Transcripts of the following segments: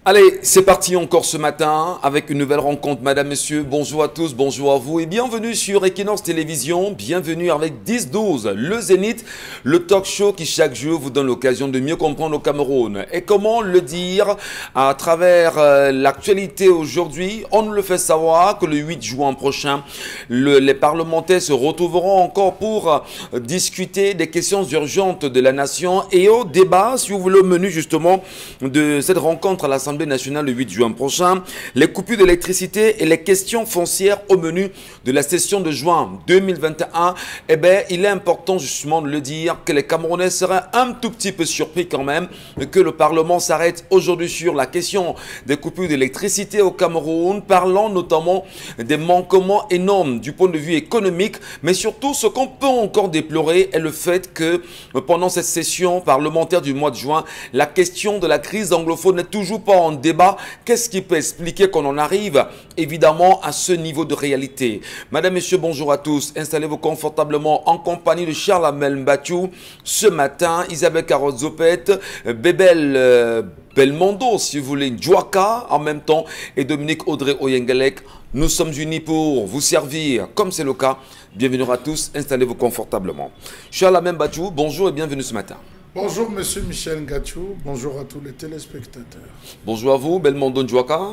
Allez, c'est parti encore ce matin avec une nouvelle rencontre. Madame, Messieurs, bonjour à tous, bonjour à vous et bienvenue sur Equinox Télévision. Bienvenue avec 10-12, le Zénith, le talk show qui chaque jour vous donne l'occasion de mieux comprendre le Cameroun. Et comment le dire à travers l'actualité aujourd'hui? On nous le fait savoir que le 8 juin prochain, les parlementaires se retrouveront encore pour discuter des questions urgentes de la nation et au débat, si vous voulez, au menu justement de cette rencontre à l'Assemblée nationale le 8 juin prochain, les coupures d'électricité et les questions foncières au menu de la session de juin 2021. Eh bien, il est important justement de le dire que les Camerounais seraient un tout petit peu surpris quand même que le Parlement s'arrête aujourd'hui sur la question des coupures d'électricité au Cameroun, parlant notamment des manquements énormes du point de vue économique, mais surtout ce qu'on peut encore déplorer est le fait que pendant cette session parlementaire du mois de juin, la question de la crise anglophone n'est toujours pas en débat. Qu'est-ce qui peut expliquer qu'on en arrive évidemment à ce niveau de réalité? Madame, Messieurs, bonjour à tous. Installez-vous confortablement en compagnie de Charles Amel Mbachou. Ce matin, Isabelle Carotte-Zopet, Bébel Belmondo, si vous voulez, Djouaka en même temps, et Dominique Audrey Oyengelek. Nous sommes unis pour vous servir, comme c'est le cas. Bienvenue à tous, installez-vous confortablement. Charles Amel Mbachou, bonjour et bienvenue ce matin. Bonjour Monsieur Michel Ngachou, bonjour à tous les téléspectateurs. Bonjour à vous, Belmondo Djouaka.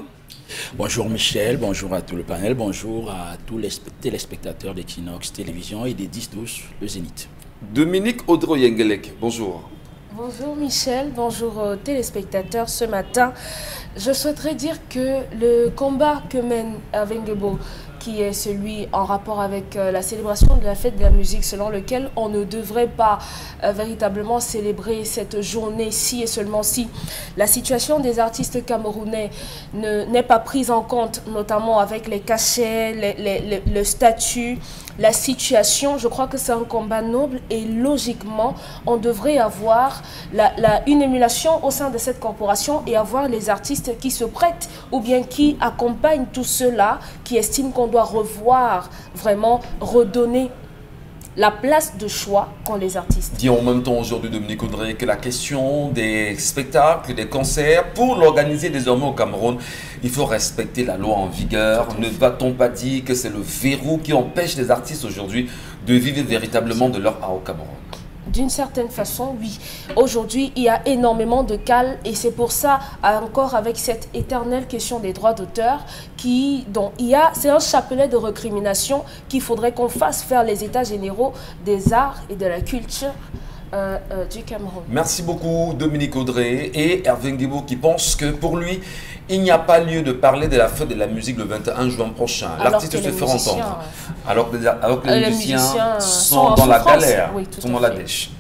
Bonjour Michel, bonjour à tout le panel, bonjour à tous les téléspectateurs d'Equinox Télévision et des 10-12, le Zénith. Dominique Audrey Oyengelek, bonjour. Bonjour Michel, bonjour aux téléspectateurs. Ce matin, je souhaiterais dire que le combat que mène Avengebo, qui est celui en rapport avec la célébration de la fête de la musique, selon lequel on ne devrait pas véritablement célébrer cette journée si et seulement si la situation des artistes camerounais n'est pas prise en compte, notamment avec les cachets, le statut, la situation. Je crois que c'est un combat noble et logiquement, on devrait avoir une émulation au sein de cette corporation et avoir les artistes qui se prêtent ou bien qui accompagnent tous ceux-là qui estiment qu'on doit revoir, vraiment redonner la place de choix qu'ont les artistes. Dis en même temps aujourd'hui, Dominique Audrey, que la question des spectacles, des concerts, pour l'organiser désormais au Cameroun, il faut respecter la loi en vigueur. Ne va-t-on pas dire que c'est le verrou qui empêche les artistes aujourd'hui de vivre véritablement de leur art au Cameroun? D'une certaine façon, oui. Aujourd'hui, il y a énormément de cales et c'est pour ça, encore avec cette éternelle question des droits d'auteur, c'est un chapelet de recrimination qu'il faudrait qu'on fasse faire les états généraux des arts et de la culture du Cameroun. Merci beaucoup Dominique Audrey et Hervé Ngebo qui pense que pour lui, il n'y a pas lieu de parler de la fête de la musique le 21 juin prochain. L'artiste se fait entendre. Alors que les musiciens sont dans la galère, oui, sont dans la dèche.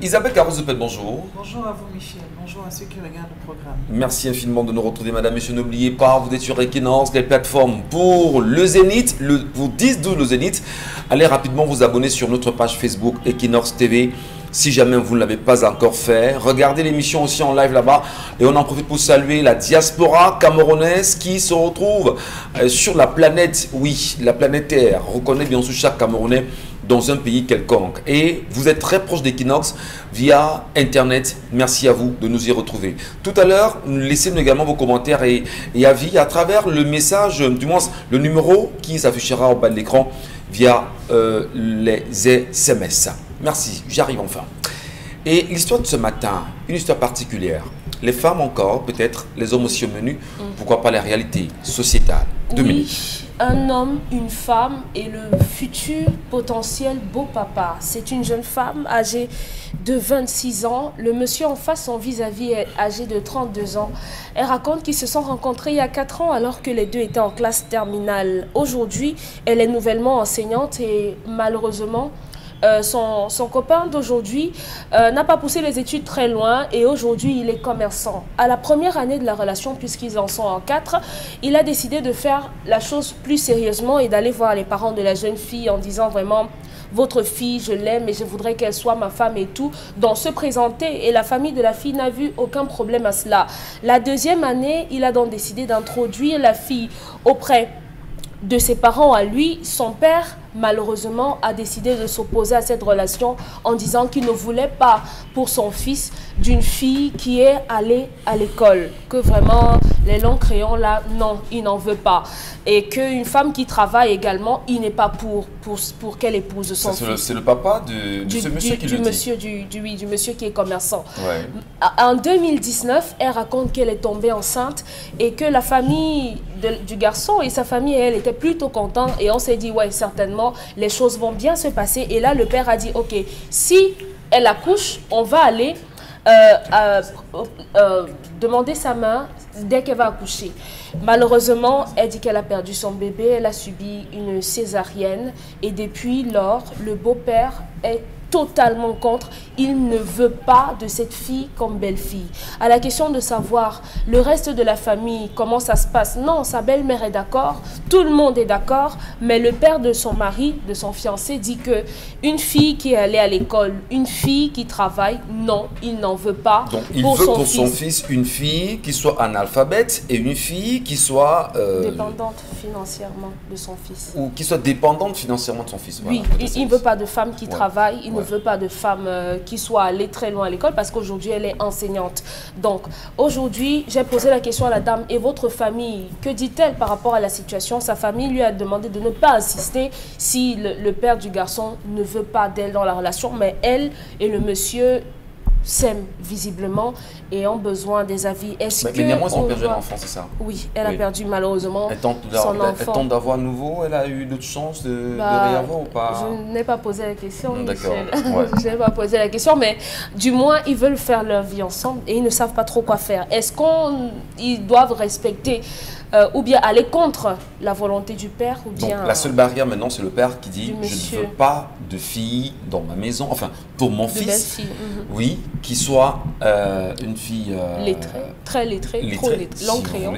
Isabelle Carotte-Zopet, bonjour. Bonjour à vous Michel, bonjour à ceux qui regardent le programme. Merci infiniment de nous retrouver, Madame, Messieurs. N'oubliez pas, vous êtes sur Equinox, les plateformes pour le Zénith, pour 10-12 le Zénith. Allez rapidement vous abonner sur notre page Facebook Equinox TV. Si jamais vous ne l'avez pas encore fait, regardez l'émission aussi en live là-bas. Et on en profite pour saluer la diaspora camerounaise qui se retrouve sur la planète, oui, la planète Terre. Reconnaît bien sûr chaque Camerounais dans un pays quelconque. Et vous êtes très proche d'Equinox via Internet. Merci à vous de nous y retrouver. Tout à l'heure, laissez-nous également vos commentaires et avis à travers le message, du moins le numéro qui s'affichera au bas de l'écran via les SMS. Merci, j'arrive enfin. Et l'histoire de ce matin, une histoire particulière. Les femmes encore, peut-être, les hommes aussi au menu, pourquoi pas la réalité sociétale. Oui, un homme, une femme et le futur potentiel beau papa. C'est une jeune femme âgée de 26 ans. Le monsieur en face, son vis-à-vis est âgé de 32 ans. Elle raconte qu'ils se sont rencontrés il y a 4 ans alors que les deux étaient en classe terminale. Aujourd'hui, elle est nouvellement enseignante et malheureusement, son copain d'aujourd'hui n'a pas poussé les études très loin et aujourd'hui il est commerçant. À la première année de la relation, puisqu'ils en sont en 4, il a décidé de faire la chose plus sérieusement et d'aller voir les parents de la jeune fille en disant vraiment: votre fille, je l'aime et je voudrais qu'elle soit ma femme et tout, donc se présenter. Et la famille de la fille n'a vu aucun problème à cela. La deuxième année, il a donc décidé d'introduire la fille auprès de ses parents à lui. Son père malheureusement, a décidé de s'opposer à cette relation en disant qu'il ne voulait pas pour son fils d'une fille qui est allée à l'école. Que vraiment, les longs crayons là, non, il n'en veut pas. Et qu'une femme qui travaille également, il n'est pas pour qu'elle épouse son fils. C'est le papa de ce monsieur qui le dit. Du monsieur qui est commerçant. Ouais. En 2019, elle raconte qu'elle est tombée enceinte et que la famille du garçon et sa famille, elle était plutôt contente. Et on s'est dit, ouais, certainement, les choses vont bien se passer. Et là, le père a dit, ok, si elle accouche, on va aller demander sa main dès qu'elle va accoucher. Malheureusement, elle dit qu'elle a perdu son bébé, elle a subi une césarienne et depuis lors, le beau-père est totalement contre. Il ne veut pas de cette fille comme belle-fille. À la question de savoir le reste de la famille, comment ça se passe, non, sa belle-mère est d'accord, tout le monde est d'accord, mais le père de son mari, de son fiancé, dit que une fille qui est allée à l'école, une fille qui travaille, non, il n'en veut pas. Donc il veut pour son fils une fille qui soit analphabète et une fille qui soit dépendante financièrement de son fils. Ou qui soit dépendante financièrement de son fils. Oui, voilà, il ne veut pas de femme qui travaille, il ne veut pas de femme qui soit allée très loin à l'école parce qu'aujourd'hui elle est enseignante. Donc aujourd'hui, j'ai posé la question à la dame, et votre famille, que dit-elle par rapport à la situation? Sa famille lui a demandé de ne pas insister si le père du garçon ne veut pas d'elle dans la relation, mais elle et le monsieur s'aiment visiblement et ont besoin des avis. Est-ce que néanmoins, ils ont perdu un enfant, c'est ça? Oui, elle a perdu malheureusement son enfant. Elle tente d'avoir nouveau, elle a eu d'autres chances de réavoir ou pas? Je n'ai pas posé la question, d'accord. Ouais. Je n'ai pas posé la question, mais du moins, ils veulent faire leur vie ensemble et ils ne savent pas trop quoi faire. Est-ce qu'ils doivent respecter ou bien aller contre la volonté du père ou bien... Donc la seule barrière maintenant, c'est le père qui dit « Je ne veux pas de fille dans ma maison, enfin pour mon fils, oui, qui soit une fille... lettrée, très lettrée, trop lettrée, long crayon.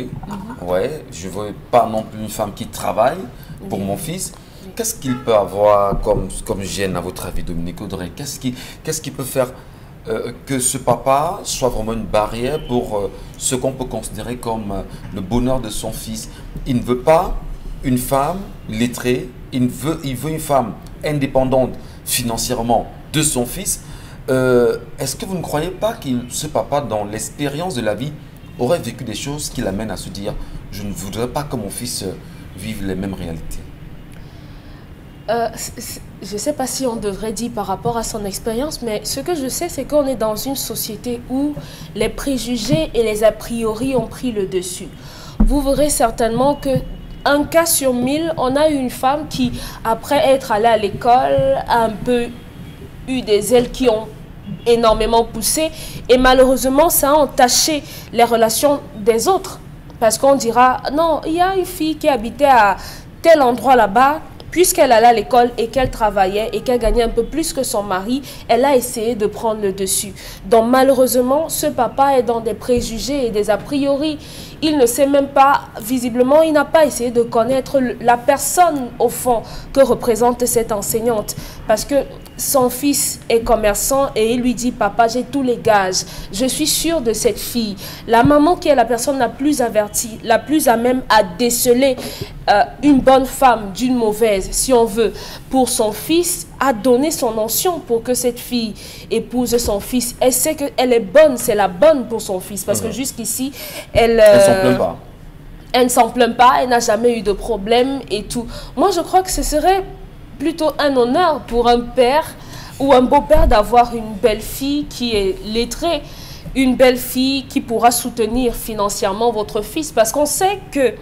Ouais, je ne veux pas non plus une femme qui travaille pour mon fils. Qu'est-ce qu'il peut avoir comme gêne, à votre avis, Dominique Audrey? Qu'est-ce qui peut faire que ce papa soit vraiment une barrière pour ce qu'on peut considérer comme le bonheur de son fils? Il ne veut pas une femme lettrée, il veut une femme indépendante financièrement de son fils. Est-ce que vous ne croyez pas que ce papa, dans l'expérience de la vie, aurait vécu des choses qui l'amènent à se dire « Je ne voudrais pas que mon fils vive les mêmes réalités ». Je ne sais pas si on devrait dire par rapport à son expérience, mais ce que je sais, c'est qu'on est dans une société où les préjugés et les a priori ont pris le dessus. Vous verrez certainement que un cas sur 1000, on a une femme qui, après être allée à l'école, a un peu eu des ailes qui ont énormément poussé et malheureusement, ça a entaché les relations des autres. Parce qu'on dira, non, il y a une fille qui habitait à tel endroit là-bas, puisqu'elle allait à l'école et qu'elle travaillait et qu'elle gagnait un peu plus que son mari, elle a essayé de prendre le dessus. Donc malheureusement, ce papa est dans des préjugés et des a priori. Il ne sait même pas, visiblement, il n'a pas essayé de connaître la personne au fond que représente cette enseignante. Parce que son fils est commerçant et il lui dit « Papa, j'ai tous les gages. Je suis sûre de cette fille. » La maman qui est la personne la plus avertie, la plus à même à déceler une bonne femme d'une mauvaise, si on veut, pour son fils, a donné son onction pour que cette fille épouse son fils. Elle sait qu'elle est bonne, c'est la bonne pour son fils. Parce que jusqu'ici, elle s'en plaint pas. Elle ne s'en plaint pas, elle n'a jamais eu de problème et tout. Moi, je crois que ce serait plutôt un honneur pour un père ou un beau-père d'avoir une belle-fille qui est lettrée, une belle-fille qui pourra soutenir financièrement votre fils. Parce qu'on sait que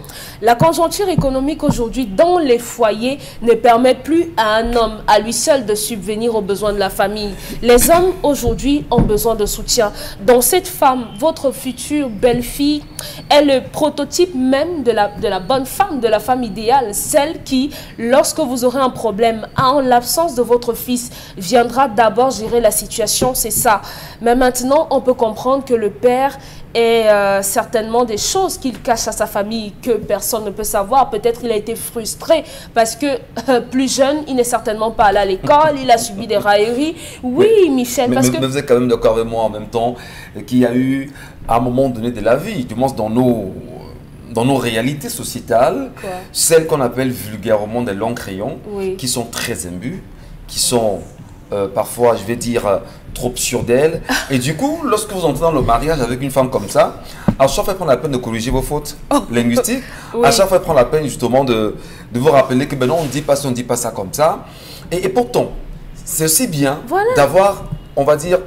la conjoncture économique aujourd'hui dans les foyers ne permet plus à un homme, à lui seul, de subvenir aux besoins de la famille. Les hommes aujourd'hui ont besoin de soutien. Donc cette femme, votre future belle-fille, est le prototype même de la bonne femme, de la femme idéale. Celle qui, lorsque vous aurez un problème, en l'absence de votre fils, viendra d'abord gérer la situation. C'est ça. Mais maintenant, on peut comprendre que le père est certainement des choses qu'il cache à sa famille que personne ne peut savoir. Peut-être il a été frustré parce que plus jeune, il n'est certainement pas allé à l'école, il a subi des railleries. Oui, Michel, parce que... Mais vous êtes quand même d'accord avec moi en même temps qu'il y a eu, à un moment donné de la vie, du moins dans dans nos réalités sociétales, Quoi? celles qu'on appelle vulgairement des longs crayons, Oui. qui sont très imbus, qui sont parfois, je vais dire, trop sûrs d'elles. Et du coup, lorsque vous entrez dans le mariage avec une femme comme ça, à chaque fois, prendre la peine de corriger vos fautes linguistiques, Oui. à chaque fois, prendre la peine justement de vous rappeler que ben non, on ne dit pas ça, on ne dit pas ça comme ça. Et pourtant, c'est aussi bien Voilà. d'avoir, on va dire,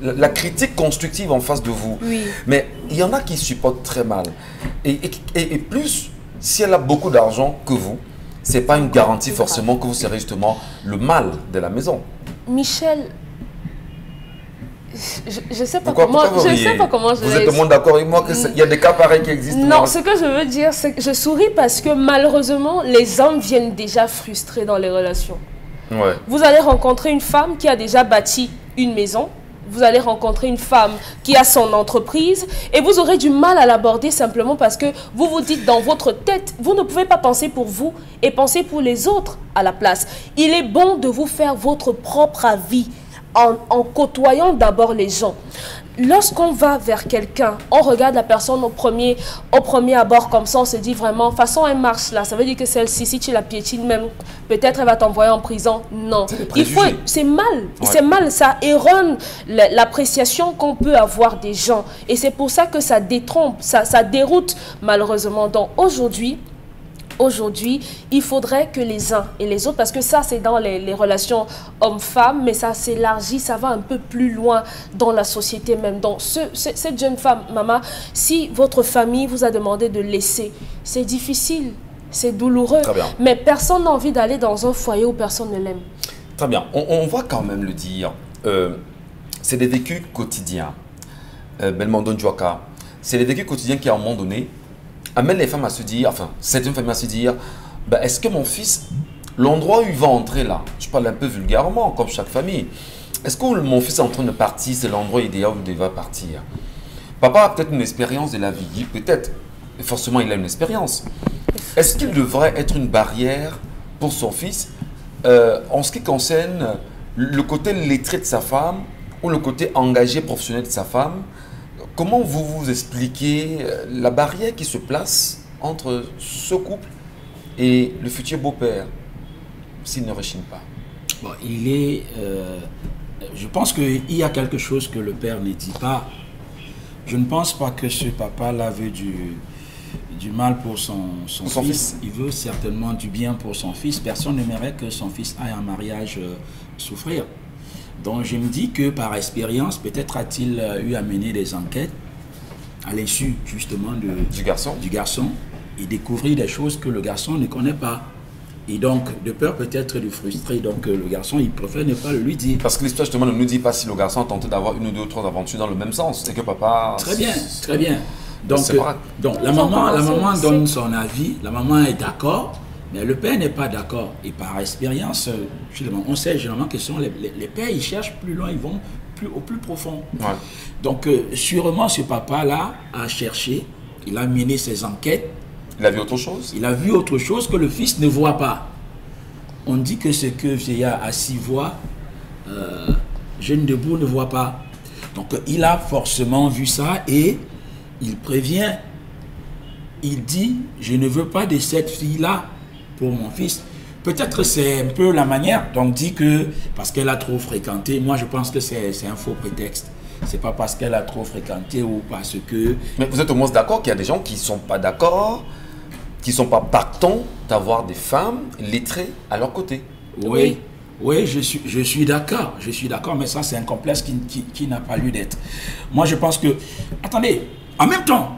la critique constructive en face de vous. Oui. Mais il y en a qui supportent très mal. Et plus, si elle a beaucoup d'argent que vous, ce n'est pas une garantie forcément que vous serez justement le mal de la maison. Michel, je sais pas Pourquoi comment vous je riez? sais pas comment je Vous vais êtes au monde d'accord avec moi qu'il y a des cas pareils qui existent? Non, ce que je veux dire, c'est que je souris parce que malheureusement, les hommes viennent déjà frustrés dans les relations. Ouais. Vous allez rencontrer une femme qui a déjà bâti une maison. Vous allez rencontrer une femme qui a son entreprise et vous aurez du mal à l'aborder simplement parce que vous vous dites dans votre tête, vous ne pouvez pas penser pour vous et penser pour les autres à la place. Il est bon de vous faire votre propre avis en côtoyant d'abord les gens. Lorsqu'on va vers quelqu'un, on regarde la personne au premier abord comme ça, on se dit vraiment, de toute façon elle marche là, ça veut dire que celle-ci, si tu la piétines même, peut-être elle va t'envoyer en prison. Non, c'est mal, Ouais. c'est mal, ça erronne l'appréciation qu'on peut avoir des gens. Et c'est pour ça que ça détrompe, ça déroute malheureusement. Donc aujourd'hui, il faudrait que les uns et les autres, parce que ça c'est dans les relations hommes-femmes, mais ça s'élargit, ça va un peu plus loin dans la société même. Donc cette jeune femme, maman, si votre famille vous a demandé de laisser, c'est difficile, c'est douloureux, Très bien. mais personne n'a envie d'aller dans un foyer où personne ne l'aime. Très bien. On va quand même le dire. C'est des vécus quotidiens. Belmondo Djouaka. C'est des vécus quotidiens qui, à un moment donné, amène les femmes à se dire, enfin, certaines familles à se dire, ben, est-ce que mon fils, l'endroit où il va entrer là, je parle un peu vulgairement, comme chaque famille, est-ce que mon fils est en train de partir, c'est l'endroit idéal où il va partir? Papa a peut-être une expérience de la vie, peut-être, forcément il a une expérience. Est-ce qu'il devrait être une barrière pour son fils en ce qui concerne le côté lettré de sa femme ou le côté engagé professionnel de sa femme? Comment vous expliquez la barrière qui se place entre ce couple et le futur beau-père, s'il ne rechigne pas? Bon, je pense qu'il y a quelque chose que le père ne dit pas. Je ne pense pas que ce papa-là veut du mal pour son fils. Il veut certainement du bien pour son fils. Personne n'aimerait que son fils aille en mariage souffrir. Donc je me dis que par expérience, peut-être a-t-il eu à mener des enquêtes à l'insu justement du garçon et découvrir des choses que le garçon ne connaît pas. Et donc, de peur peut-être de frustrer, donc le garçon, il préfère ne pas le lui dire. Parce que l'histoire justement ne nous dit pas si le garçon a tenté d'avoir une ou deux ou trois aventures dans le même sens. Et que papa... Très bien, très bien. Donc la maman donne son avis, la maman est d'accord, mais le père n'est pas d'accord. Et par expérience, on sait généralement que les pères, ils cherchent plus loin, ils vont au plus profond. Ouais. Donc sûrement ce papa-là a cherché, il a mené ses enquêtes. Il a vu autre chose? Il a vu autre chose que le fils ne voit pas. On dit que ce que vieillard assis voit, jeune debout ne voit pas. Donc il a forcément vu ça et il prévient. Il dit, je ne veux pas de cette fille-là pour mon fils. Peut-être c'est un peu la manière, donc dit que parce qu'elle a trop fréquenté, moi je pense que c'est un faux prétexte. C'est pas parce qu'elle a trop fréquenté ou parce que... Mais vous êtes au moins d'accord qu'il y a des gens qui ne sont pas d'accord, qui ne sont pas partants d'avoir des femmes lettrées à leur côté. Oui, je suis d'accord, mais ça c'est un complexe qui n'a pas lieu d'être. Moi je pense que... Attendez, en même temps,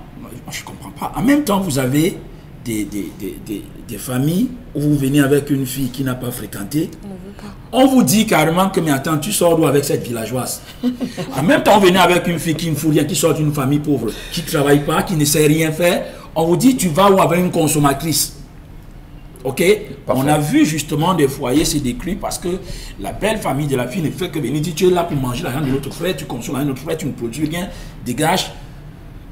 je ne comprends pas, en même temps vous avez des familles où vous venez avec une fille qui n'a pas fréquenté. On vous dit carrément que, mais attends, tu sors d'où avec cette villageoise? En même temps, vous venez avec une fille qui ne fout rien, qui sort d'une famille pauvre, qui ne travaille pas, qui ne sait rien faire. On vous dit, tu vas où avec une consommatrice? Ok? Parfait. On a vu justement des foyers se détruire parce que la belle famille de la fille ne fait que venir dire, tu es là pour manger l'argent de l'autre frère, tu consommes l'argent de l'autre frère, tu ne produis rien, dégage.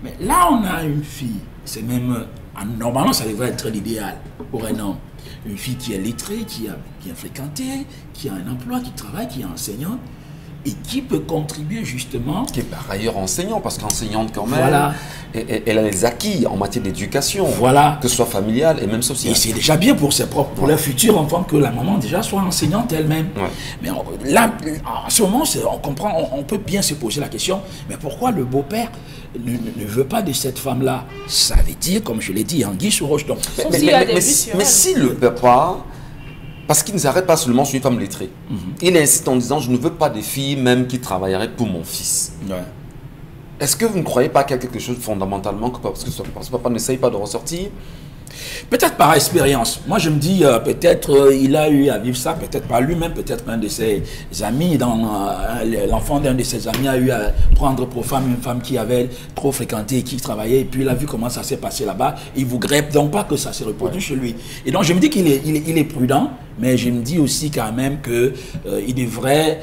Mais là, on a une fille, c'est même... Normalement, ça devrait être l'idéal pour un homme. Une fille qui est lettrée, qui a bien fréquenté, qui a un emploi, qui travaille, qui est enseignante. et qui peut contribuer justement. Qui est par ailleurs enseignant, parce qu'enseignante quand même, Voilà. elle a les acquis en matière d'éducation, Voilà. que ce soit familiale et même Et sociale. c'est déjà bien pour ses propres, pour leur futur enfant que la maman déjà soit enseignante elle-même. Ouais. Mais là, en ce moment, on comprend, on peut bien se poser la question, mais pourquoi le beau-père ne veut pas de cette femme-là? Ça veut dire, comme je l'ai dit, anguille sous roche. Donc, Sauf s'il a des vues sur mais elle. si le papa, parce qu'il ne s'arrête pas seulement sur une femme lettrée, il insiste en disant, je ne veux pas des filles même qui travailleraient pour mon fils. ouais. Est-ce que vous ne croyez pas qu'il y a quelque chose fondamentalement, parce que ce papa n'essaye pas de ressortir? Peut-être par expérience. Moi, je me dis, peut-être il a eu à vivre ça, peut-être pas lui-même, peut-être un de ses amis, l'enfant d'un de ses amis a eu à prendre pour femme une femme qui avait trop fréquenté et qui travaillait, et puis il a vu comment ça s'est passé là-bas. Il ne voudrait donc pas que ça se reproduise chez lui. Et donc, je me dis qu'il est, il est prudent, mais je me dis aussi quand même qu'il devrait...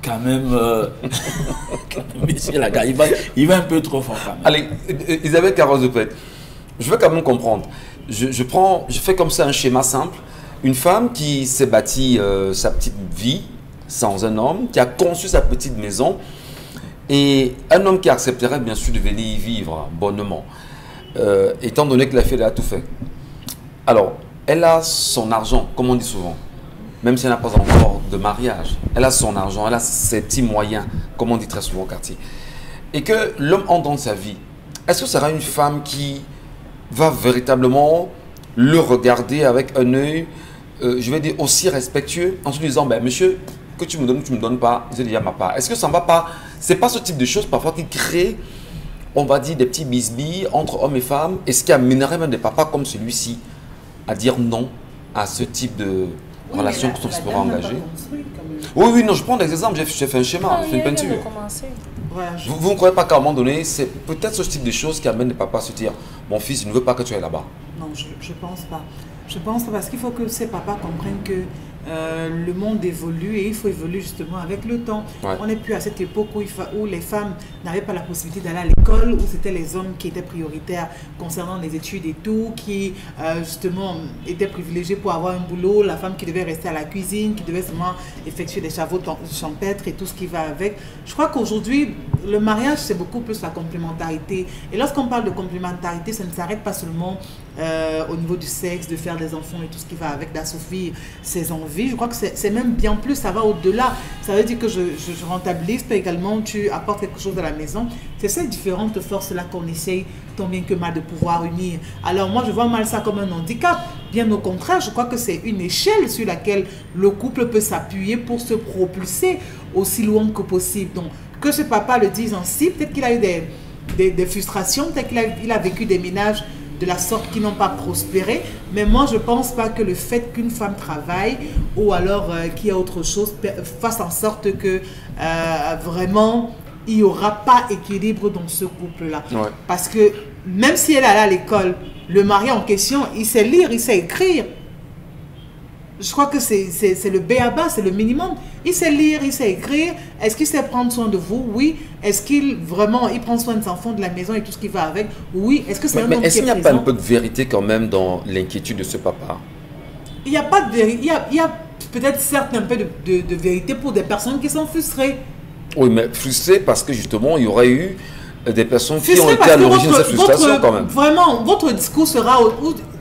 quand même, monsieur Laga, il va un peu trop fort quand même. Allez, Isabelle Carrosse de Prêtre, je veux quand même comprendre. Je fais comme ça un schéma simple. Une femme qui s'est bâtie sa petite vie sans un homme, qui a conçu sa petite maison, et un homme qui accepterait bien sûr de venir y vivre bonnement, étant donné que la fille elle a tout fait. Alors, elle a son argent, comme on dit souvent. Même si elle n'a pas encore de mariage, elle a son argent, elle a ses petits moyens, comme on dit très souvent au quartier. Et que l'homme entre dans sa vie, est-ce que ce sera une femme qui va véritablement le regarder avec un œil, je vais dire, aussi respectueux, en se disant, ben, monsieur, que tu me donnes ou tu ne me donnes pas, c'est déjà ma part. Est-ce que ça ne va pas, c'est pas ce type de choses parfois qui crée, on va dire, des petits bisbilles entre hommes et femmes, et ce qui amènerait même des papas comme celui-ci à dire non à ce type de relation que se pourra engager. Oui, oui, non, je prends des exemples, j'ai fait un schéma, j'ai fait une peinture. Voilà, Vous ne croyez pas qu'à un moment donné, c'est peut-être ce type de choses qui amènent les papas à se dire, mon fils, je ne veux pas que tu ailles là-bas. non, je pense pas. Je pense pas parce qu'il faut que ces papas comprennent que le monde évolue et il faut évoluer justement avec le temps. Ouais. On n'est plus à cette époque où les femmes n'avaient pas la possibilité d'aller à l'école, où c'était les hommes qui étaient prioritaires concernant les études et tout, qui justement étaient privilégiés pour avoir un boulot, la femme qui devait rester à la cuisine, qui devait seulement effectuer des travaux champêtres et tout ce qui va avec. Je crois qu'aujourd'hui, le mariage, c'est beaucoup plus la complémentarité. Et lorsqu'on parle de complémentarité, ça ne s'arrête pas seulement au niveau du sexe, de faire des enfants et tout ce qui va avec, d'assouvir ses envies. Je crois que c'est même bien plus, ça va au-delà. Ça veut dire que je rentabilise, mais également tu apportes quelque chose à la maison. C'est ces différentes forces-là qu'on essaye tant bien que mal de pouvoir unir. Alors moi, je vois mal ça comme un handicap. Bien au contraire, je crois que c'est une échelle sur laquelle le couple peut s'appuyer pour se propulser aussi loin que possible. Donc, que ce papa le dise ainsi, peut-être qu'il a eu des frustrations, peut-être qu'il a vécu des ménages de la sorte qui n'ont pas prospéré, mais moi je pense pas que le fait qu'une femme travaille ou alors qu'il y a autre chose fasse en sorte que vraiment il n'y aura pas équilibre dans ce couple-là. Ouais. Parce que même si elle allait à l'école, le mari en question, il sait lire, il sait écrire. Je crois que c'est le b.a.-ba, c'est le minimum. Il sait lire, il sait écrire. Est-ce qu'il sait prendre soin de vous? Oui. Est-ce qu'il vraiment il prend soin des enfants, de la maison et tout ce qui va avec? Oui. Est-ce que c'est un homme qui est présent? Est-ce qu'il n'y a pas un peu de vérité quand même dans l'inquiétude de ce papa? Il n'y a pas de vérité. Il y a peut-être certes un peu de vérité pour des personnes qui sont frustrées. Oui, mais frustré parce que justement, il y aurait eu des personnes qui ont Frustrées été parce à que l'origine de cette frustration quand même. Vraiment, votre discours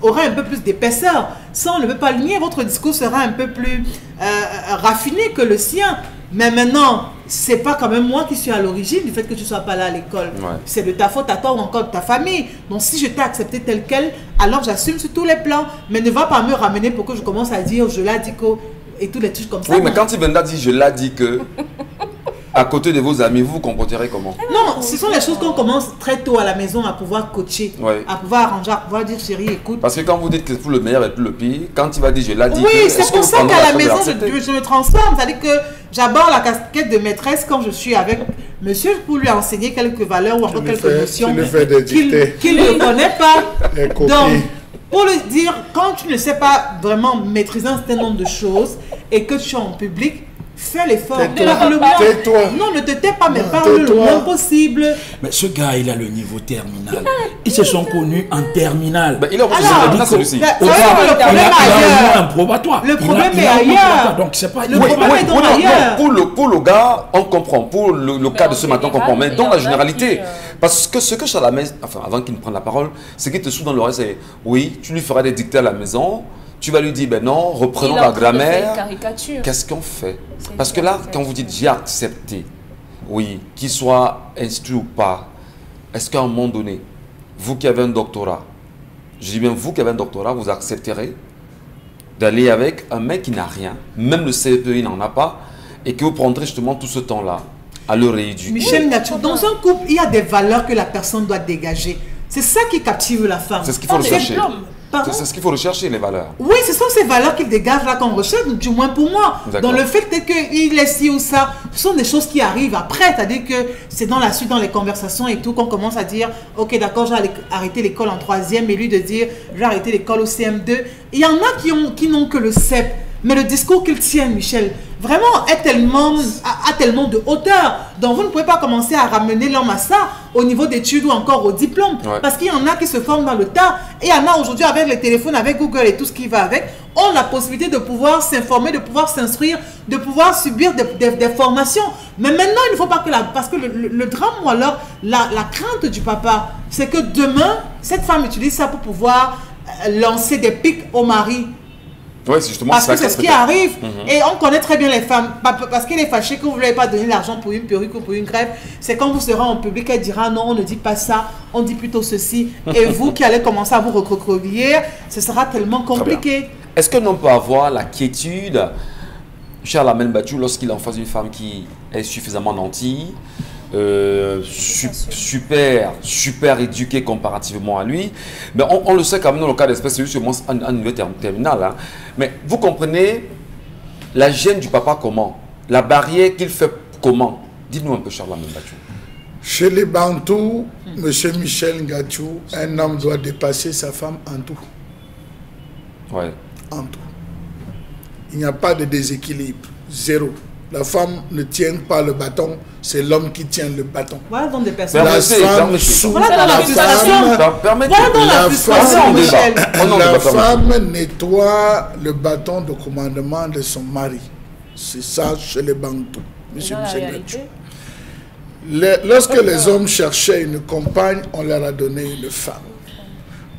aura un peu plus d'épaisseur. Ça, on ne peut pas le nier. Votre discours sera un peu plus raffiné que le sien. Mais maintenant, c'est pas quand même moi qui suis à l'origine du fait que tu ne sois pas là à l'école. Ouais. C'est de ta faute à toi ou encore de ta famille. Donc si je t'ai accepté tel quel, alors j'assume sur tous les plans. Mais ne va pas me ramener pour que je commence à dire je l'ai dit que et tous les trucs comme ça. Oui, mais quand Ibenda dit je l'ai dit que, à côté de vos amis, vous vous comporterez comment? Non, ce sont les choses qu'on commence très tôt à la maison à pouvoir coacher, Ouais. à pouvoir arranger, à pouvoir dire chérie, écoute. Parce que quand vous dites que c'est pour le meilleur et pour le pire, quand il va dire je l'ai dit Oui, que, c'est est-ce que pour vous ça prendrez qu'à la peine de maison, l'accepter? je me transforme. C'est-à-dire que j'aborde la casquette de maîtresse quand je suis avec monsieur pour lui enseigner quelques valeurs ou encore quelques notions Tu lui fais des dictées. qu'il ne connaît pas. Des copies. Donc, pour lui dire, quand tu ne sais pas vraiment maîtriser un certain nombre de choses et que tu es en public, Fais l'effort. Tais-toi. Tais-toi. Non, ne te tais pas, mais Non, parle le tais-toi. moins possible. Mais ce gars, il a le niveau terminal. Ils se sont connus en terminal. Ben, il a Alors, celui-ci. Au ça, départ, le il a problème au ailleurs. moins un probatoire. Le problème Il est a un ailleurs. probatoire. Donc, c'est pas... Le problème est donc ailleurs. Pour le gars, on comprend. Pour le cas de ce matin, on comprend. Mais dans la généralité, parce que ce que Chalamais, enfin, avant qu'il ne prenne la parole, c'est qu'il te soude dans l'oreille, c'est oui, tu lui feras des dictées à la maison. Tu vas lui dire, ben non, reprenons la grammaire. Qu'est-ce qu'on fait? Parce que là, quand vous dites j'ai accepté, oui, qu'il soit instruit ou pas, est-ce qu'à un moment donné, vous qui avez un doctorat, je dis bien vous qui avez un doctorat, vous accepterez d'aller avec un mec qui n'a rien, même le CPE il n'en a pas, et que vous prendrez justement tout ce temps-là à le rééduquer? Michel Ngachou, dans un couple, il y a des valeurs que la personne doit dégager. C'est ça qui captive la femme. C'est ce qu'il faut rechercher. Pardon? C'est ce qu'il faut rechercher, les valeurs. Oui, ce sont ces valeurs qu'il dégage là qu'on recherche, du moins pour moi. Dans le fait qu'il est ci ou ça, ce sont des choses qui arrivent après. C'est-à-dire que c'est dans la suite, dans les conversations et tout, qu'on commence à dire ok, d'accord, j'ai arrêté l'école en 3e, et lui de dire j'ai arrêté l'école au CM2. Il y en a qui n'ont que le CEP. Mais le discours qu'il tient, Michel, vraiment a tellement de hauteur. Donc vous ne pouvez pas commencer à ramener l'homme à ça au niveau d'études ou encore au diplôme. Ouais. Parce qu'il y en a qui se forment dans le tas. Et il y en a aujourd'hui avec les téléphones, avec Google et tout ce qui va avec, ont la possibilité de pouvoir s'informer, de pouvoir s'instruire, de pouvoir subir des formations. Mais maintenant, il ne faut pas que parce que le drame ou alors la crainte du papa, c'est que demain, cette femme utilise ça pour pouvoir lancer des pics au mari. Oui, c'est justement Parce que c'est ce qui arrive. Et on connaît très bien les femmes. Parce qu'il est fâché que vous ne voulez pas donner l'argent pour une perruque ou pour une crêpe. C'est quand vous serez en public, elle dira non, on ne dit pas ça, on dit plutôt ceci. Et vous qui allez commencer à vous recroqueviller, ce sera tellement compliqué. Est-ce que l'on peut avoir la quiétude, Charles Amel Bachou, lorsqu'il est en face d'une femme qui est suffisamment nantie, super éduqué comparativement à lui, mais on le sait quand même dans le cas d'espèce, c'est justement un niveau terminal. Hein. Mais vous comprenez la gêne du papa comment? La barrière qu'il fait comment? Dites-nous un peu, Charles Amel Bachou. Chez les Bantous, M. Michel Ngachou, un homme doit dépasser sa femme en tout. Ouais. En tout. Il n'y a pas de déséquilibre. Zéro. La femme ne tient pas le bâton, c'est l'homme qui tient le bâton. Voilà dans des personnes. La femme sous la femme nettoie le bâton de commandement de son mari. C'est ça chez les Bantous. Monsieur Michel Ngachou. Lorsque les hommes cherchaient une compagne, on leur a donné une femme.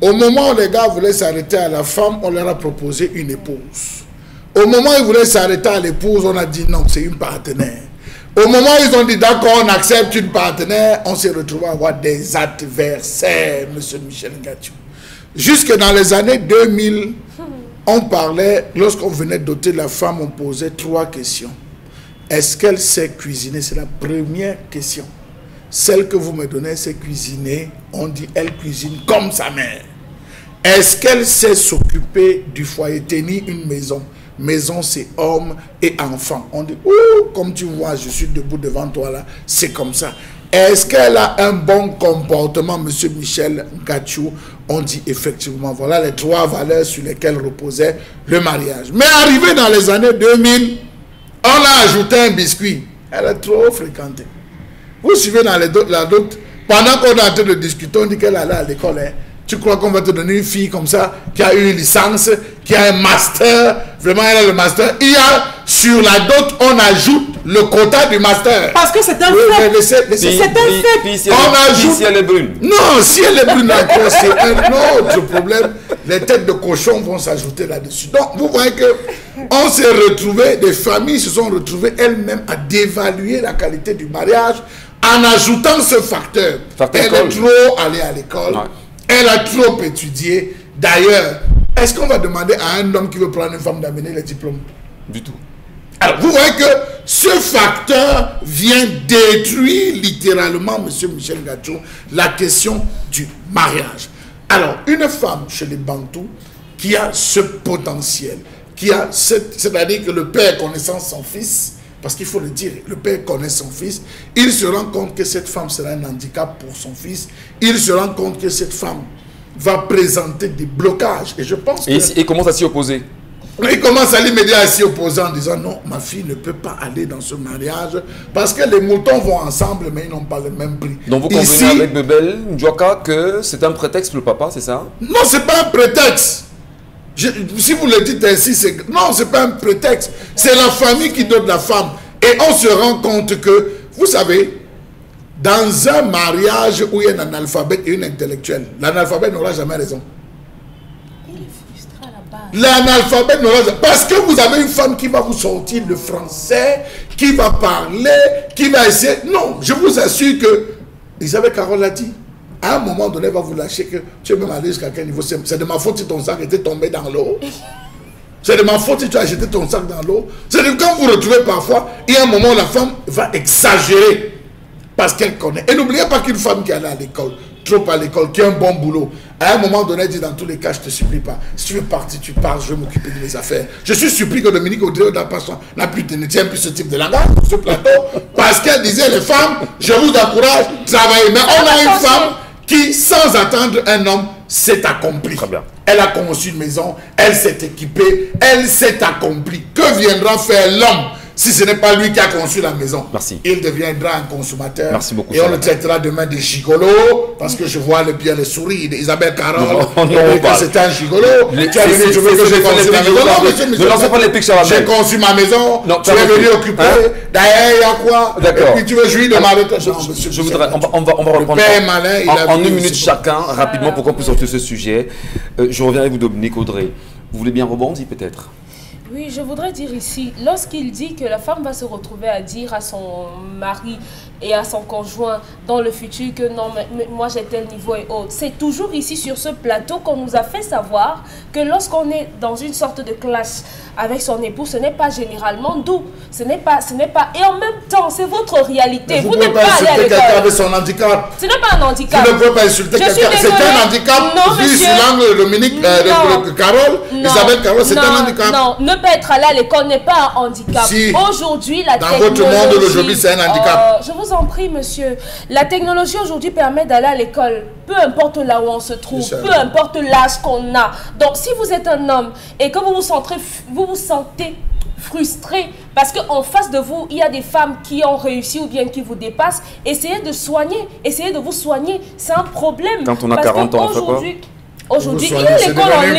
Au moment où les gars voulaient s'arrêter à la femme, on leur a proposé une épouse. Au moment où ils voulaient s'arrêter à l'épouse, on a dit non, c'est une partenaire. Au moment où ils ont dit d'accord, on accepte une partenaire, on s'est retrouvé à avoir des adversaires, monsieur Michel Ngachou. Jusque dans les années 2000, on parlait, lorsqu'on venait doter la femme, on posait 3 questions. Est-ce qu'elle sait cuisiner? C'est la première question. Celle que vous me donnez, c'est cuisiner. On dit elle cuisine comme sa mère. Est-ce qu'elle sait s'occuper du foyer, tenir une maison? Maison, c'est homme et enfant. On dit, ouh, comme tu vois, je suis debout devant toi là, c'est comme ça. Est-ce qu'elle a un bon comportement, monsieur Michel Ngachou? On dit effectivement, voilà les 3 valeurs sur lesquelles reposait le mariage. Mais arrivé dans les années 2000, on a ajouté un biscuit. Elle est trop fréquentée. Vous suivez dans la doute, pendant qu'on est en train de discuter, on dit qu'elle allait à l'école. Hein. Tu crois qu'on va te donner une fille comme ça, qui a une licence, qui a un master, vraiment elle a le master. Il y a, sur la dot, on ajoute le quota du master. Parce que c'est un fait. C'est un fait. Si elle est brune. Non, si elle est brune encore, c'est un autre problème. Les têtes de cochon vont s'ajouter là-dessus. Donc, vous voyez que on s'est retrouvé, des familles se sont retrouvées elles-mêmes à dévaluer la qualité du mariage en ajoutant ce facteur. Elle est trop allée à l'école. Ouais. Elle a trop étudié. D'ailleurs, est-ce qu'on va demander à un homme qui veut prendre une femme d'amener les diplômes? Du tout. Alors, vous voyez que ce facteur vient détruire littéralement, monsieur Michel Ngachou, la question du mariage. Alors, une femme chez les Bantous qui a ce potentiel, qui a c'est-à-dire que le père connaissant son fils, parce qu'il faut le dire, le père connaît son fils, il se rend compte que cette femme sera un handicap pour son fils, il se rend compte que cette femme va présenter des blocages. Et je pense que... Et comment ça s'y opposer? Il commence à l'immédiat s'y opposer en disant non, ma fille ne peut pas aller dans ce mariage parce que les moutons vont ensemble mais ils n'ont pas le même prix. Donc vous convenez avec Bebel Ndjouaka que c'est un prétexte pour le papa, c'est ça? Non, c'est pas un prétexte. Si vous le dites ainsi, c'est... Non, c'est pas un prétexte. C'est la famille qui donne la femme. Et on se rend compte que, vous savez, dans un mariage où il y a un analphabète et une intellectuelle, l'analphabète n'aura jamais raison. L'analphabète n'aura jamais... Parce que vous avez une femme qui va vous sortir le français, qui va parler, qui va essayer... Non, je vous assure que Isabelle Carole l'a dit. À un moment donné, elle va vous lâcher que tu es même allé jusqu'à quel niveau. C'est de ma faute si ton sac était tombé dans l'eau. C'est de ma faute si tu as jeté ton sac dans l'eau. C'est de quand vous retrouvez parfois, il y a un moment où la femme va exagérer parce qu'elle connaît. Et n'oubliez pas qu'une femme qui est allée à l'école, trop à l'école, qui a un bon boulot, à un moment donné, elle dit dans tous les cas, je ne te supplie pas. Si tu veux partir, tu pars, je vais m'occuper de mes affaires. Je suis surpris que Dominique Audrey ne tient plus ce type de langage sur ce plateau parce qu'elle disait les femmes, je vous encourage, travaillez. Mais on a une femme qui, sans attendre un homme, s'est accomplie. Très bien. Elle a conçu une maison, elle s'est équipée, elle s'est accomplie. Que viendra faire l'homme si ce n'est pas lui qui a conçu la maison? Merci. Il deviendra un consommateur. Merci beaucoup. Et on le traitera demain de gigolo, parce que je vois bien le sourire d'Isabelle Carole. C'est un gigolo. Tu as venu, je veux que j'ai conçu ma maison. Non, monsieur, ne lancez pas les pics sur la j'ai conçu ma maison, non, tu es venu occuper. D'ailleurs, il y a quoi? D'accord. Et puis tu veux jouir de ma retraite. Je voudrais, on va reprendre en une minute chacun, rapidement, pour qu'on puisse sortir ce sujet. Je reviens avec vous, Dominique Audrey. Vous voulez bien rebondir, peut-être? Oui, je voudrais dire ici, lorsqu'il dit que la femme va se retrouver à dire à son mari et à son conjoint dans le futur que non, mais moi j'ai tel niveau et autres, c'est toujours ici sur ce plateau qu'on nous a fait savoir que lorsqu'on est dans une sorte de clash avec son époux, ce n'est pas généralement doux, ce n'est pas, et en même temps, c'est votre réalité. Vous ne pouvez pas insulter quelqu'un avec son handicap. Ce n'est pas un handicap. Vous ne pouvez pas insulter quelqu'un. C'est un handicap. Non, vu sur l'angle de Dominique, Carole, Isabelle Carole, c'est un handicap. Non, ne pas être allé à l'école n'est pas un handicap. Si. Aujourd'hui, la technologie... Dans votre monde aujourd'hui, c'est un handicap. Je vous en prie, monsieur. La technologie aujourd'hui permet d'aller à l'école, peu importe là où on se trouve, peu importe l'âge qu'on a. Donc, si vous êtes un homme et que vous vous sentez frustré parce qu'en face de vous, il y a des femmes qui ont réussi ou bien qui vous dépassent, essayez de soigner, essayez de vous soigner. C'est un problème. Quand on a 40 ans, on fait quoi? Aujourd'hui, il y a l'école en ligne.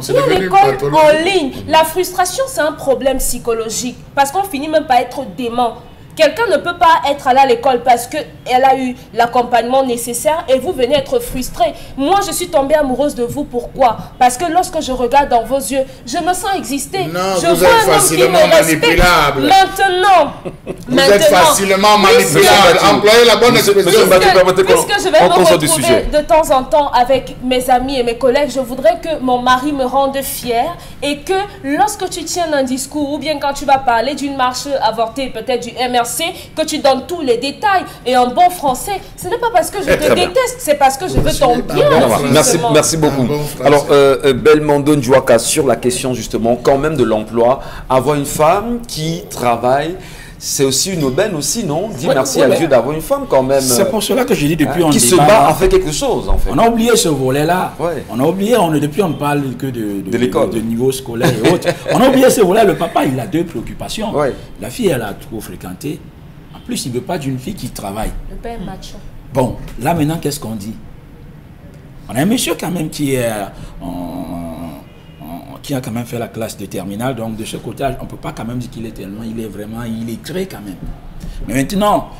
Il y a l'école en ligne. La frustration, c'est un problème psychologique parce qu'on finit même par être dément. Quelqu'un ne peut pas être allé à l'école parce qu'elle a eu l'accompagnement nécessaire et vous venez être frustré. Moi, je suis tombée amoureuse de vous. Pourquoi? Parce que lorsque je regarde dans vos yeux, je me sens exister. Non, je vous êtes facilement manipulable. Maintenant, êtes facilement manipulable. Employez la bonne expression. Puisque je vais me retrouver de temps en temps avec mes amis et mes collègues, je voudrais que mon mari me rende fière et que lorsque tu tiens un discours ou bien quand tu vas parler d'une marche avortée, peut-être du MRC, que tu donnes tous les détails et en bon français, ce n'est pas parce que je te déteste, c'est parce que je veux ton bien. Merci beaucoup. Alors, Belmondo Ndjouaka, sur la question justement quand même de l'emploi, avoir une femme qui travaille, c'est aussi une aubaine aussi, non? Dis merci à Dieu d'avoir une femme quand même. C'est pour cela que je dis depuis qui se bat à faire quelque chose en fait. On a oublié ce volet-là. On a oublié, depuis on parle que de l'école, de niveau scolaire et autres. On a oublié ce volet. Le papa, il a deux préoccupations. La fille, elle a trop fréquenté. En plus, il ne veut pas d'une fille qui travaille. Le père macho. Bon, là maintenant, qu'est-ce qu'on dit? On a un monsieur quand même qui est qui a quand même fait la classe de terminale, donc de ce côté, on ne peut pas quand même dire qu'il est tellement, il est vraiment illettré quand même. Mais maintenant,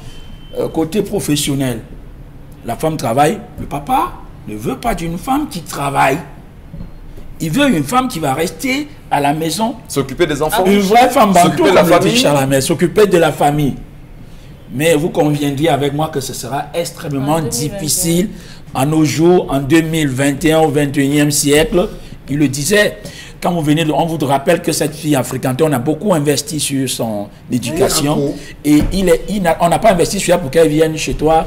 côté professionnel, la femme travaille, le papa ne veut pas d'une femme qui travaille. Il veut une femme qui va rester à la maison. S'occuper des enfants. Une vraie femme bantou, comme le dit Chalamé, s'occuper de la famille. Mais vous conviendriez avec moi que ce sera extrêmement difficile à nos jours, en 2021 au 21e siècle. Il le disait. Quand vous venez, on vous rappelle que cette fille a fréquenté, on a beaucoup investi sur son éducation. Et on n'a pas investi sur elle pour qu'elle vienne chez toi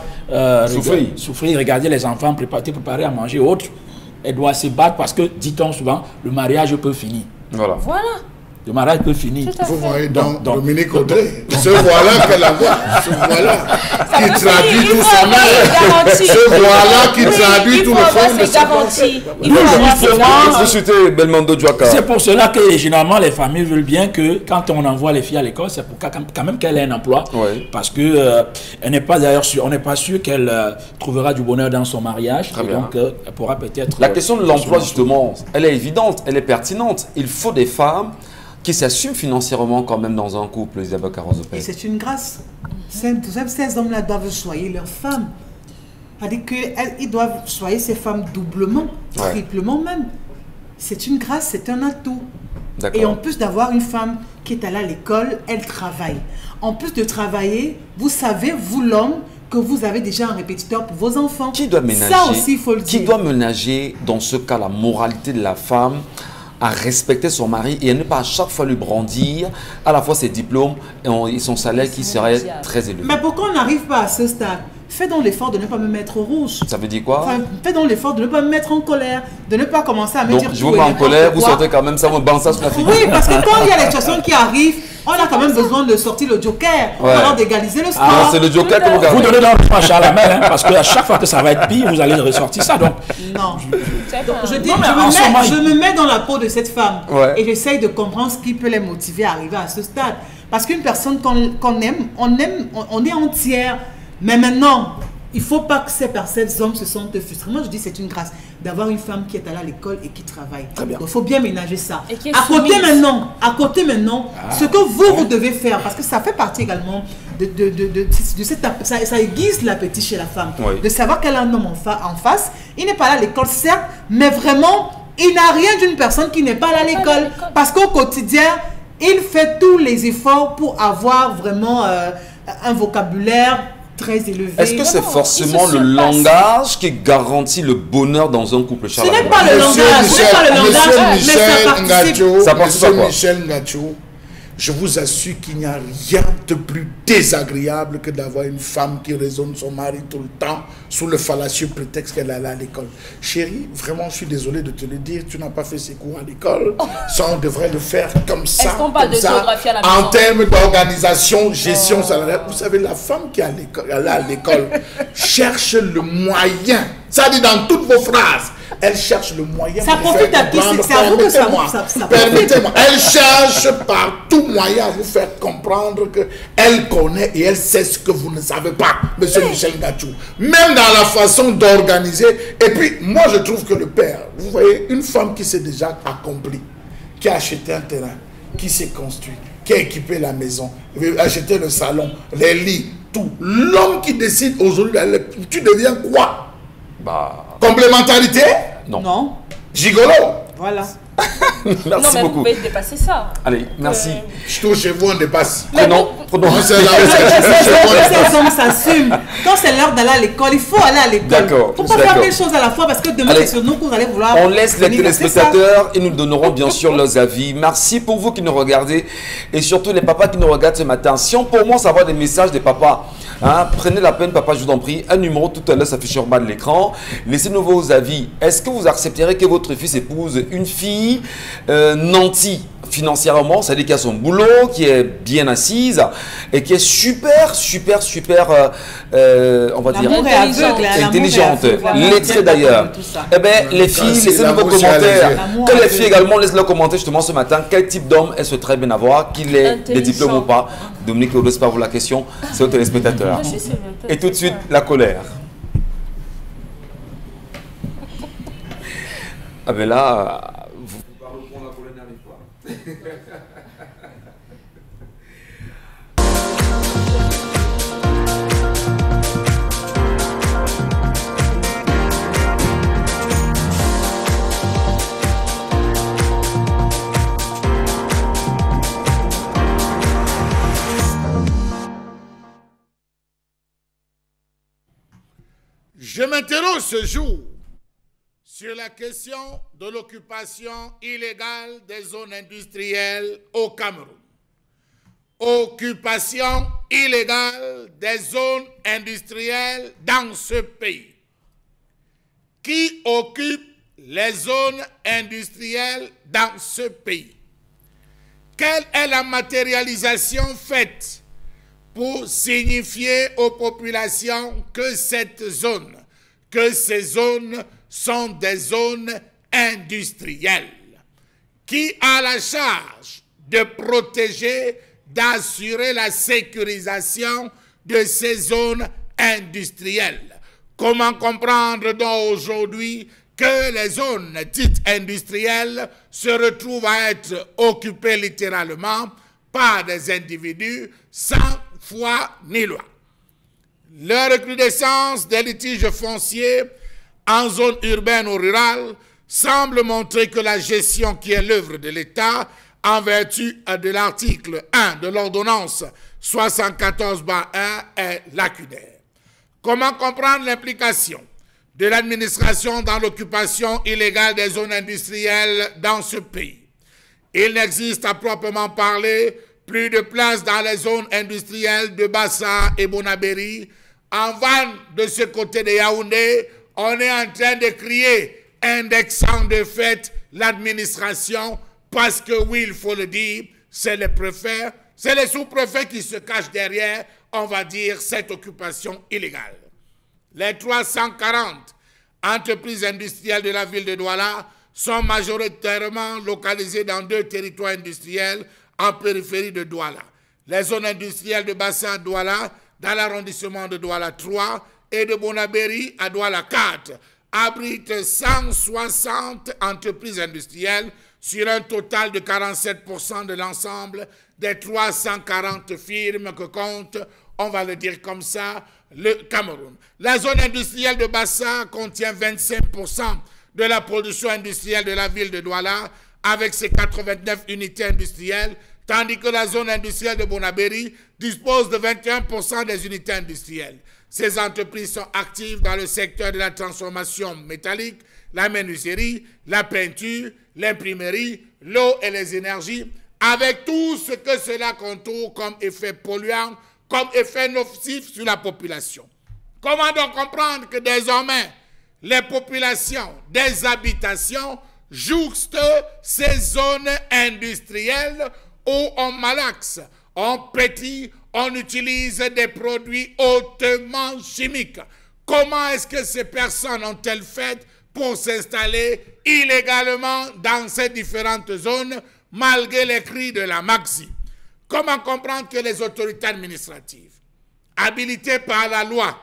souffrir, regarder les enfants, préparer à manger, autre. Elle doit se battre parce que, dit-on souvent, le mariage peut finir. Voilà. le mariage peut finir. Vous voyez donc Dominique Audrey, ce voilà qu'elle envoie, ce voilà qui traduit tout son œuvre, ce voilà qui traduit tout le fond de sa pensée. Vous souhaitez Belmondo Djouaka. C'est pour cela que généralement les familles veulent bien que quand on envoie les filles à l'école, c'est pour quand même qu'elle ait un emploi, parce que elle n'est pas d'ailleurs sûre, on n'est pas sûr qu'elle trouvera du bonheur dans son mariage, et donc elle pourra peut-être. La question de l'emploi justement, elle est évidente, elle est pertinente. Il faut des femmes qui s'assument financièrement quand même dans un couple, Isabelle Carrozopé. Et c'est une grâce. Ces hommes-là doivent choyer leurs femmes. C'est-à-dire qu'ils doivent choyer ces femmes doublement, triplement même. C'est une grâce, c'est un atout. Et en plus d'avoir une femme qui est allée à l'école, elle travaille. En plus de travailler, vous savez, vous l'homme, que vous avez déjà un répétiteur pour vos enfants. Qui doit ménager, ça aussi, il faut le dire. Qui doit ménager, dans ce cas, la moralité de la femme à respecter son mari et à ne pas à chaque fois lui brandir à la fois ses diplômes et son salaire qui serait très élevé. Mais pourquoi on n'arrive pas à ce stade? Fais donc l'effort de ne pas me mettre au rouge. Ça veut dire quoi? Enfin, fais donc l'effort de ne pas me mettre en colère, de ne pas commencer à me dire... Donc, je vous mets en colère, vous sortez quand même ça, me banque ça sur la figure. Oui, parce que quand il y a les situations qui arrivent, on a quand même besoin de sortir le joker, alors d'égaliser le score. Ah, c'est le joker que vous gardez. Vous donnez dans le tranche à la main, parce qu'à chaque fois que ça va être pire, vous allez ressortir ça. Donc, non. Je me mets dans la peau de cette femme et j'essaye de comprendre ce qui peut les motiver à arriver à ce stade. Parce qu'une personne qu'on aime, on est entière. Mais maintenant, il ne faut pas que ces hommes se sentent frustrés. Moi, je dis c'est une grâce d'avoir une femme qui est allée à l'école et qui travaille. Donc, il faut bien ménager ça. À côté maintenant, ce que vous devez faire, parce que ça fait partie également de cette... Ça aiguise l'appétit chez la femme. De savoir qu'elle a un homme en face. Il n'est pas allé à l'école, certes, mais vraiment, il n'a rien d'une personne qui n'est pas allée à l'école. Parce qu'au quotidien, il fait tous les efforts pour avoir vraiment un vocabulaire très élevé. Est-ce que c'est forcément le langage qui garantit le bonheur dans un couple, Charles? Ce n'est pas le langage, ça participe à quoi? Michel Ngacho, je vous assure qu'il n'y a rien de plus désagréable que d'avoir une femme qui raisonne son mari tout le temps sous le fallacieux prétexte qu'elle allait à l'école. Chérie, vraiment, je suis désolé de te le dire, tu n'as pas fait ses cours à l'école. Ça, on devrait le faire comme ça. Est-ce qu'on parle de géographie à la maison? En termes d'organisation, gestion salariale. Vous savez, la femme qui est à l'école cherche le moyen. Ça dit dans toutes vos phrases. Elle cherche le moyen. Ça profite à qui? C'est à vous que ça permettez-moi. Elle cherche par tout moyen à vous faire comprendre qu'elle connaît et elle sait ce que vous ne savez pas, monsieur Michel Ngacho. Même dans la façon d'organiser. Et puis, moi, je trouve que le père, vous voyez, une femme qui s'est déjà accomplie, qui a acheté un terrain, qui s'est construit, qui a équipé la maison, acheté le salon, les lits, tout. L'homme qui décide aujourd'hui, tu deviens quoi? Complémentarité? Non. Gigolo? Voilà. Merci beaucoup. Vous pouvez dépasser ça. Allez, merci. Je trouve chez vous, on dépasse. Prenons. Ces hommes s'assument. Quand c'est l'heure d'aller à l'école, il faut aller à l'école. D'accord. Il ne faut pas faire quelque chose à la fois parce que demain, c'est sur nous que vous allez vouloir. On laisse les téléspectateurs et nous donnerons bien sûr leurs avis. Merci pour vous qui nous regardez et surtout les papas qui nous regardent ce matin. Si on peut au moins savoir des messages des papas, prenez la peine, papa, je vous en prie. Un numéro tout à l'heure s'affiche en bas de l'écran. Laissez-nous vos avis. Est-ce que vous accepterez que votre fils épouse une fille nantie financièrement, c'est-à-dire qui a son boulot, qui est bien assise et qui est super, on va dire, intelligente, lettrée d'ailleurs. Eh bien, les filles, laissez-nous vos commentaires. Que les filles également laissent leurs commentaires justement ce matin. Quel type d'homme elles souhaiteraient bien avoir, qu'il ait des diplômes ou pas. Dominique, ne laisse pas vous la question, c'est aux téléspectateurs. Et tout de suite, la colère. Ah ben là... Je m'interroge ce jour sur la question de l'occupation illégale des zones industrielles au Cameroun. Occupation illégale des zones industrielles dans ce pays. Qui occupe les zones industrielles dans ce pays? quelle est la matérialisation faite pour signifier aux populations que cette zone, que ces zones sont des zones industrielles, qui a la charge de protéger, d'assurer la sécurisation de ces zones industrielles. Comment comprendre donc aujourd'hui que les zones dites industrielles se retrouvent à être occupées littéralement par des individus sans foi ni loi? La recrudescence des litiges fonciers en zone urbaine ou rurale semble montrer que la gestion qui est l'œuvre de l'État en vertu de l'article 1 de l'ordonnance 74/1 est lacunaire. Comment comprendre l'implication de l'administration dans l'occupation illégale des zones industrielles dans ce pays? Il n'existe à proprement parler plus de place dans les zones industrielles de Bassa et Bonabéry. En Vannes, de ce côté de Yaoundé, on est en train de crier, indexant de fait l'administration, parce que oui, il faut le dire, c'est les préfets, c'est les sous-préfets qui se cachent derrière, on va dire, cette occupation illégale. Les 340 entreprises industrielles de la ville de Douala sont majoritairement localisées dans 2 territoires industriels en périphérie de Douala. Les zones industrielles de Bassa Douala, dans l'arrondissement de Douala 3 et de Bonabéry à Douala 4, abritent 160 entreprises industrielles sur un total de 47% de l'ensemble des 340 firmes que compte, on va le dire comme ça, le Cameroun. La zone industrielle de Bassa contient 25% de la production industrielle de la ville de Douala avec ses 89 unités industrielles, tandis que la zone industrielle de Bonabéry dispose de 21% des unités industrielles. Ces entreprises sont actives dans le secteur de la transformation métallique, la menuiserie, la peinture, l'imprimerie, l'eau et les énergies, avec tout ce que cela contourne comme effet polluant, comme effet nocif sur la population. Comment donc comprendre que désormais, les populations des habitations jouxtent ces zones industrielles où on malaxe, on pétrit, on utilise des produits hautement chimiques? Comment est-ce que ces personnes ont-elles fait pour s'installer illégalement dans ces différentes zones malgré les cris de la Maxi? Comment comprendre que les autorités administratives, habilitées par la loi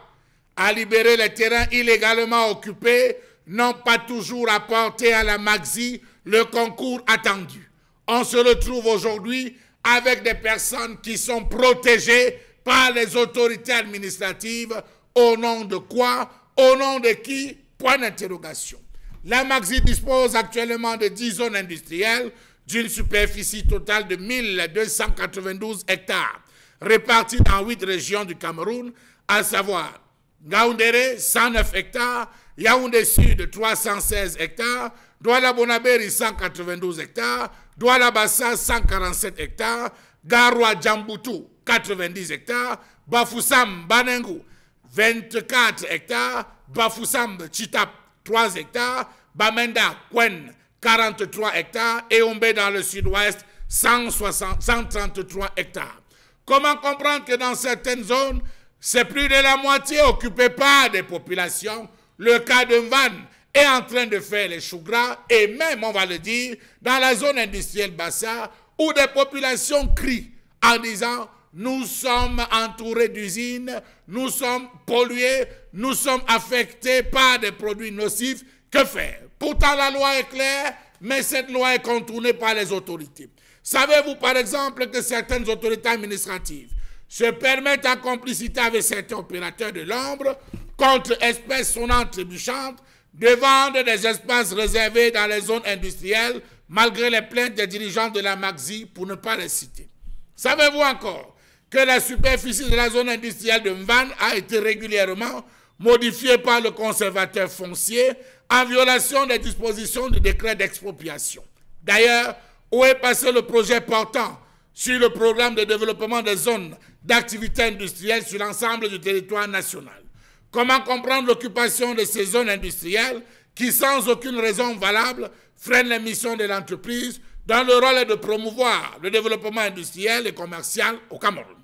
à libérer les terrains illégalement occupés, n'ont pas toujours apporté à la Maxi le concours attendu? On se retrouve aujourd'hui avec des personnes qui sont protégées par les autorités administratives. Au nom de quoi? Au nom de qui? Point d'interrogation. La Maxi dispose actuellement de 10 zones industrielles d'une superficie totale de 1292 hectares, réparties dans 8 régions du Cameroun, à savoir Ngaoundéré, 109 hectares, Yaoundé Sud, 316 hectares, Douala Bonabéry, 192 hectares, Douala Bassa, 147 hectares, Garoua Djamboutou, 90 hectares, Bafoussam Banengou, 24 hectares, Bafoussam Chitap, 3 hectares, Bamenda Kwen, 43 hectares, et Ombé dans le sud-ouest, 133 hectares. Comment comprendre que dans certaines zones, c'est plus de la moitié occupée par des populations? Le cas de Vannes est en train de faire les choux gras, et même, on va le dire, dans la zone industrielle Bassa, où des populations crient en disant « Nous sommes entourés d'usines, nous sommes pollués, nous sommes affectés par des produits nocifs. Que faire ?» Pourtant, la loi est claire, mais cette loi est contournée par les autorités. Savez-vous, par exemple, que certaines autorités administratives se permettent en complicité avec certains opérateurs de l'ombre, contre espèces sonnantes trébuchantes, de vendre des espaces réservés dans les zones industrielles, malgré les plaintes des dirigeants de la Maxi, pour ne pas les citer? Savez-vous encore que la superficie de la zone industrielle de Mvan a été régulièrement modifiée par le conservateur foncier en violation des dispositions du décret d'expropriation? D'ailleurs, où est passé le projet portant sur le programme de développement des zones d'activité industrielle sur l'ensemble du territoire national? Comment comprendre l'occupation de ces zones industrielles qui, sans aucune raison valable, freinent les missions de l'entreprise, dont le rôle est de promouvoir le développement industriel et commercial au Cameroun.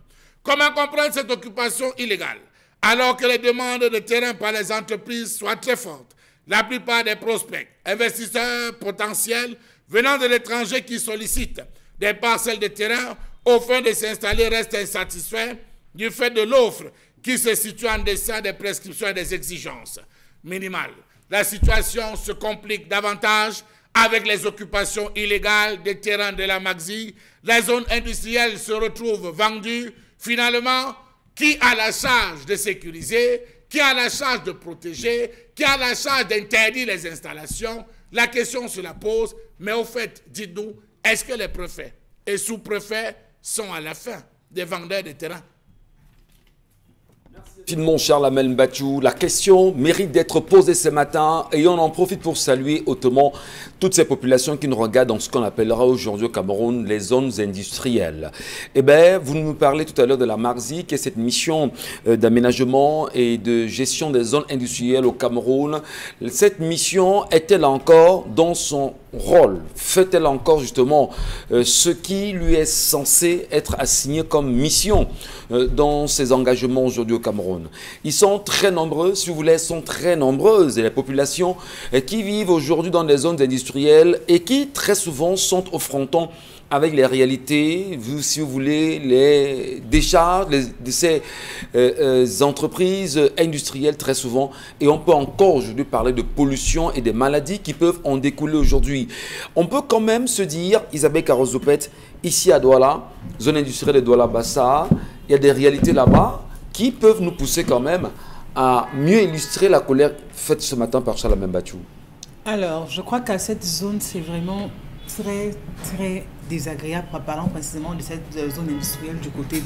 Comment comprendre cette occupation illégale? Alors que les demandes de terrain par les entreprises soient très fortes, la plupart des prospects, investisseurs potentiels venant de l'étranger qui sollicitent des parcelles de terrain au fin de s'installer restent insatisfaits du fait de l'offre qui se situe en deçà des prescriptions et des exigences minimales. La situation se complique davantage avec les occupations illégales des terrains de la Magzi. Les zones industrielles se retrouvent vendues. Finalement, qui a la charge de sécuriser, qui a la charge de protéger, qui a la charge d'interdire les installations? La question se la pose, mais au fait, dites-nous, est-ce que les préfets et sous-préfets sont à la fin des vendeurs de terrain? Mon cher Lamel Mbachou, la question mérite d'être posée ce matin et on en profite pour saluer hautement toutes ces populations qui nous regardent dans ce qu'on appellera aujourd'hui au Cameroun les zones industrielles. Eh bien, vous nous parlez tout à l'heure de la Marzi, qui est cette mission d'aménagement et de gestion des zones industrielles au Cameroun. Cette mission est-elle encore dans son rôle? Fait-elle encore justement ce qui lui est censé être assigné comme mission dans ses engagements aujourd'hui au Cameroun? Ils sont très nombreux, si vous voulez, sont très nombreuses, les populations qui vivent aujourd'hui dans des zones industrielles et qui très souvent sont au fronton avec les réalités, si vous voulez, les décharges de ces entreprises industrielles très souvent. Et on peut encore aujourd'hui parler de pollution et des maladies qui peuvent en découler aujourd'hui. On peut quand même se dire, Isabelle Carozopet, ici à Douala, zone industrielle de Douala-Bassa, il y a des réalités là-bas qui peuvent nous pousser quand même à mieux illustrer la colère faite ce matin par Charles Mbachou. Alors, je crois qu'à cette zone, c'est vraiment très, très désagréable, parlant précisément de cette zone industrielle du côté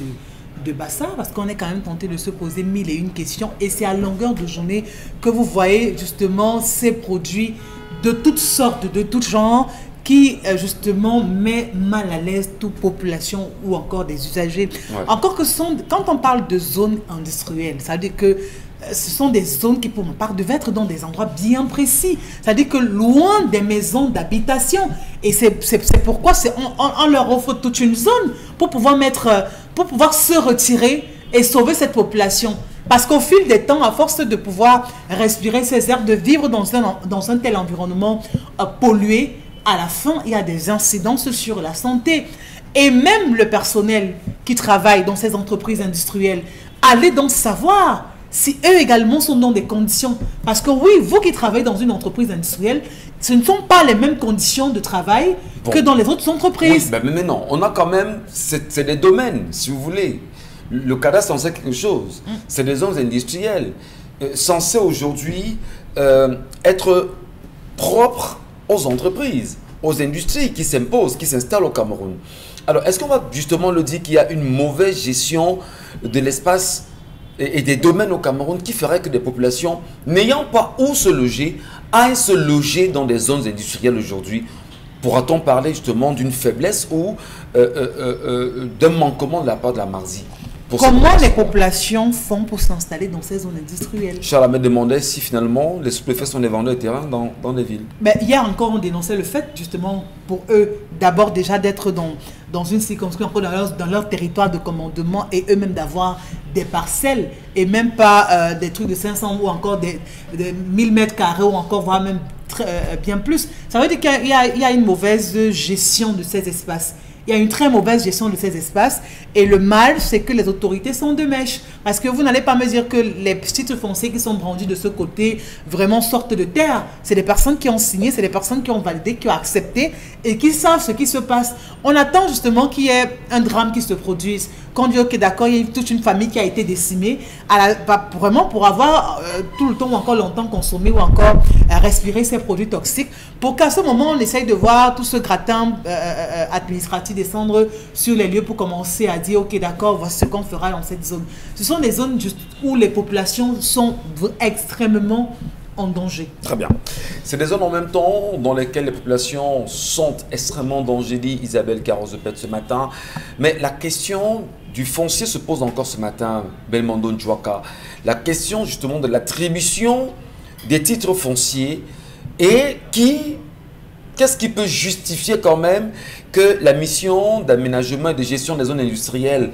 de Bassa, parce qu'on est quand même tenté de se poser 1001 questions, et c'est à longueur de journée que vous voyez justement ces produits de toutes sortes, de tout genre, qui justement met mal à l'aise toute population ou encore des usagers. Ouais. Encore que quand on parle de zones industrielles, ça veut dire que ce sont des zones qui, pour ma part, devaient être dans des endroits bien précis. C'est-à-dire que loin des maisons d'habitation. Et c'est pourquoi on leur offre toute une zone pour pouvoir se retirer et sauver cette population. Parce qu'au fil des temps, à force de pouvoir respirer ces airs, de vivre dans un tel environnement pollué, à la fin, il y a des incidences sur la santé. Et même le personnel qui travaille dans ces entreprises industrielles, allez donc savoir si eux également sont dans des conditions. Parce que oui, vous qui travaillez dans une entreprise industrielle, ce ne sont pas les mêmes conditions de travail que dans les autres entreprises. Oui, mais non, on a quand même, c'est des domaines, si vous voulez. Le cadastre en sait quelque chose. C'est des zones industrielles censées aujourd'hui être propres aux entreprises, aux industries qui s'imposent, qui s'installent au Cameroun. Alors, est-ce qu'on va justement le dire qu'il y a une mauvaise gestion de l'espace et des domaines au Cameroun qui ferait que des populations n'ayant pas où se loger aillent se loger dans des zones industrielles aujourd'hui? Pourra-t-on parler justement d'une faiblesse ou d'un manquement de la part de la Marzi? Comment les populations font pour s'installer dans ces zones industrielles? Charles me demandait si finalement les sous-préfets sont des vendeurs de terrain dans les villes. Mais hier encore, on dénonçait le fait justement pour eux d'abord déjà d'être dans une circonscription, dans leur territoire de commandement et eux-mêmes d'avoir des parcelles et même pas des trucs de 500 ou encore des 1000 mètres carrés ou encore voire même bien plus. Ça veut dire qu'il y a une mauvaise gestion de ces espaces. Il y a une très mauvaise gestion de ces espaces et le mal, c'est que les autorités sont de mèche. Parce que vous n'allez pas me dire que les titres fonciers qui sont brandis de ce côté vraiment sortent de terre. C'est des personnes qui ont signé, c'est des personnes qui ont validé, qui ont accepté et qui savent ce qui se passe. On attend justement qu'il y ait un drame qui se produise. Qu'on dit ok d'accord, il y a toute une famille qui a été décimée vraiment pour avoir tout le temps ou encore longtemps consommé ou encore respirer ces produits toxiques. Pour qu'à ce moment, on essaye de voir tout ce gratin administratif descendre sur les lieux pour commencer à dire ok d'accord, voici ce qu'on fera dans cette zone. Ce sont des zones où les populations sont extrêmement en danger. Très bien. C'est des zones en même temps dans lesquelles les populations sont extrêmement en danger, dit Isabelle Carozopet ce matin. Mais la question du foncier se pose encore ce matin, Belmondo Njouaka. La question justement de l'attribution des titres fonciers et qui qu'est-ce qui peut justifier quand même que la mission d'aménagement et de gestion des zones industrielles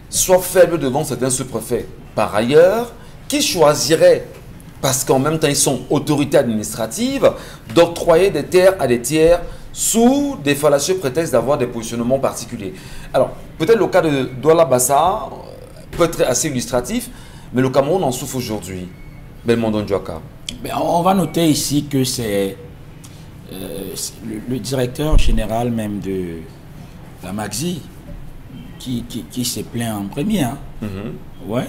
soit faible devant certains sous-préfets? Par ailleurs, qui choisirait, parce qu'en même temps ils sont autorités administratives, d'octroyer des terres à des tiers sous des fallacieux prétextes d'avoir des positionnements particuliers? Alors, peut-être le cas de Douala Bassa peut être assez illustratif, mais le Cameroun en souffre aujourd'hui. Belmondo Ndjouaka. On va noter ici que c'est le directeur général même de la Maxi qui se plaint en premier. Hein. Ouais.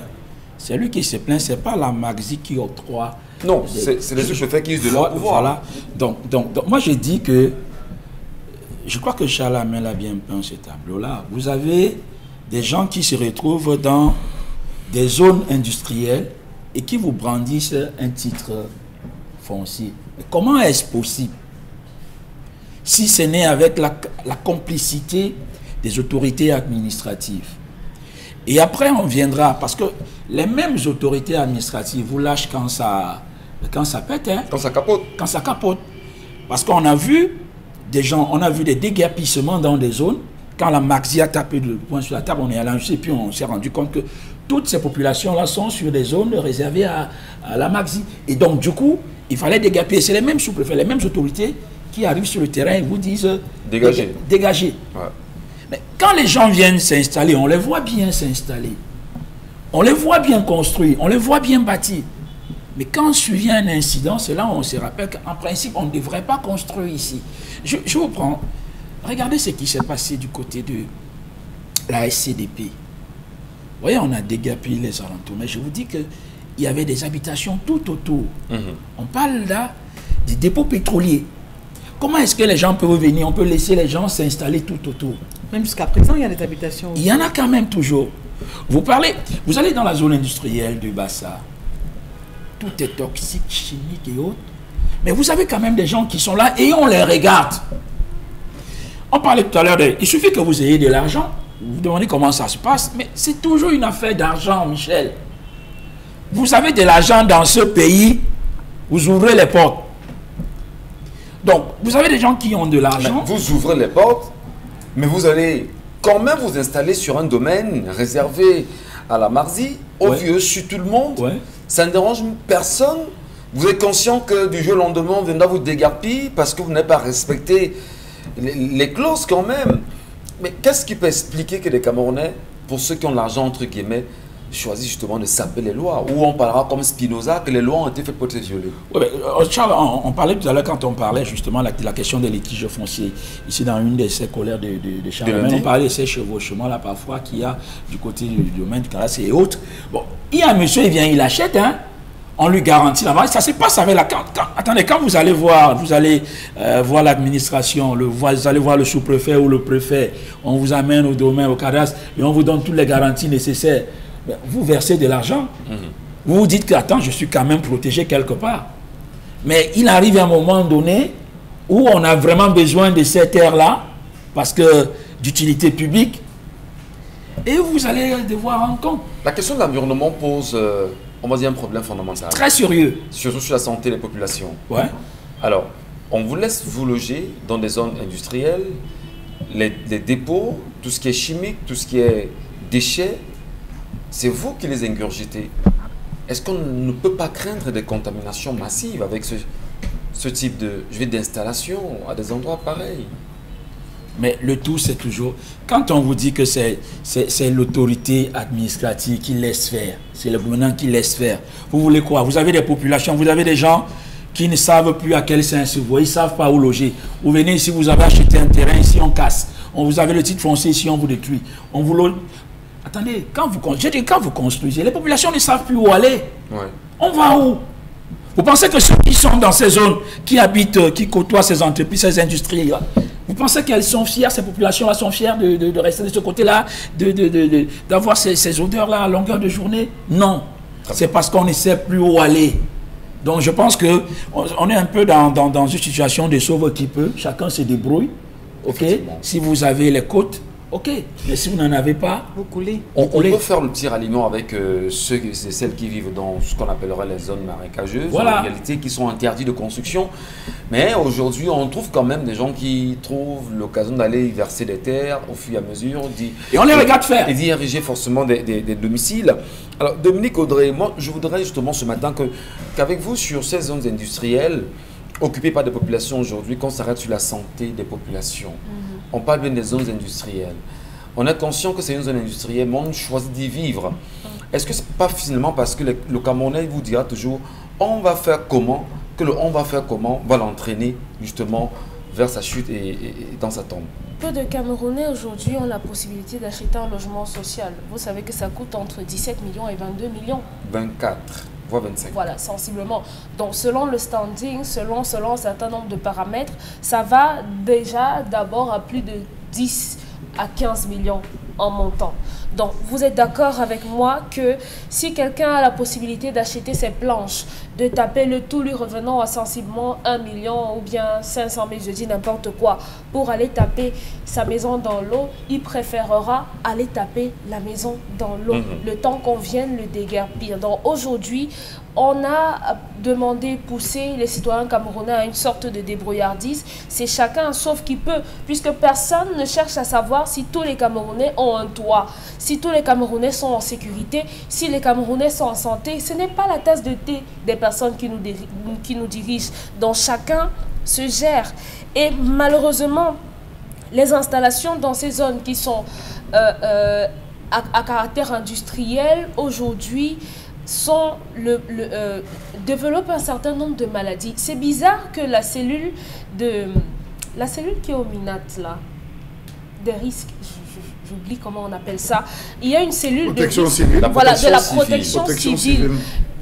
C'est lui qui se plaint, c'est pas la Maxi qui octroie. Non, c'est les sous-préfets qui usent de leur pouvoir. Voilà. Donc, moi je dis que je crois que Charles Amel a bien peint ce tableau-là. Vous avez des gens qui se retrouvent dans des zones industrielles et qui vous brandissent un titre foncier. Mais comment est-ce possible? Si ce n'est avec la complicité des autorités administratives. Et après, on viendra, parce que les mêmes autorités administratives vous lâchent quand ça pète. Hein, quand ça capote. Quand ça capote. Parce qu'on a vu des gens, on a vu des déguerpissements dans des zones. Quand la Maxi a tapé le poing sur la table, on est allé et puis on s'est rendu compte que toutes ces populations-là sont sur des zones réservées à la Maxi. Et donc, du coup, il fallait déguerpir. C'est les mêmes sous-préfets, les mêmes autorités qui arrivent sur le terrain et vous disent dégagez. Dégagez. Ouais. Mais quand les gens viennent s'installer, on les voit bien s'installer. On les voit bien construire, on les voit bien bâtir. Mais quand survient un incident, c'est là où on se rappelle qu'en principe, on ne devrait pas construire ici. Je vous prends. Regardez ce qui s'est passé du côté de la SCDP. Vous voyez, on a déguerpi les alentours, mais je vous dis qu'il y avait des habitations tout autour. On parle là des dépôts pétroliers. Comment est-ce que les gens peuvent venir? On peut laisser les gens s'installer tout autour. Même jusqu'à présent, il y a des habitations. Il y en a quand même toujours. Vous allez dans la zone industrielle de Bassa. Tout est toxique, chimique et autres. Mais vous avez quand même des gens qui sont là et on les regarde. On parlait tout à l'heure il suffit que vous ayez de l'argent. Vous vous demandez comment ça se passe. Mais c'est toujours une affaire d'argent, Michel. Vous avez de l'argent dans ce pays, vous ouvrez les portes. Donc, vous avez des gens qui ont de l'argent. Vous ouvrez les portes, mais vous allez quand même vous installer sur un domaine réservé à la Maxi, au vieux, sur tout le monde. Ça ne dérange personne. Vous êtes conscient que du jour au lendemain, on viendra vous déguerpir parce que vous n'avez pas respecté les clauses quand même. Mais qu'est-ce qui peut expliquer que les Camerounais, pour ceux qui ont l'argent, entre guillemets, choisissent justement de saper les lois? Ou on parlera comme Spinoza que les lois ont été faites pour être violées. Charles, on parlait tout à l'heure quand on parlait justement de la question des litiges fonciers. Ici, dans une de ces colères de Charles, on parlait de ces chevauchements là parfois qu'il y a du côté du domaine du Caras et autres. Bon, il y a un monsieur, il vient, il achète, hein. On lui garantit la vente. Ça se passe avec la... Attendez, quand vous allez voir l'administration, vous allez voir le sous-préfet ou le préfet, on vous amène au domaine, au cadastre, et on vous donne toutes les garanties nécessaires. Vous versez de l'argent. Vous vous dites que, attends, je suis quand même protégé quelque part. Mais il arrive à un moment donné où on a vraiment besoin de ces terres-là, parce que d'utilité publique, et vous allez devoir rendre compte. La question de l'environnement pose... on va dire un problème fondamental. Très sérieux. Surtout sur la santé des populations. Ouais. Alors, on vous laisse vous loger dans des zones industrielles, les dépôts, tout ce qui est chimique, tout ce qui est déchets, c'est vous qui les ingurgitez. Est-ce qu'on ne peut pas craindre des contaminations massives avec ce type d'installation à des endroits pareils? Mais le tout, c'est toujours... Quand on vous dit que c'est l'autorité administrative qui laisse faire, c'est le gouvernement qui laisse faire, vous voulez quoi? Vous avez des populations, vous avez des gens qui ne savent plus à quel sens se voir, ils ne savent pas où loger. Vous venez ici, vous avez acheté un terrain, ici on casse. Vous avez le titre foncier, ici on vous détruit. On vous loge... Attendez, quand vous construisez, les populations ne savent plus où aller. On va où? Vous pensez que ceux qui sont dans ces zones, qui habitent, qui côtoient ces entreprises, ces industries, vous pensez qu'elles sont fières, ces populations-là sont fières de rester de ce côté-là, d'avoir ces odeurs-là à longueur de journée? Non. C'est parce qu'on ne sait plus où aller. Donc je pense qu'on est un peu dans une situation de sauve qui peut. Chacun se débrouille. Ok. Si vous avez les côtes, ok. Mais si vous n'en avez pas, vous coulez. On peut faire le petit ralliement avec ceux et celles qui vivent dans ce qu'on appellerait les zones marécageuses, voilà. En réalité qui sont interdits de construction. Mais aujourd'hui, on trouve quand même des gens qui trouvent l'occasion d'aller y verser des terres au fur et à mesure. Et on les regarde faire. Et d'y ériger forcément des domiciles. Alors, Dominique Audrey, moi, je voudrais justement ce matin qu'avec vous, sur ces zones industrielles, occupées par des populations aujourd'hui, qu'on s'arrête sur la santé des populations. On parle bien des zones industrielles. On est conscient que c'est une zone industrielle, mais on choisit d'y vivre. Est-ce que ce n'est pas finalement parce que le Camerounais vous dira toujours « on va faire comment » que le « on va faire comment » va l'entraîner justement vers sa chute et dans sa tombe? Peu de Camerounais aujourd'hui ont la possibilité d'acheter un logement social. Vous savez que ça coûte entre 17 millions et 22 millions. 24, voire 25. Voilà, sensiblement. Donc selon le standing, selon un certain nombre de paramètres, ça va déjà d'abord à plus de 10 à 15 millions en montant. Donc vous êtes d'accord avec moi que si quelqu'un a la possibilité d'acheter ses planches, de taper le tout lui revenant à sensiblement 1 million ou bien 500 000, je dis n'importe quoi, pour aller taper sa maison dans l'eau, il préférera aller taper la maison dans l'eau, le temps qu'on vienne le déguerpir. Donc aujourd'hui, on a demandé, poussé les citoyens camerounais à une sorte de débrouillardise. C'est chacun sauf qui peut, puisque personne ne cherche à savoir si tous les Camerounais ont un toit, si tous les Camerounais sont en sécurité, si les Camerounais sont en santé. Ce n'est pas la tasse de thé des personnes qui nous dirigent. Donc chacun se gère. Et malheureusement, les installations dans ces zones qui sont à caractère industriel aujourd'hui développent un certain nombre de maladies. C'est bizarre que la cellule qui est au MINAT là, des risques, j'oublie comment on appelle ça, il y a une cellule protection de civile. Voilà, de la protection civile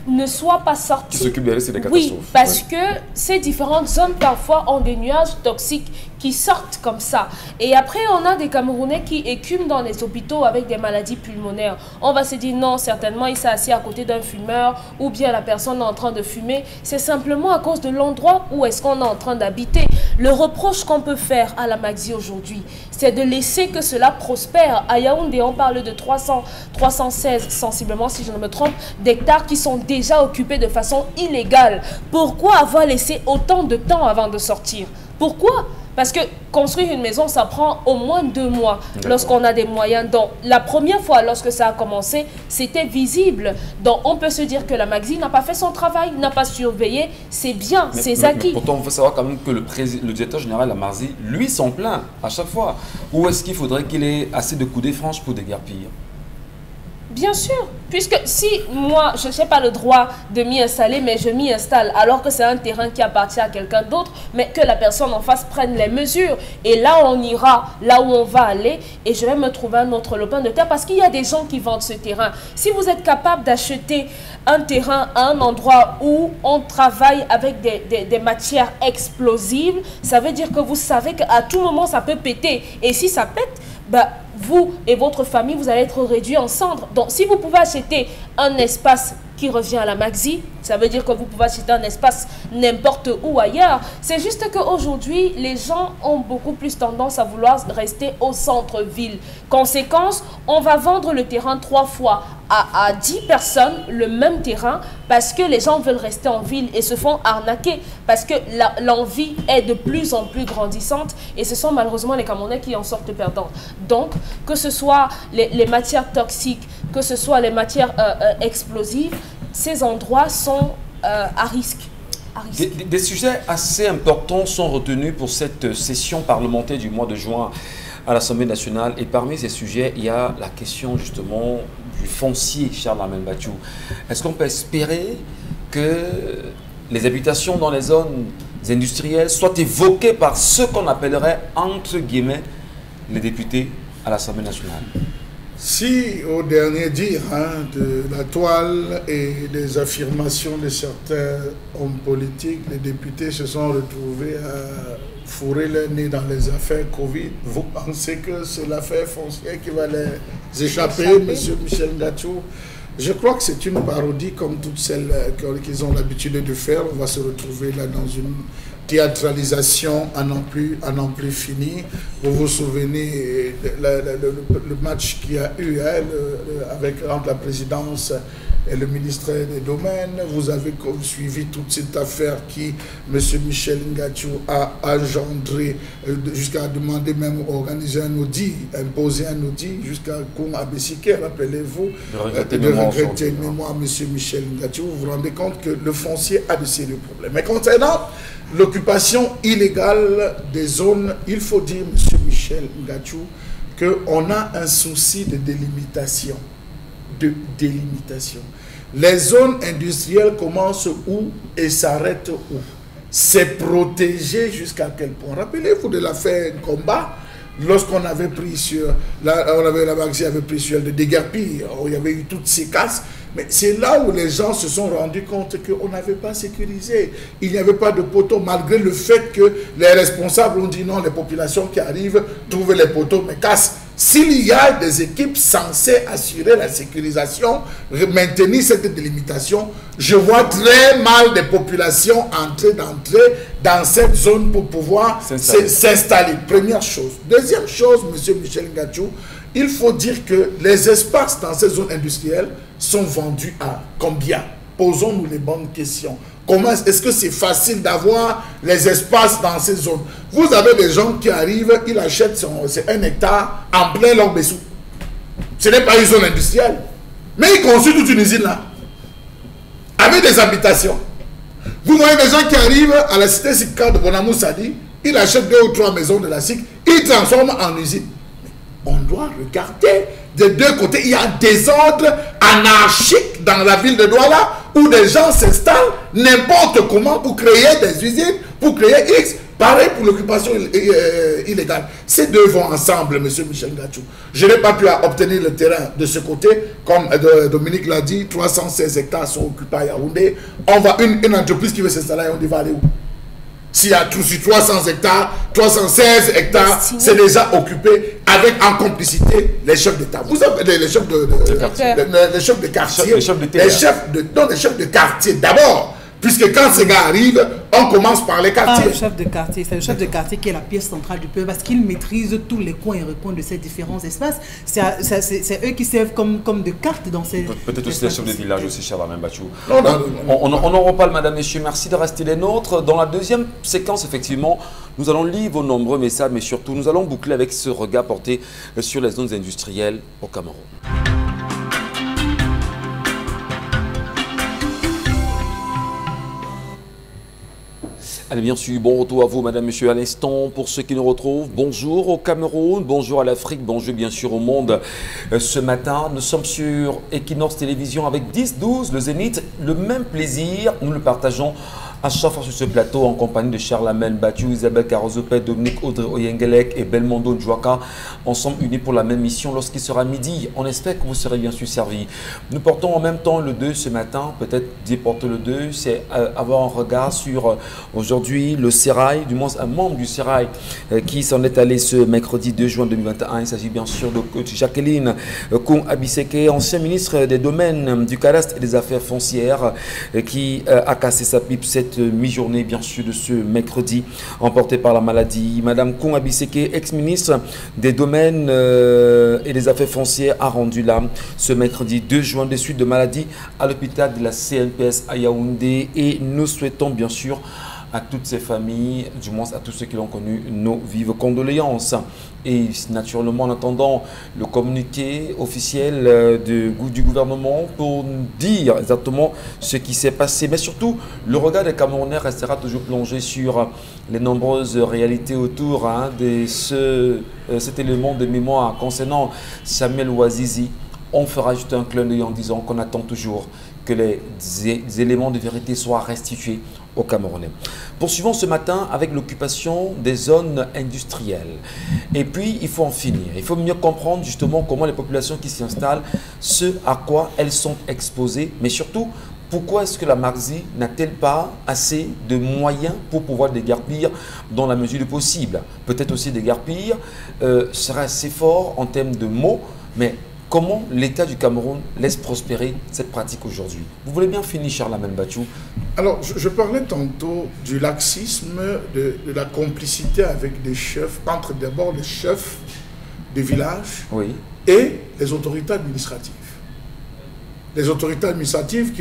ne soit pas sortie. Qui s'occupe des risques et des catastrophes. Oui, parce que ces différentes zones parfois ont des nuages toxiques qui sortent comme ça. Et après, on a des Camerounais qui écument dans les hôpitaux avec des maladies pulmonaires. On va se dire non, certainement, il s'est assis à côté d'un fumeur ou bien la personne est en train de fumer. C'est simplement à cause de l'endroit où est-ce qu'on est en train d'habiter. Le reproche qu'on peut faire à la Maxi aujourd'hui, c'est de laisser que cela prospère. À Yaoundé, on parle de 316, sensiblement, si je ne me trompe, d'hectares qui sont déjà occupés de façon illégale. Pourquoi avoir laissé autant de temps avant de sortir? Pourquoi? Parce que construire une maison, ça prend au moins 2 mois lorsqu'on a des moyens. Donc, la première fois, lorsque ça a commencé, c'était visible. Donc, on peut se dire que la Maxi n'a pas fait son travail, n'a pas surveillé. C'est bien, c'est acquis. Mais pourtant, il faut savoir quand même que le directeur général de la Maxi, lui, s'en plaint à chaque fois. Où est-ce qu'il faudrait qu'il ait assez de coudées franches pour déguerpir? Bien sûr, puisque si moi, je n'ai pas le droit de m'y installer, mais je m'y installe, alors que c'est un terrain qui appartient à quelqu'un d'autre, mais que la personne en face prenne les mesures. Et là, on ira, là où on va aller, et je vais me trouver un autre lopin de terre, parce qu'il y a des gens qui vendent ce terrain. Si vous êtes capable d'acheter un terrain à un endroit où on travaille avec des matières explosives, ça veut dire que vous savez qu'à tout moment, ça peut péter. Et si ça pète, bah, vous et votre famille, vous allez être réduits en cendres. Donc, si vous pouvez acheter un espace qui revient à la Maxi, ça veut dire que vous pouvez acheter un espace n'importe où ailleurs. C'est juste qu'aujourd'hui, les gens ont beaucoup plus tendance à vouloir rester au centre-ville. Conséquence, on va vendre le terrain 3 fois à 10 personnes, le même terrain, parce que les gens veulent rester en ville et se font arnaquer, parce que l'envie est de plus en plus grandissante et ce sont malheureusement les Camerounais qui en sortent perdants. Donc, que ce soit les matières toxiques, que ce soit les matières explosives, ces endroits sont à risque. Des sujets assez importants sont retenus pour cette session parlementaire du mois de juin à l'Assemblée nationale. Et parmi ces sujets, il y a la question justement du foncier, Charles Amel Bachou. Est-ce qu'on peut espérer que les habitations dans les zones industrielles soient évoquées par ce qu'on appellerait, entre guillemets, les députés à l'Assemblée nationale? Si, au dernier dire de la toile et des affirmations de certains hommes politiques, les députés se sont retrouvés à fourrer le nez dans les affaires Covid, vous pensez que c'est l'affaire foncière qui va les échapper, monsieur Michel Ngatsou? Je crois que c'est une parodie comme toutes celles qu'ils ont l'habitude de faire. On va se retrouver là dans une théâtralisation à n'en plus fini. Vous vous souvenez le match qu'il y a eu entre la présidence et le ministère des Domaines. Vous avez suivi toute cette affaire qui, M. Michel Ngachu, a engendré jusqu'à demander même organiser un audit, imposer un audit, jusqu'à Koum Abessike, rappelez-vous, de regretter mémoire M. Michel Ngachu. Vous vous rendez compte que le foncier a de sérieux problèmes. Mais concernant l'occupation illégale des zones, il faut dire, M. Michel Ngachu, qu'on a un souci de délimitation. Les zones industrielles commencent où et s'arrêtent où? C'est protégé jusqu'à quel point? Rappelez-vous de l'affaire Combat, lorsqu'on avait pris sur la Maxi avait pris sur le déguerpir, il y avait eu toutes ces casses. Mais c'est là où les gens se sont rendus compte qu'on n'avait pas sécurisé. Il n'y avait pas de poteaux, malgré le fait que les responsables ont dit non, les populations qui arrivent trouvent les poteaux, mais cassent. S'il y a des équipes censées assurer la sécurisation, maintenir cette délimitation, je vois très mal des populations d'entrer dans cette zone pour pouvoir s'installer. Première chose. Deuxième chose, M. Michel Ngachu, il faut dire que les espaces dans ces zones industrielles sont vendus à combien? Posons-nous les bonnes questions. Comment est-ce que c'est facile d'avoir les espaces dans ces zones? Vous avez des gens qui arrivent, ils achètent 1 hectare en plein Lorbessou. Ce n'est pas une zone industrielle. Mais ils construisent toute une usine là. Avec des habitations. Vous voyez des gens qui arrivent à la cité Sika de Bonamou Sadi, ils achètent 2 ou 3 maisons de la SIC, ils transforment en usine. On doit regarder des deux côtés. Il y a des ordres anarchiques dans la ville de Douala où des gens s'installent n'importe comment pour créer des usines, pour créer X. Pareil pour l'occupation illégale. Ces deux vont ensemble, M. Michel Ngachu. Je n'ai pas pu obtenir le terrain de ce côté. Comme Dominique l'a dit, 316 hectares sont occupés à Yaoundé. On va une entreprise qui veut s'installer, on dit va aller où? S'il y a sur 300 hectares, 316 hectares, c'est déjà occupé avec en complicité les chefs d'État. Vous avez les chefs les chefs de quartier, les chefs de quartier d'abord. Puisque quand ces gars arrivent, on commence par les quartiers. Le chef de quartier, c'est le chef de quartier qui est la pièce centrale du peuple parce qu'il maîtrise tous les coins et recoins de ces différents espaces. C'est eux qui servent comme de cartes dans ces... Peut-être aussi les chefs de village aussi, cher Alain Bachou. On en reparle, madame, messieurs. Merci de rester les nôtres. Dans la deuxième séquence, effectivement, nous allons lire vos nombreux messages, mais surtout, nous allons boucler avec ce regard porté sur les zones industrielles au Cameroun. Allez, bien sûr, bon retour à vous, madame, monsieur, à l'instant. Pour ceux qui nous retrouvent, bonjour au Cameroun, bonjour à l'Afrique, bonjour bien sûr au monde. Ce matin, nous sommes sur Equinox Télévision avec 10-12, le Zénith. Le même plaisir, nous le partageons à chaque fois sur ce plateau en compagnie de Charles Amel Bachou, Isabelle Carozopet, Dominique Audrey Oyengelek et Belmondo Ndjouaka, ensemble unis pour la même mission lorsqu'il sera midi. On espère que vous serez bien sûr servis. Nous portons en même temps le 2 ce matin, peut-être dire porter le 2, c'est avoir un regard sur aujourd'hui le Sérail, du moins un membre du Sérail qui s'en est allé ce mercredi 2 juin 2021. Il s'agit bien sûr de Jacqueline Koum Abisseke, ancien ministre des Domaines, du Cadastre et des Affaires foncières, qui a cassé sa pipe cette mi-journée bien sûr de ce mercredi, emportée par la maladie. Madame Koum Abisseke, ex-ministre des Domaines et des Affaires foncières, a rendu l'âme ce mercredi 2 juin des suites de maladie à l'hôpital de la CNPS à Yaoundé, et nous souhaitons bien sûr à toutes ces familles, du moins à tous ceux qui l'ont connu, nos vives condoléances. Et naturellement, en attendant le communiqué officiel du gouvernement pour dire exactement ce qui s'est passé, mais surtout, le regard des Camerounais restera toujours plongé sur les nombreuses réalités autour de cet élément de mémoire concernant Samuel Ouazizi. On fera juste un clin d'œil en disant qu'on attend toujours que les éléments de vérité soient restitués aux Camerounais. Poursuivons ce matin avec l'occupation des zones industrielles. Et puis, il faut en finir. Il faut mieux comprendre justement comment les populations qui s'y installent, ce à quoi elles sont exposées, mais surtout, pourquoi est-ce que la Marzi n'a-t-elle pas assez de moyens pour pouvoir déguerpir dans la mesure du possible? Peut-être aussi déguerpir serait assez fort en termes de mots, mais comment l'État du Cameroun laisse prospérer cette pratique aujourd'hui? Vous voulez bien finir, Charlamagne Bathiou? Alors, je parlais tantôt du laxisme, de la complicité avec des chefs, entre d'abord les chefs des villages et les autorités administratives. Les autorités administratives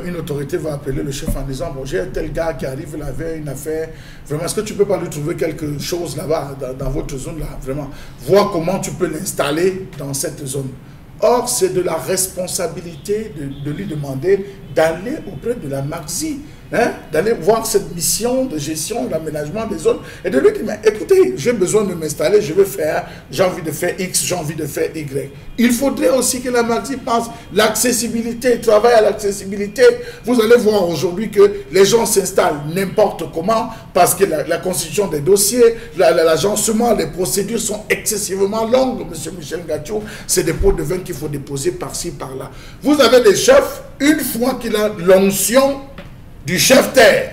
une autorité va appeler le chef en disant, bon, j'ai un tel gars qui arrive, il avait une affaire, vraiment, est-ce que tu peux pas lui trouver quelque chose là-bas, dans votre zone là, vraiment, voir comment tu peux l'installer dans cette zone. Or, c'est de la responsabilité de lui demander d'aller auprès de la MACSI, hein, d'aller voir cette mission de gestion, d'aménagement des zones, et de lui dire, mais écoutez, j'ai besoin de m'installer, j'ai envie de faire X, j'ai envie de faire Y. Il faudrait aussi que la MACSI pense l'accessibilité, travaille à l'accessibilité. Vous allez voir aujourd'hui que les gens s'installent n'importe comment, parce que la constitution des dossiers, l'agencement, les procédures sont excessivement longues, M. Michel Gathiou, c'est des pots de vin qu'il faut déposer par-ci, par-là. Vous avez des chefs, une fois qu'il a l'onction du chef terre,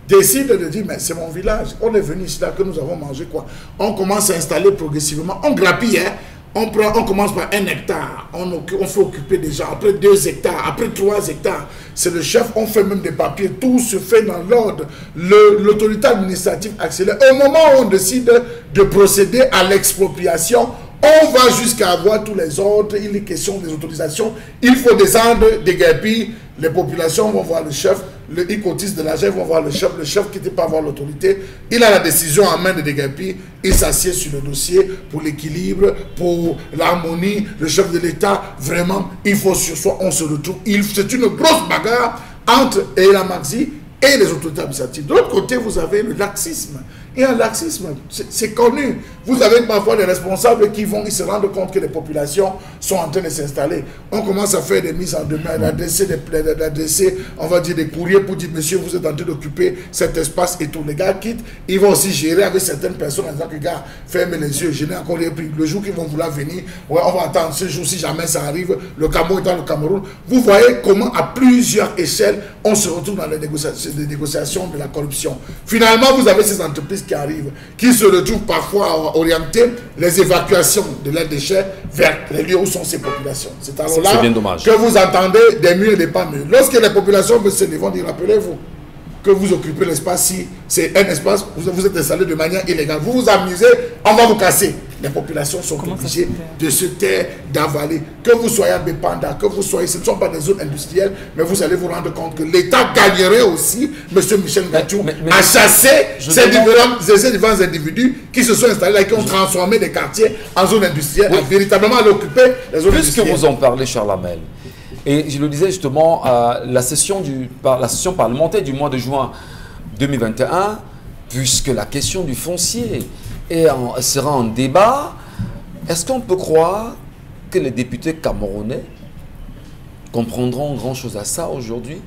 décide de dire, mais c'est mon village, on est venu ici là, que nous avons mangé quoi. On commence à installer progressivement, on grappille, hein. On commence par 1 hectare, on fait occuper des gens, après 2 hectares, après 3 hectares, c'est le chef, on fait même des papiers, tout se fait dans l'ordre, l'autorité administrative accélère. Au moment où on décide de procéder à l'expropriation, on va jusqu'à avoir tous les ordres, il est question des autorisations, il faut descendre des guépilles, les populations vont voir le chef, ils cotisent de l'argent, ils vont voir le chef qui n'était pas voir l'autorité, il a la décision en main de déguerpir, il s'assied sur le dossier pour l'équilibre, pour l'harmonie, le chef de l'État, vraiment, il faut sur soi, on se retrouve, c'est une grosse bagarre entre la MACSI et les autorités administratives. De l'autre côté, vous avez le laxisme. Et un laxisme, c'est connu. Vous avez parfois des responsables qui se rendent compte que les populations sont en train de s'installer. On commence à faire des mises en demeure, d'adresser, on va dire, des courriers pour dire, monsieur, vous êtes en train d'occuper cet espace et tout. Les gars quittent. Ils vont aussi gérer avec certaines personnes en disant que, gars, fermez les yeux, je n'ai encore rien pris. Le jour qu'ils vont vouloir venir, ouais, on va attendre ce jour, si jamais ça arrive, le Cameroun est dans le Cameroun. Vous voyez comment, à plusieurs échelles, on se retrouve dans les négociations de la corruption. Finalement, vous avez ces entreprises qui arrivent, qui se retrouvent parfois à orienter les évacuations de leurs déchets vers les lieux où sont ces populations. C'est alors là que vous entendez des murs et des pas murs. Lorsque les populations veulent se vont dire, rappelez-vous que vous occupez l'espace, si c'est un espace, vous êtes installé de manière illégale. Vous vous amusez, on va vous casser. Les populations sont obligées de se taire, d'avaler. Que vous soyez à Bépanda, que vous soyez, ce ne sont pas des zones industrielles, mais vous allez vous rendre compte que l'État gagnerait aussi, M. Michel Gathiou, à chasser ces différents individus qui se sont installés là, qui ont transformé des quartiers en zones industrielles, à véritablement occuper les zones industrielles. Puisque vous en parlez, Charlamagne, et je le disais justement, la session parlementaire du mois de juin 2021, puisque la question du foncier sera en débat, est-ce qu'on peut croire que les députés camerounais comprendront grand-chose à ça aujourd'hui?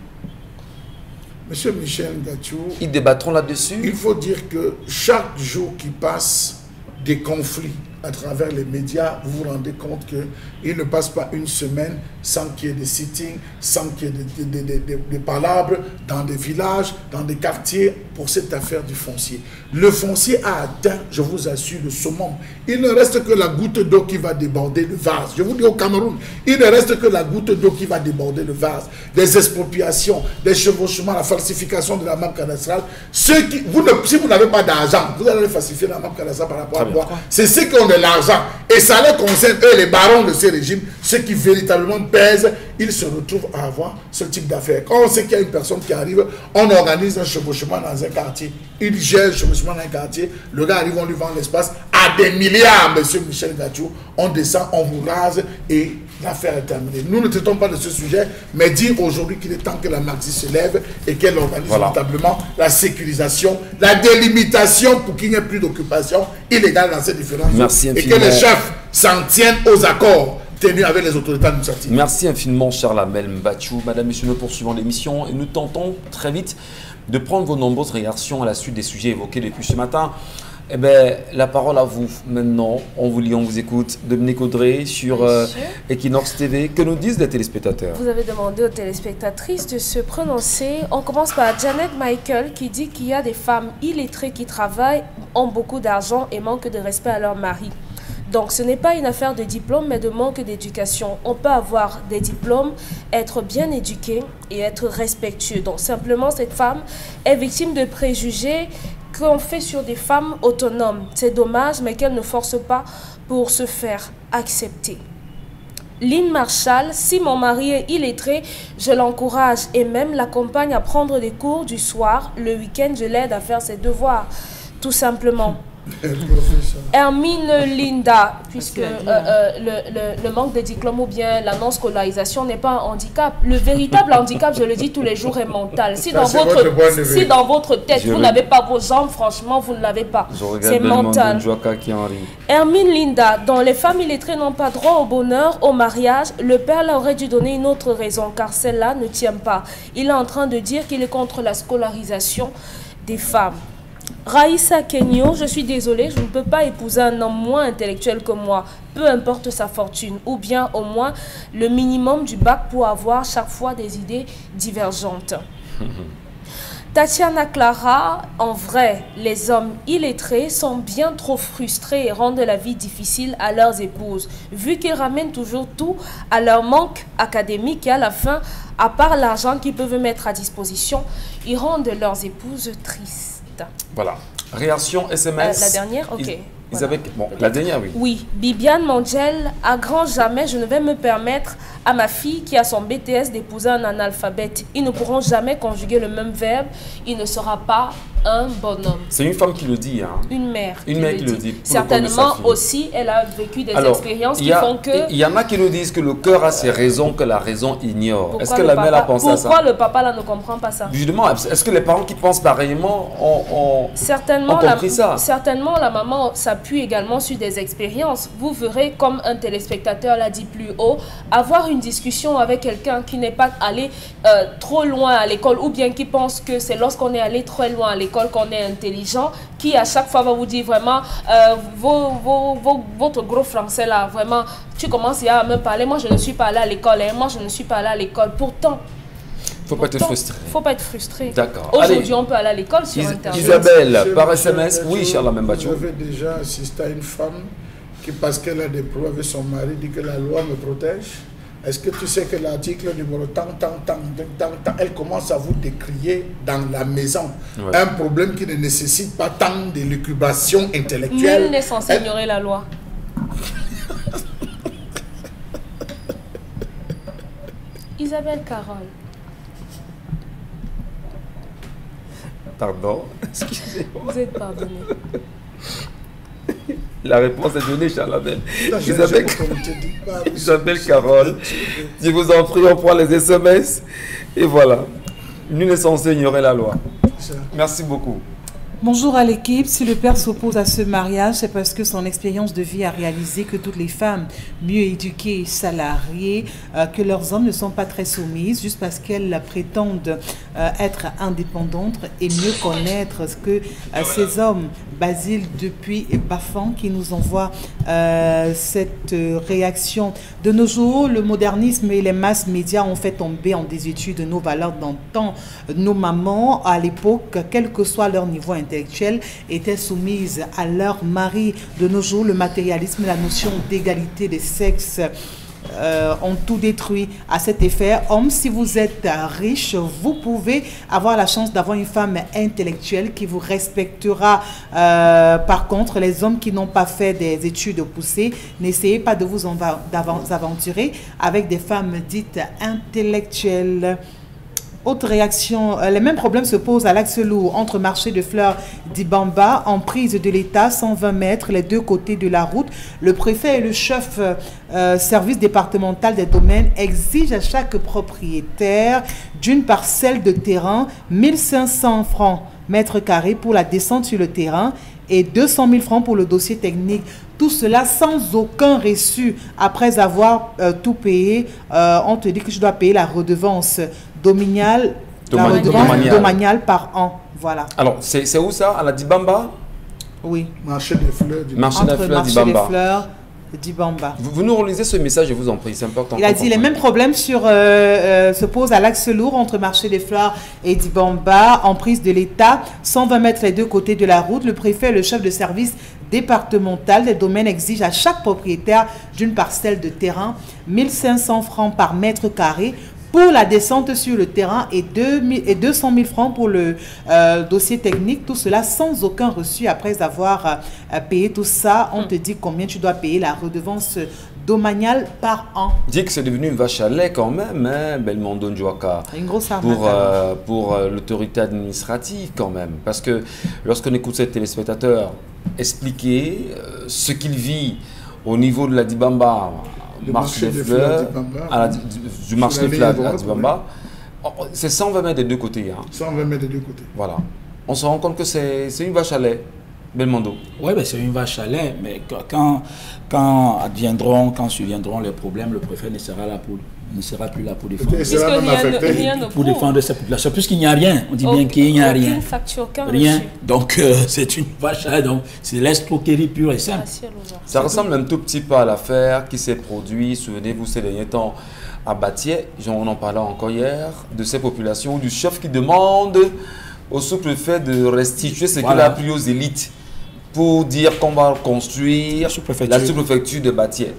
Monsieur Michel Gathiou, ils débattront là-dessus. Il faut dire que chaque jour qui passe, des conflits à travers les médias, vous vous rendez compte qu'il ne passe pas une semaine sans qu'il y ait des sittings, sans qu'il y ait des palabres dans des villages, dans des quartiers pour cette affaire du foncier. Le foncier a atteint, je vous assure, le summum. Il ne reste que la goutte d'eau qui va déborder le vase. Je vous dis au Cameroun, il ne reste que la goutte d'eau qui va déborder le vase. Des expropriations, des chevauchements, la falsification de la map cadastrale. Si vous n'avez pas d'argent, vous allez falsifier la map cadastrale par rapport à quoi? C'est ceux qui ont de l'argent. Et ça les concerne, eux, les barons de ces régimes, ceux qui véritablement pèsent, ils se retrouvent à avoir ce type d'affaires. Quand on sait qu'il y a une personne qui arrive, on organise un chevauchement dans un quartier. Il gère le chevauchement dans un quartier. Le gars arrive, on lui vend l'espace à des milliards, monsieur Michel Gathiou. On descend, on vous rase et l'affaire est terminée. Nous ne traitons pas de ce sujet, mais dire aujourd'hui qu'il est temps que la MACSI se lève et qu'elle organise véritablement la sécurisation, la délimitation pour qu'il n'y ait plus d'occupation illégale dans ces différentes zones. Et que les chefs s'en tiennent aux accords tenus avec les autorités administratives. Merci infiniment, Charlamagne Bathiou. Madame, Messieurs, nous poursuivons l'émission et nous tentons très vite de prendre vos nombreuses réactions à la suite des sujets évoqués depuis ce matin. Eh bien, la parole à vous maintenant. On vous lit, on vous écoute. Dominique Audrey sur Equinox TV. Que nous disent les téléspectateurs? Vous avez demandé aux téléspectatrices de se prononcer. On commence par Janet Michael qui dit qu'il y a des femmes illettrées qui travaillent, ont beaucoup d'argent et manquent de respect à leur mari. Donc ce n'est pas une affaire de diplôme, mais de manque d'éducation. On peut avoir des diplômes, être bien éduqué et être respectueux. Donc simplement, cette femme est victime de préjugés qu'on fait sur des femmes autonomes. C'est dommage, mais qu'elle ne force pas pour se faire accepter. Lynn Marshall, si mon mari est illettré, je l'encourage et même l'accompagne à prendre des cours du soir. Le week-end, je l'aide à faire ses devoirs, tout simplement. Hermine Linda, puisque le manque de diplôme ou bien la non-scolarisation n'est pas un handicap. Le véritable handicap, je le dis tous les jours, est mental. Si dans votre tête, vous n'avez pas vos jambes, franchement, vous ne l'avez pas. C'est mental. Hermine Linda, dont les femmes illettrées n'ont pas droit au bonheur, au mariage, le père leur aurait dû donner une autre raison, car celle-là ne tient pas. Il est en train de dire qu'il est contre la scolarisation des femmes. Raïssa Kenyo, je suis désolée, je ne peux pas épouser un homme moins intellectuel que moi, peu importe sa fortune, ou bien au moins le minimum du bac pour avoir chaque fois des idées divergentes. Tatiana Clara, en vrai, les hommes illettrés sont bien trop frustrés et rendent la vie difficile à leurs épouses, vu qu'ils ramènent toujours tout à leur manque académique et à la fin, à part l'argent qu'ils peuvent mettre à disposition, ils rendent leurs épouses tristes. Voilà. Réaction SMS. La dernière, ok. Isabelle, bon, la dernière, oui. Oui, Bibiane Mangel, à grand jamais, je ne vais me permettre à ma fille qui a son BTS d'épouser un analphabète. Ils ne pourront jamais conjuguer le même verbe. Il ne sera pas un bonhomme. C'est une femme qui le dit. Hein. Une mère. Une mère qui le dit. Certainement aussi, elle a vécu des expériences qui font que... Il y en a qui nous disent que le cœur a ses raisons que la raison ignore. Est-ce que la mère a pensé à ça? Pourquoi le papa là ne comprend pas ça? Justement, est-ce que les parents qui pensent pareillement ont compris ça? Certainement, la maman s'appuie également sur des expériences. Vous verrez, comme un téléspectateur l'a dit plus haut, avoir une discussion avec quelqu'un qui n'est pas allé trop loin à l'école ou bien qui pense que c'est lorsqu'on est allé trop loin à l'école qu'on est intelligent, qui à chaque fois va vous dire vraiment votre gros français là, vraiment, tu commences à me parler, moi je ne suis pas allé à l'école, et moi je ne suis pas allé à l'école. Pourtant, faut pas être frustré. Faut pas être frustré. D'accord. Aujourd'hui, on peut aller à l'école sur Internet. Isabelle, par SMS, oui, Charles Membachou. J'avais déjà assisté à une femme qui, parce qu'elle a des problèmes avec son mari, dit que la loi me protège. Est-ce que tu sais que l'article numéro tant, elle commence à vous décrier dans la maison un problème qui ne nécessite pas tant de l'écubation intellectuelle. Nul n'est censé ignorer la loi. Isabelle Carole. Pardon, excusez-moi. Vous êtes pardonné. La réponse est donnée, Charles-Abel. Isabelle Carole, je vous en prie, on prend les SMS. Et voilà. Nul n'est censé ignorer la loi. Merci beaucoup. Bonjour à l'équipe. Si le père s'oppose à ce mariage, c'est parce que son expérience de vie a réalisé que toutes les femmes mieux éduquées et salariées, que leurs hommes ne sont pas très soumises, juste parce qu'elles prétendent être indépendantes et mieux connaître ce que ces hommes, Basile depuis Bafan, qui nous envoie cette réaction. De nos jours, le modernisme et les masses médias ont fait tomber en désuétude nos valeurs d'antan. Nos mamans, à l'époque, quel que soit leur niveau intellectuel, étaient soumises à leur mari. De nos jours, le matérialisme et la notion d'égalité des sexes ont tout détruit. À cet effet, hommes, si vous êtes riche, vous pouvez avoir la chance d'avoir une femme intellectuelle qui vous respectera. Par contre, les hommes qui n'ont pas fait des études poussées, n'essayez pas de vous aventurer avec des femmes dites intellectuelles. Autre réaction, les mêmes problèmes se posent à l'Axe Lourd, entre marché de fleurs d'Ibamba, en prise de l'État, 120 mètres, les deux côtés de la route. Le préfet et le chef service départemental des domaines exigent à chaque propriétaire d'une parcelle de terrain 1500 francs mètres carrés pour la descente sur le terrain et 200 000 francs pour le dossier technique. Tout cela sans aucun reçu. Après avoir tout payé, on te dit que tu dois payer la redevance domaniale par an. Voilà. Alors, c'est où ça? À la Dibamba? Oui. Marché des fleurs. Marché des fleurs d'Ibamba. Dibamba. Vous nous relisez ce message, je vous en prie, c'est important. Il a dit les mêmes problèmes se posent à l'axe lourd entre Marché des Fleurs et Dibamba, en prise de l'État, 120 mètres les deux côtés de la route. Le préfet et le chef de service départemental des domaines exigent à chaque propriétaire d'une parcelle de terrain 1500 francs par mètre carré pour la descente sur le terrain et 200 000 francs pour le dossier technique. Tout cela sans aucun reçu. Après avoir payé tout ça, on te dit combien tu dois payer la redevance domaniale par an. Dis que c'est devenu une vache à lait quand même, hein, Belmondo Njouaka. Une grosse pour l'autorité administrative quand même. Parce que lorsqu'on écoute ces téléspectateurs expliquer ce qu'il vit au niveau de la Dibamba, marché des fleurs, du marché des fleurs à Dibamba, c'est 120 mètres des deux côtés. Hein. 120 mètres des deux côtés. Voilà. On se rend compte que c'est une vache à lait, Belmondo. Oui, ben c'est une vache à lait, mais quand surviendront les problèmes, le préfet ne sera plus là pour défendre. Pour défendre sa population. Puisqu'il n'y a rien, on dit bien qu'il n'y a rien. Aucune facture, rien. Donc c'est une vache à lait, donc c'est l'escroquerie pure et simple. Ça ressemble un tout petit peu à l'affaire qui s'est produite, souvenez-vous, ces derniers temps à Batié, on en parlait encore hier, de ces populations, du chef qui demande au sous-préfet de restituer ce qu'il a pris aux élites pour dire qu'on va construire la sous-préfecture de Batié.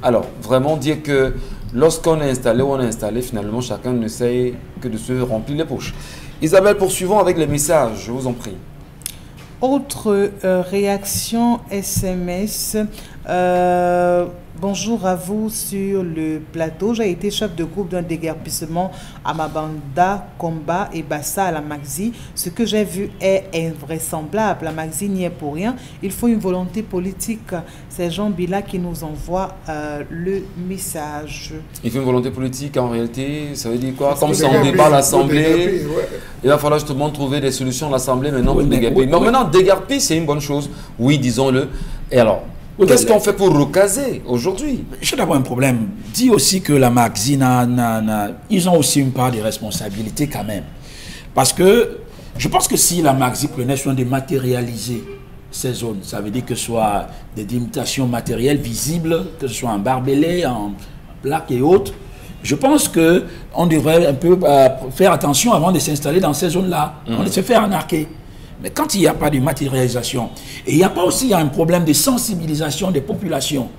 Alors, vraiment dire que lorsqu'on est installé ou on est installé, finalement, chacun ne sait que de se remplir les poches. Isabelle, poursuivons avec les messages, je vous en prie. Autre réaction SMS. Bonjour à vous sur le plateau. J'ai été chef de groupe d'un déguerpissement à Mabanda, Komba et Bassa à la Maxi. Ce que j'ai vu est invraisemblable. La Maxi n'y est pour rien. Il faut une volonté politique. C'est Jean Bila qui nous envoie le message. Il faut une volonté politique en réalité. Ça veut dire quoi? Comme ça on débat à l'Assemblée, il va falloir justement trouver des solutions à l'Assemblée maintenant pour déguerpir. Non, maintenant déguerpir c'est une bonne chose. Oui, disons-le. Et alors qu'est-ce qu'on fait pour recaser aujourd'hui? J'ai d'abord un problème. Dis aussi que la Maxi, ils ont aussi une part de responsabilité quand même. Parce que je pense que si la Maxi prenait soin de matérialiser ces zones, ça veut dire que ce soit des limitations matérielles visibles, que ce soit en barbelé, en plaques et autres, je pense qu'on devrait un peu faire attention avant de s'installer dans ces zones-là, on de se faire arnaquer. Mais quand il n'y a pas de matérialisation, et il n'y a pas aussi un problème de sensibilisation des populations,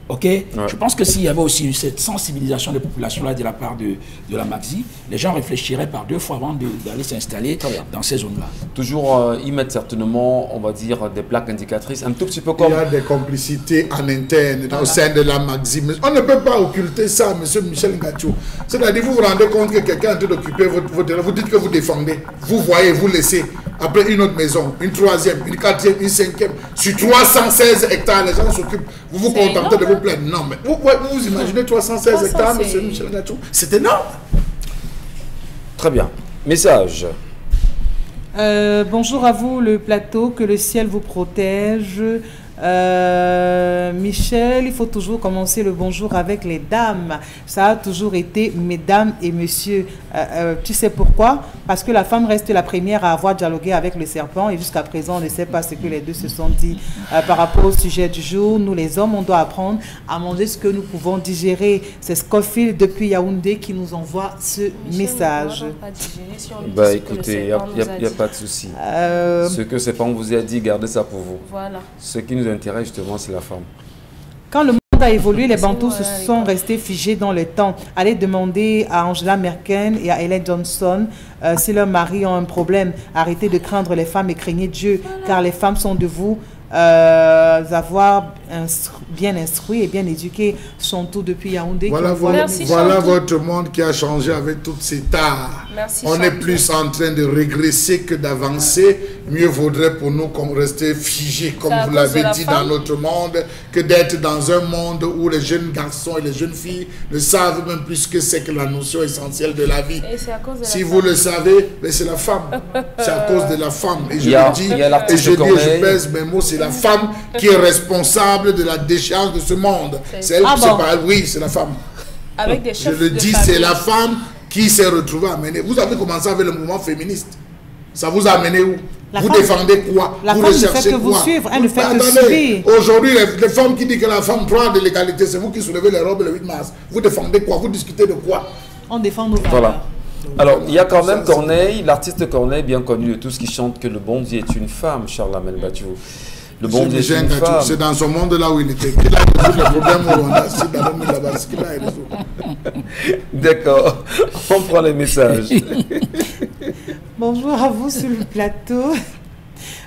ok? Je pense que s'il y avait aussi cette sensibilisation des populations-là de la part de la Maxi, les gens réfléchiraient par deux fois avant d'aller s'installer dans ces zones-là. Toujours y mettre certainement, on va dire, des plaques indicatrices, un tout petit peu comme... Il y a des complicités en interne au sein de la Maxi. On ne peut pas occulter ça, M. Michel Ngachou. C'est-à-dire, vous vous rendez compte que quelqu'un est en train d'occuper votre terrain, vous dites que vous défendez, vous voyez, vous laissez. Après une autre maison, une troisième, une quatrième, une cinquième, sur 316 hectares, les gens s'occupent. Vous vous contentez de vous plaindre. Non, mais vous imaginez 316 hectares, M. Michel Ngachou? C'est énorme. Très bien. Message. Bonjour à vous, le plateau, que le ciel vous protège. Michel, il faut toujours commencer le bonjour avec les dames. Ça a toujours été mesdames et messieurs. Tu sais pourquoi? Parce que la femme reste la première à avoir dialogué avec le serpent et jusqu'à présent on ne sait pas ce que les deux se sont dit. Par rapport au sujet du jour, nous les hommes, on doit apprendre à manger ce que nous pouvons digérer. C'est Scofield depuis Yaoundé qui nous envoie ce message. Bah écoutez, il n'y a pas de souci. Ce que c'est pas on vous a dit, gardez ça pour vous. Voilà. Ce qui nous intéresse justement, c'est la femme. Quand le monde a évolué, les Bantous se sont restés figés dans le temps. Allez demander à Angela Merkel et à Ellen Johnson si leurs maris ont un problème. Arrêtez de craindre les femmes et craignez Dieu, car les femmes sont de vous avoir bien instruit et bien éduqué, Chantou depuis Yaoundé. Voilà votre monde qui a changé avec toutes ces tares. On est plus en train de régresser que d'avancer. Mieux vaudrait pour nous qu'on rester figés, comme vous l'avez dit, dans notre monde, que d'être dans un monde où les jeunes garçons et les jeunes filles ne savent même plus ce que c'est que la notion essentielle de la vie. Si vous le savez, c'est la femme. C'est à cause de la femme. Et je le dis, et je pèse mes mots, c'est la femme qui est responsable de la décharge de ce monde. C'est elle qui oui, c'est la femme. Avec des chefs je le dis, c'est la femme qui s'est retrouvée à mener. Vous avez commencé avec le mouvement féministe. Ça vous a amené où? Vous défendez quoi? Vous recherchez quoi? Elle ne fait que suivre. Aujourd'hui, les femmes qui disent que la femme droit de l'égalité, c'est vous qui soulevez les robes le 8 mars. Vous défendez quoi? Vous discutez de quoi? On défend nos valeurs. Voilà. Alors, il y a quand même Corneille, l'artiste Corneille, bien connu de tous, qui chante que le bon Dieu est une femme, Charles Amel Batiou. Le bon Dieu est une femme. C'est dans son monde là où il était. Il a résolu le problème au Rwanda, c'est dans le monde là-bas, ce qu'il a résolu. D'accord, on prend les messages. Bonjour à vous sur le plateau.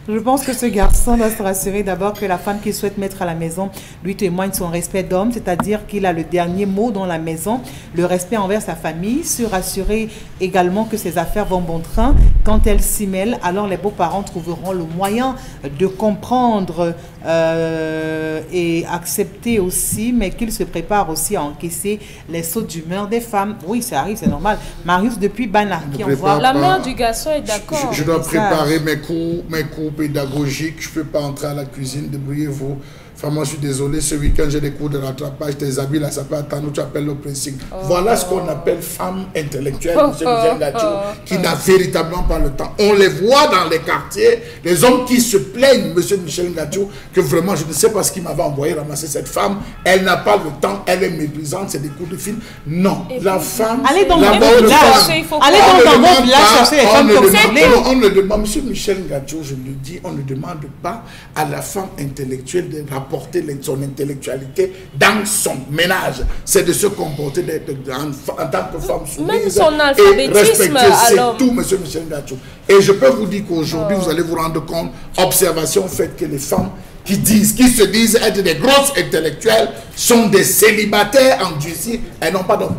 Je pense que ce garçon doit se rassurer d'abord que la femme qu'il souhaite mettre à la maison lui témoigne son respect d'homme, c'est-à-dire qu'il a le dernier mot dans la maison, le respect envers sa famille, se rassurer également que ses affaires vont bon train. Quand elle s'y mêle, alors les beaux-parents trouveront le moyen de comprendre et accepter aussi, mais qu'il se prépare aussi à encaisser les sautes d'humeur des femmes. Oui, ça arrive, c'est normal. Marius, depuis Bana, qui envoie... La mère du garçon est d'accord. Je dois préparer mes cours pédagogiques. Je ne peux pas entrer à la cuisine, débrouillez-vous. Enfin, moi, je suis désolé, ce week-end, j'ai des cours de rattrapage. Tes habits, là, ça peut attendre, tu appelles le pressing. Voilà ce qu'on appelle femme intellectuelle, M. Michel Gadio, qui n'a véritablement pas le temps. On les voit dans les quartiers, les hommes qui se plaignent, M. Michel Gadio, que vraiment, je ne sais pas ce qui m'avait envoyé ramasser cette femme. Elle n'a pas le temps, elle est méprisante, c'est des coups de fil. Non, la femme... Allez donc dans vos villages. Allez donc dans vos villages chercher les femmes comme ça. On ne demande, M. Michel Gadio, je le dis, on ne demande pas à la femme intellectuelle de apporter son intellectualité dans son ménage. C'est de se comporter en tant que femme soumise. Même son alphabétisme, c'est tout, monsieur Michel Gadio. Et je peux vous dire qu'aujourd'hui, vous allez vous rendre compte, observation faite que les femmes qui se disent être des grosses intellectuelles sont des célibataires endurcis et non pas d'hommes.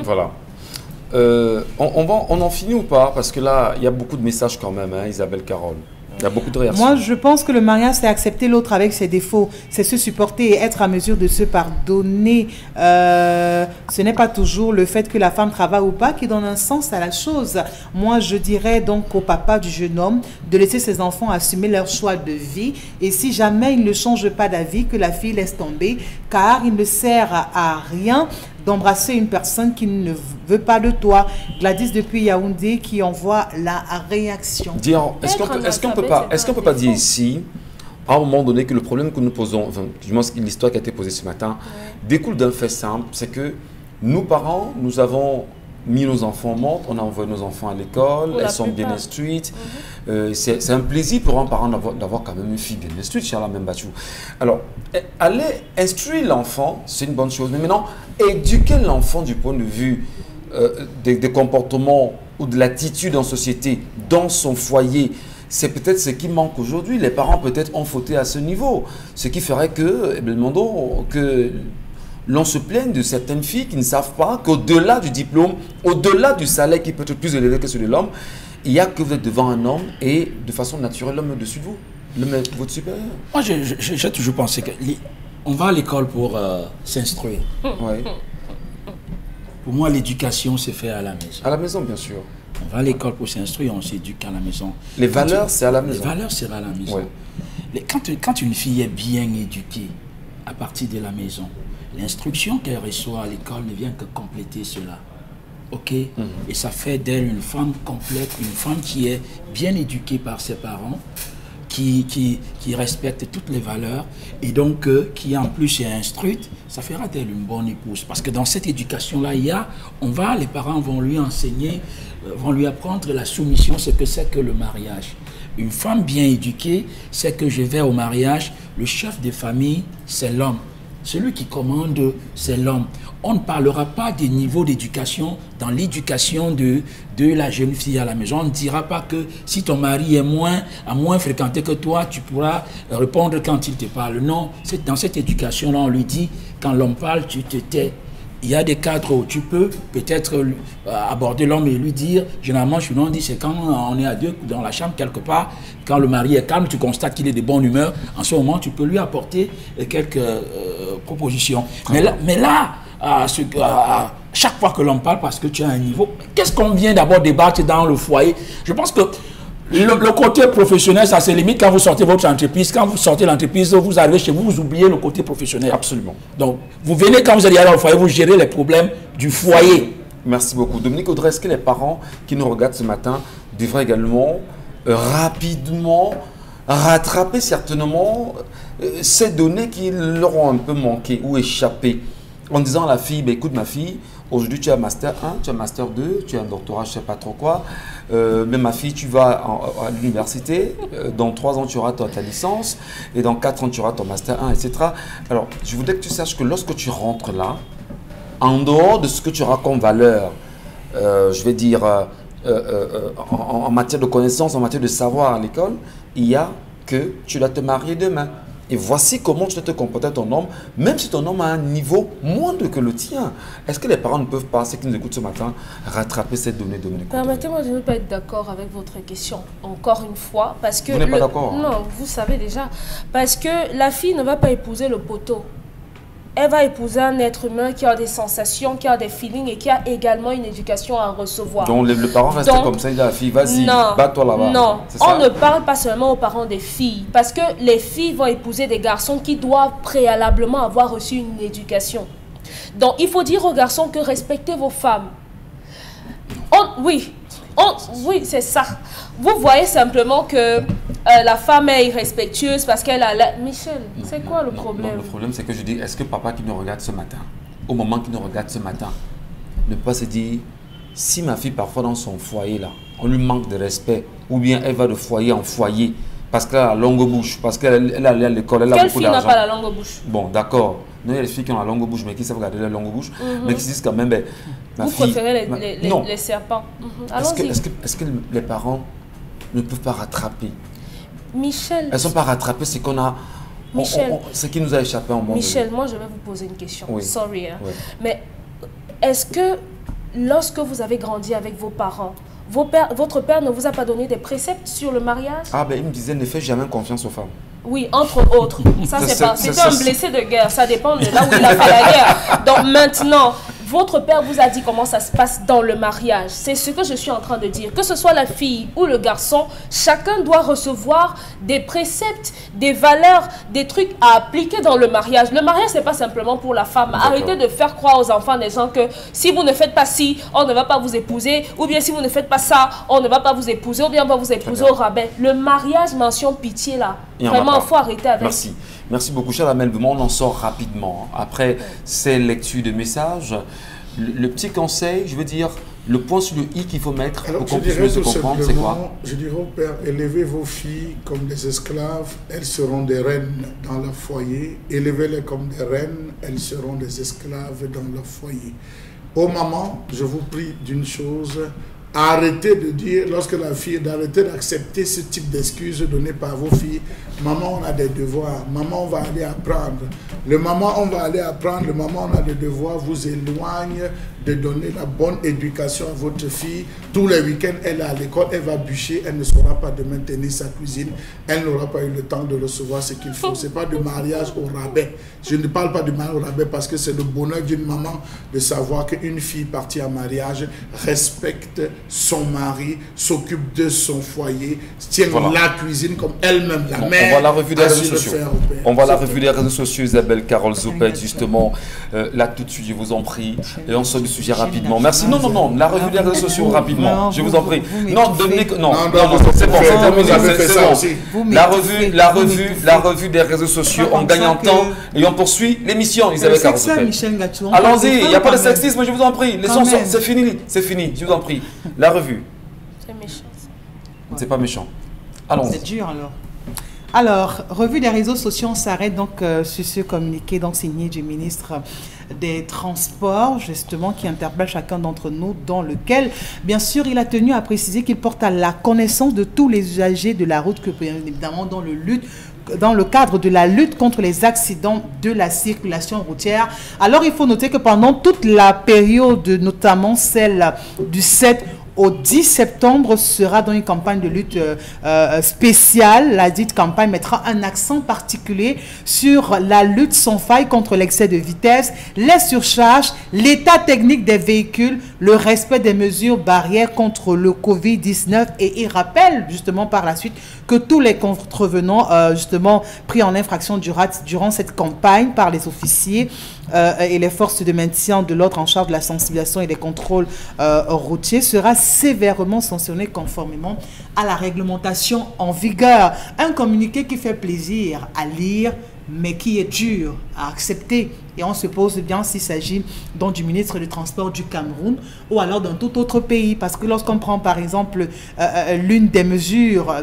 Voilà. On en finit ou pas? Parce que là, il y a beaucoup de messages quand même, hein, Isabelle Carole. Il y a beaucoup de réactions. Moi, je pense que le mariage, c'est accepter l'autre avec ses défauts. C'est se supporter et être à mesure de se pardonner. Ce n'est pas toujours le fait que la femme travaille ou pas qui donne un sens à la chose. Moi, je dirais donc au papa du jeune homme de laisser ses enfants assumer leur choix de vie. Et si jamais il ne change pas d'avis, que la fille laisse tomber, car il ne sert à rien d'embrasser une personne qui ne veut pas de toi. Gladys depuis Yaoundé qui envoie la réaction. Est-ce qu'on peut pas dire ici, à un moment donné, que le problème que nous posons, enfin, du moins l'histoire qui a été posée ce matin, découle d'un fait simple, c'est que nous, parents, nous avons mis nos enfants au monde, on a envoyé nos enfants à l'école, elles sont bien instruites. C'est un plaisir pour un parent d'avoir quand même une fille bien instruite, Charles Amel Batiou. Alors, aller instruire l'enfant, c'est une bonne chose, mais maintenant, éduquer l'enfant du point de vue des comportements ou de l'attitude en société, dans son foyer, c'est peut-être ce qui manque aujourd'hui. Les parents peut-être ont fauté à ce niveau, ce qui ferait que, que l'on se plaigne de certaines filles qui ne savent pas qu'au-delà du diplôme, au-delà du salaire qui peut être plus élevé que celui de l'homme, il y a que vous êtes devant un homme et de façon naturelle, l'homme est au-dessus de vous, l'homme est votre supérieur. Moi, j'ai toujours pensé qu'on va à l'école pour s'instruire. Ouais. Pour moi, l'éducation se fait à la maison. À la maison, bien sûr. On va à l'école pour s'instruire, on s'éduque à la maison. Les valeurs, c'est à la maison. Les valeurs, c'est à la maison. Ouais. Quand une fille est bien éduquée à partir de la maison, l'instruction qu'elle reçoit à l'école ne vient que compléter cela. Ok? Et ça fait d'elle une femme complète, une femme qui est bien éduquée par ses parents, qui respecte toutes les valeurs et donc qui en plus est instruite, ça fera d'elle une bonne épouse. Parce que dans cette éducation-là, les parents vont lui enseigner, vont lui apprendre la soumission, ce que c'est que le mariage. Une femme bien éduquée, c'est que je vais au mariage, le chef de famille, c'est l'homme. Celui qui commande, c'est l'homme. On ne parlera pas des niveaux d'éducation dans l'éducation de la jeune fille à la maison. On ne dira pas que si ton mari a moins fréquenté que toi, tu pourras répondre quand il te parle. Non, dans cette éducation-là, on lui dit, quand l'homme parle, tu te tais. Il y a des cadres où tu peux peut-être aborder l'homme et lui dire, généralement, je dit, c'est quand on est à deux dans la chambre quelque part, quand le mari est calme, tu constates qu'il est de bonne humeur, en ce moment, tu peux lui apporter quelques propositions. Mais là, chaque fois que l'on parle, parce que tu as un niveau, qu'est-ce qu'on vient d'abord débattre dans le foyer? Je pense que le côté professionnel, ça se limite quand vous sortez votre entreprise. Quand vous sortez l'entreprise, vous arrivez chez vous, vous oubliez le côté professionnel. Absolument. Donc, vous venez quand vous allez aller au foyer, vous gérez les problèmes du foyer. Merci beaucoup. Dominique Audrey, est-ce que les parents qui nous regardent ce matin devraient également rapidement rattraper certainement ces données qui leur ont un peu manqué ou échappé en disant à la fille, bah, écoute ma fille, aujourd'hui tu as Master 1, tu as Master 2, tu as un doctorat, je ne sais pas trop quoi, mais ma fille tu vas à l'université, dans 3 ans tu auras ta licence et dans 4 ans tu auras ton Master 1, etc. Alors je voudrais que tu saches que lorsque tu rentres là, en dehors de ce que tu auras comme valeur, je vais dire en matière de connaissances, en matière de savoir à l'école, il y a que tu dois te marier demain. Et voici comment tu dois te comporter ton homme, même si ton homme a un niveau moindre que le tien. Est-ce que les parents ne peuvent pas, ceux qui nous écoutent ce matin, rattraper cette donnée de Permettez-moi de ne pas être d'accord avec votre question, encore une fois, parce que... Vous n'êtes pas d'accord? Non, vous savez déjà. Parce que la fille ne va pas épouser le poteau. Elle va épouser un être humain qui a des sensations, qui a des feelings et qui a également une éducation à recevoir. Donc le parent reste comme ça, il dit à la fille, vas-y, bats-toi là-bas. Non, on ne parle pas seulement aux parents des filles, parce que les filles vont épouser des garçons qui doivent préalablement avoir reçu une éducation. Donc il faut dire aux garçons que respectez vos femmes. Oui, c'est ça. Vous voyez simplement que la femme est irrespectueuse parce qu'elle a... Michel, c'est quoi le problème? Le problème, c'est que je dis, est-ce que papa qui nous regarde ce matin, au moment qu'il nous regarde ce matin, ne peut pas se dire, si ma fille parfois dans son foyer là, on lui manque de respect, ou bien elle va de foyer en foyer, parce qu'elle a la longue bouche, parce qu'elle est allée à l'école, elle a beaucoup d'argent. Quelle fille n'a pas la longue bouche? Bon, d'accord. Non, il y a les filles qui ont la longue bouche, mais qui savent garder la longue bouche, mais qui se disent quand même, ben, vous préférez les serpents. Est-ce que les parents ne peuvent pas rattraper? Michel. Elles ne sont pas rattrapées, c'est qu'on a... Michel. Ce qui nous a échappé en monde. Michel, moi je vais vous poser une question. Oui. Sorry. Hein. Oui. Mais est-ce que lorsque vous avez grandi avec vos parents, votre père ne vous a pas donné des préceptes sur le mariage? Ah ben il me disait, ne fais jamais confiance aux femmes. Oui, entre autres. Ça, c'est un blessé de guerre. Ça dépend de là où il a fait la guerre. Donc maintenant, votre père vous a dit comment ça se passe dans le mariage. C'est ce que je suis en train de dire. Que ce soit la fille ou le garçon, chacun doit recevoir des préceptes, des valeurs, des trucs à appliquer dans le mariage. Le mariage, c'est pas simplement pour la femme. Arrêtez de faire croire aux enfants des gens que si vous ne faites pas ci, on ne va pas vous épouser. Ou bien si vous ne faites pas ça, on ne va pas vous épouser. Ou bien on va vous épouser au rabais. Le mariage, mention pitié là. Vraiment, il faut arrêter avec. Merci. Merci beaucoup, cher Amel. On en sort rapidement. Après ces lectures de messages, le petit conseil, je veux dire, le point sur le i qu'il faut mettre pour qu'on puisse mieux se comprendre, c'est quoi? Je dirais au père, élevez vos filles comme des esclaves, elles seront des reines dans leur foyer. Élevez-les comme des reines, elles seront des esclaves dans leur foyer. Aux mamans, je vous prie d'une chose, arrêtez de dire, lorsque la fille, d'arrêter d'accepter ce type d'excuses données par vos filles. Maman, on a des devoirs. Maman, on va aller apprendre. Le maman, on va aller apprendre. Le maman, on a des devoirs. Vous éloigne de donner la bonne éducation à votre fille. Tous les week-ends, elle est à l'école, elle va bûcher, elle ne saura pas de maintenir sa cuisine. Elle n'aura pas eu le temps de recevoir ce qu'il faut. Ce n'est pas de mariage au rabais. Je ne parle pas de mariage au rabais parce que c'est le bonheur d'une maman de savoir qu'une fille partie en mariage respecte son mari, s'occupe de son foyer, tient la cuisine comme elle-même, la mère. On va la revue des réseaux sociaux. On va la revue des réseaux sociaux, Isabelle Carole Zoupet, justement. Là, tout de suite, je vous en prie. Et on sort du sujet rapidement. Merci. Non, la revue des réseaux sociaux rapidement. Je vous en prie. Non, Dominique, non, c'est bon, c'est terminé. La revue des réseaux sociaux, on gagne en temps et on poursuit l'émission, Isabelle Carole Zoupet. Allons-y, il n'y a pas de sexisme, je vous en prie. Les sons, c'est fini, je vous en prie. La revue. C'est méchant. C'est pas méchant. Allons-y. C'est dur alors. Alors, revue des réseaux sociaux, on s'arrête donc sur ce communiqué donc signé du ministre des Transports, justement, qui interpelle chacun d'entre nous, dans lequel, bien sûr, il a tenu à préciser qu'il porte à la connaissance de tous les usagers de la route que, bien évidemment, dans le cadre de la lutte contre les accidents de la circulation routière. Alors, il faut noter que pendant toute la période, notamment celle du 7 au 10 septembre, sera dans une campagne de lutte spéciale. La dite campagne mettra un accent particulier sur la lutte sans faille contre l'excès de vitesse, les surcharges, l'état technique des véhicules, le respect des mesures barrières contre le Covid-19. Et il rappelle justement par la suite que tous les contrevenants justement pris en infraction durant cette campagne par les officiers et les forces de maintien de l'ordre en charge de la sensibilisation et des contrôles routiers sera sévèrement sanctionné conformément à la réglementation en vigueur. Un communiqué qui fait plaisir à lire, mais qui est dur à accepter. Et on se pose bien s'il s'agit donc du ministre du Transport du Cameroun ou alors d'un tout autre pays. Parce que lorsqu'on prend par exemple l'une des mesures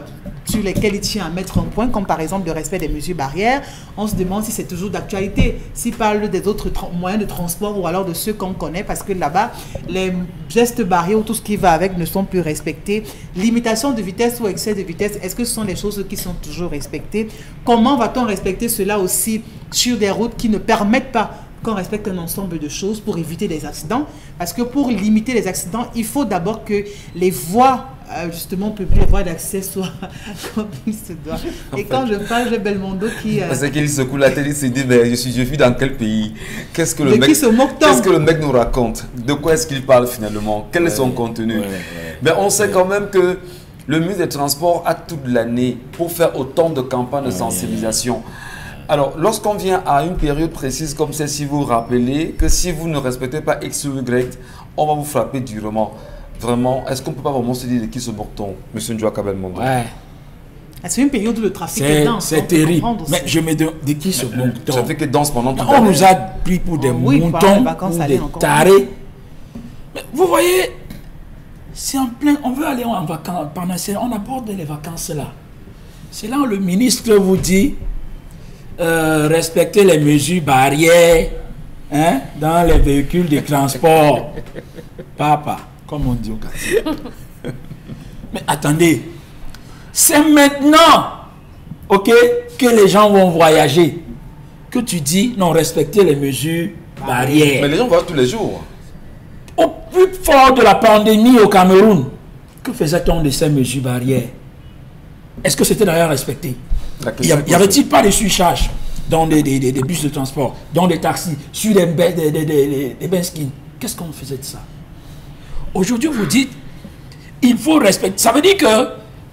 sur lesquelles il tient à mettre un point, comme par exemple le respect des mesures barrières, on se demande si c'est toujours d'actualité. S'il parle des autres moyens de transport ou alors de ceux qu'on connaît, parce que là-bas, les gestes barrières ou tout ce qui va avec ne sont plus respectés. Limitation de vitesse ou excès de vitesse, est-ce que ce sont les choses qui sont toujours respectées? Comment va-t-on respecter cela aussi sur des routes qui ne permettent pas qu'on respecte un ensemble de choses pour éviter des accidents? Parce que pour limiter les accidents, il faut d'abord que les voies justement publiques, les voies d'accès soient comme il se doit. Et quand je parle de Belmondo qui... C'est qu'il secoue la tête, il se dit, mais je vis dans quel pays? Qu'est-ce que le mec nous raconte? De quoi est-ce qu'il parle finalement? Quel est son contenu? Mais on sait quand même que le ministre des Transports a toute l'année pour faire autant de campagnes de sensibilisation. Alors, lorsqu'on vient à une période précise comme celle-ci, vous vous rappelez que si vous ne respectez pas X ou Y, on va vous frapper durement. Vraiment, est-ce qu'on ne peut pas vraiment se dire de qui se moque-t-on, M. Ndjouaka Belmondo? C'est une période où le trafic est dense. C'est terrible. Mais je me demande de qui se moque-t-on? Ça fait que danse pendant tout on nous a pris pour des moutons, pour des tarés. Mais vous voyez, c'est en plein... On veut aller en vacances. On aborde les vacances là. C'est là où le ministre vous dit... respecter les mesures barrières dans les véhicules de transport. Papa, comme on dit au quartier. Mais attendez, c'est maintenant, ok, que les gens vont voyager, que tu dis non, respecter les mesures barrières. Mais les gens voyagent tous les jours. Au plus fort de la pandémie au Cameroun, que faisait-on de ces mesures barrières? Est-ce que c'était d'ailleurs respecté? Y avait-il pas de surcharge dans des bus de transport, dans des taxis, sur des benskins? Qu'est-ce qu'on faisait de ça? Aujourd'hui, vous dites, il faut respecter. Ça veut dire que,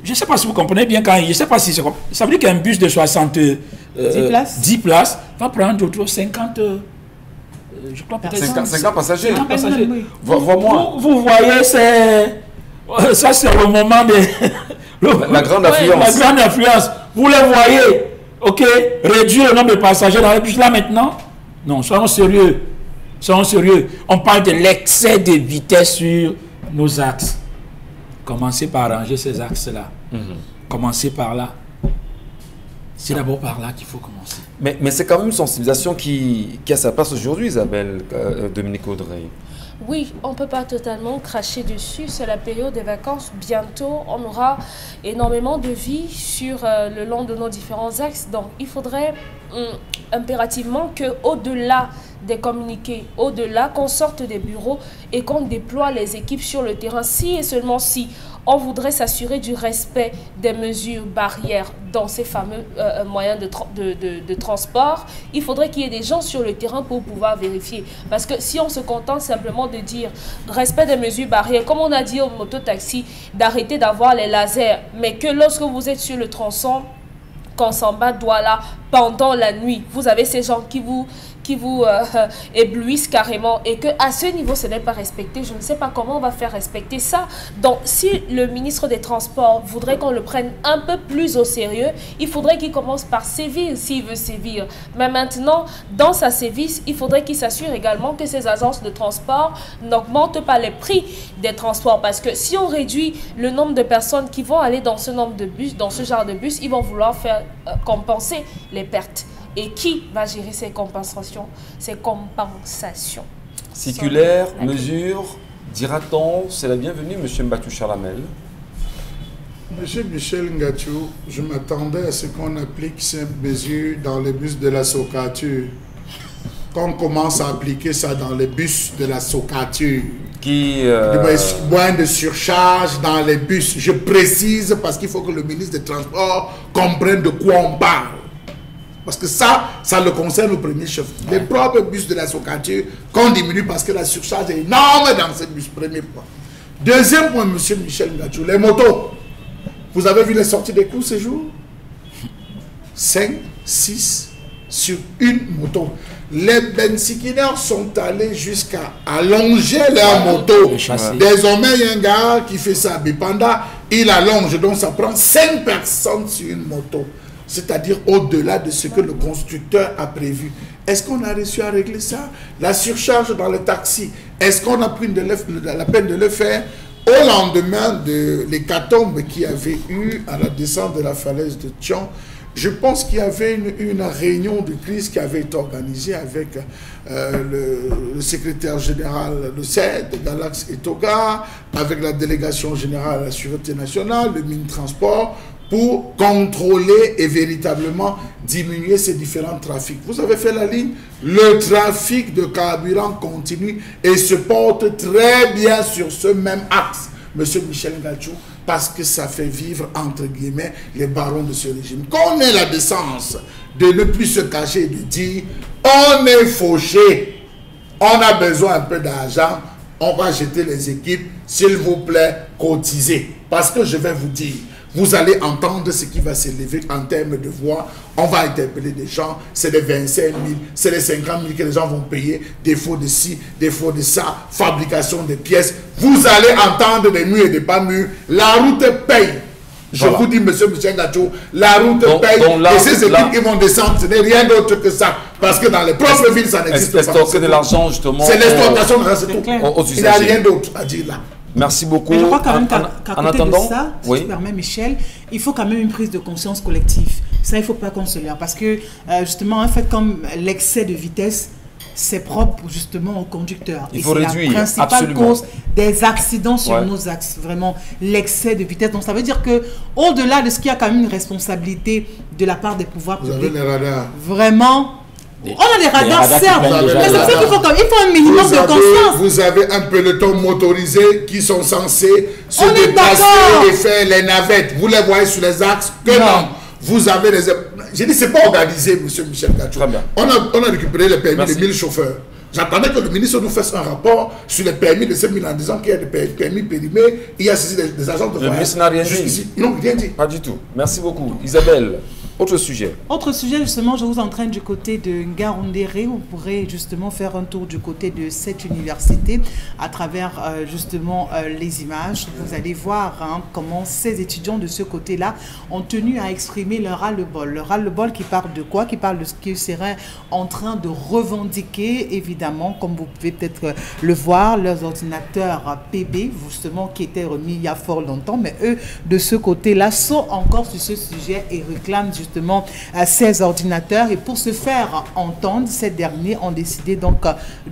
je ne sais pas si vous comprenez bien, quand je ne sais pas si c'est comme. Ça veut dire qu'un bus de 10 places va prendre autour de 50. Je crois peut-être 50 passagers. 50 passagers. Oui. Vois-moi. Vous voyez, ça c'est le moment de. La grande affluence. La grande affluence. Vous les voyez, ok, réduire le nombre de passagers dans les bus là maintenant? Non, soyons sérieux. Soyons sérieux. On parle de l'excès de vitesse sur nos axes. Commencez par arranger ces axes-là. Commencez par là. C'est d'abord par là qu'il faut commencer. Mais c'est quand même une sensibilisation qui a sa place aujourd'hui, Isabelle, Dominique Audrey. Oui, on ne peut pas totalement cracher dessus. C'est la période des vacances. Bientôt, on aura énormément de vie sur le long de nos différents axes. Donc, il faudrait impérativement qu'au-delà des communiqués, au-delà qu'on sorte des bureaux et qu'on déploie les équipes sur le terrain, si et seulement si on voudrait s'assurer du respect des mesures barrières dans ces fameux moyens de transport, il faudrait qu'il y ait des gens sur le terrain pour pouvoir vérifier. Parce que si on se contente simplement de dire respect des mesures barrières, comme on a dit au mototaxi, d'arrêter d'avoir les lasers, mais que lorsque vous êtes sur le tronçon, qu'on s'en bat Douala pendant la nuit, vous avez ces gens qui vous éblouissent carrément et que à ce niveau ce n'est pas respecté. Je ne sais pas comment on va faire respecter ça. Donc si le ministre des Transports voudrait qu'on le prenne un peu plus au sérieux, il faudrait qu'il commence par sévir s'il veut sévir. Mais maintenant, dans sa sévice, il faudrait qu'il s'assure également que ces agences de transport n'augmentent pas les prix des transports, parce que si on réduit le nombre de personnes qui vont aller dans ce nombre de bus, dans ce genre de bus, ils vont vouloir faire compenser les pertes. Et qui va gérer ces compensations? Circulaire, mesure, dira-t-on, c'est la bienvenue, M. Mbatou Chalamel. Monsieur Michel Ngachou, je m'attendais à ce qu'on applique ces mesures dans les bus de la Socature. Qu'on commence à appliquer ça dans les bus de la Socature. Moins de surcharge dans les bus. Je précise parce qu'il faut que le ministre des Transports comprenne de quoi on parle. Parce que ça le concerne au premier chef. Les propres bus de la Socature qu'on diminue parce que la surcharge est énorme dans ces bus. Premier point. Deuxième point, monsieur Michel Ngachou, les motos. Vous avez vu les sorties des cours ces jours? 5, 6, sur une moto. Les bensikineurs sont allés jusqu'à allonger leur moto. Désormais, il y a un gars qui fait ça à Bipanda, il allonge, donc ça prend 5 personnes sur une moto. C'est-à-dire au-delà de ce que le constructeur a prévu. Est-ce qu'on a réussi à régler ça? La surcharge dans le taxi, est-ce qu'on a pris la peine de le faire? Au lendemain de l'hécatombe qu'il y avait eu à la descente de la falaise de Tian, je pense qu'il y avait une réunion de crise qui avait été organisée avec le secrétaire général de CED, Galax et Toga, avec la délégation générale à la Sûreté nationale, le Mines-Transport, pour contrôler et véritablement diminuer ces différents trafics. Vous avez fait la ligne, le trafic de carburant continue et se porte très bien sur ce même axe, Monsieur Michel Ngacho, parce que ça fait vivre, entre guillemets, les barons de ce régime. Qu'on ait la décence de ne plus se cacher et de dire, on est fauché, on a besoin un peu d'argent, on va jeter les équipes, s'il vous plaît, cotisez. Parce que je vais vous dire, vous allez entendre ce qui va s'élever en termes de voix. On va interpeller des gens. C'est les 25 000, c'est les 50 000 que les gens vont payer. Défaut de ci, défaut de ça, fabrication des pièces. Vous allez entendre des murs et des pas murs. La route paye. Je vous dis, monsieur Michel Ngacho, la route paye. Et ces équipes qui vont descendre, ce n'est rien d'autre que ça. Parce que dans les propres villes, ça n'existe pas. C'est de l'argent, justement. C'est l'exploitation, c'est tout. Il n'y a rien d'autre à dire là. Merci beaucoup. Mais je crois quand même qu'à côté de ça, oui, si tu permets Michel, il faut quand même une prise de conscience collective. Ça, il ne faut pas qu'on se leurre. Parce que justement, un fait comme l'excès de vitesse, c'est propre justement aux conducteurs. Il faut réduire, la principale absolument, cause des accidents sur nos axes. Vraiment, l'excès de vitesse. Donc ça veut dire qu'au-delà de ce qu'il y a quand même une responsabilité de la part des pouvoirs publics. Vous avez les radars. Vraiment... On a des radars, certes, mais c'est ça qu'il faut, il faut un minimum de conscience. Vous avez un peloton motorisé qui sont censés se déplacer et faire les navettes. Vous les voyez sur les axes que non. Vous avez les... J'ai dit, c'est pas organisé, monsieur Michel Ngacho. On a récupéré les permis de 1000 chauffeurs. J'attendais que le ministre nous fasse un rapport sur les permis de 5000 en disant qu'il y a des permis périmés, il y a saisi des agents de voyage. Le ministre n'a rien dit. Ils n'ont rien dit. Pas du tout. Merci beaucoup. Isabelle, autre sujet. Autre sujet, justement, je vous entraîne du côté de Ngaoundéré. Vous pourrez justement faire un tour du côté de cette université à travers justement les images. Vous allez voir comment ces étudiants de ce côté-là ont tenu à exprimer leur ras-le-bol. Leur ras-le-bol qui parle de quoi? Qui parle de ce qu'ils seraient en train de revendiquer, évidemment, comme vous pouvez peut-être le voir, leurs ordinateurs PB, justement, qui étaient remis il y a fort longtemps, mais eux, de ce côté-là, sont encore sur ce sujet et réclament justement ces ordinateurs. Et pour se faire entendre, ces derniers ont décidé donc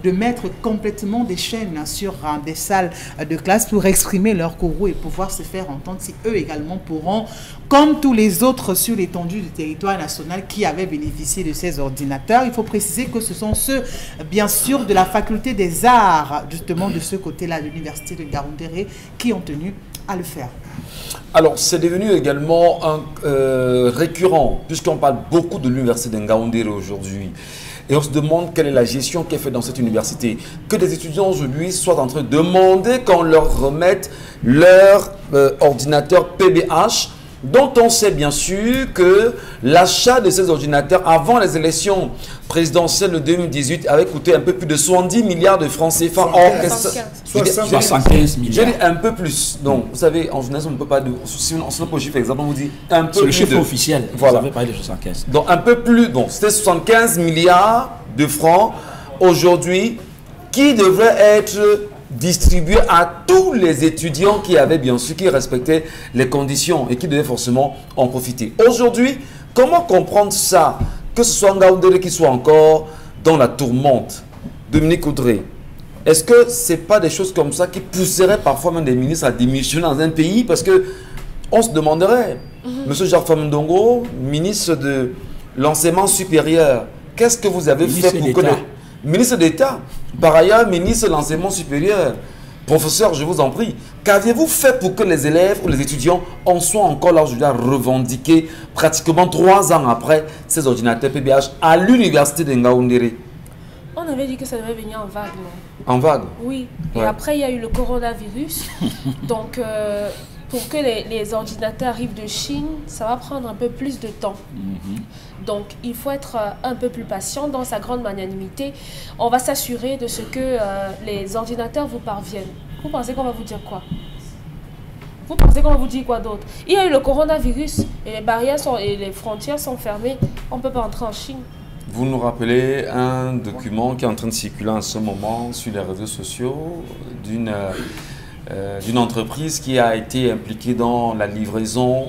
de mettre complètement des chaînes sur des salles de classe pour exprimer leur courroux et pouvoir se faire entendre, si eux également pourront, comme tous les autres sur l'étendue du territoire national qui avaient bénéficié de ces ordinateurs. Il faut préciser que ce sont ceux, bien sûr, de la faculté des arts, justement de ce côté-là, de l'université de Ngaoundéré, qui ont tenu à le faire. Alors, c'est devenu également récurrent, puisqu'on parle beaucoup de l'université de Ngaoundéré aujourd'hui. Et on se demande quelle est la gestion qui est faite dans cette université. Que des étudiants aujourd'hui soient en train de demander qu'on leur remette leur ordinateur PBH, dont on sait bien sûr que l'achat de ces ordinateurs avant les élections présidentielles de 2018 avait coûté un peu plus de 70 milliards de francs CFA. 75 milliards. J'ai dit un peu plus. Donc, vous savez, en journalisme, on ne peut pas... Si on se chiffre exactement, on vous dit un peu plus. C'est le chiffre officiel. Voilà. Vous avez parlé de 75. Donc, un peu plus... Bon, c'était 75 milliards de francs aujourd'hui qui devraient être distribué à tous les étudiants qui avaient bien sûr, qui respectaient les conditions et qui devaient forcément en profiter. Aujourd'hui, comment comprendre ça? Que ce soit Ngaoundéré qui soit encore dans la tourmente. Dominique Audrey, est-ce que ce n'est pas des choses comme ça qui pousseraient parfois même des ministres à démissionner dans un pays? Parce que on se demanderait, Monsieur Jacques Famndongo, ministre de l'enseignement supérieur, qu'est-ce que vous avez fait pour que le ministre d'État, par ailleurs ministre de l'enseignement supérieur, professeur, je vous en prie, qu'aviez-vous fait pour que les élèves ou les étudiants en soient encore là aujourd'hui à revendiquer pratiquement 3 ans après ces ordinateurs PBH à l'université de Ngaoundéré? On avait dit que ça devait venir en vague, non? En vague? Oui. Et après, il y a eu le coronavirus. Donc, pour que les ordinateurs arrivent de Chine, ça va prendre un peu plus de temps. Donc, il faut être un peu plus patient dans sa grande magnanimité. On va s'assurer de ce que les ordinateurs vous parviennent. Vous pensez qu'on va vous dire quoi? Vous pensez qu'on va vous dire quoi d'autre? Il y a eu le coronavirus et les barrières et les frontières sont fermées. On ne peut pas entrer en Chine. Vous nous rappelez un document qui est en train de circuler en ce moment sur les réseaux sociaux d'une entreprise qui a été impliquée dans la livraison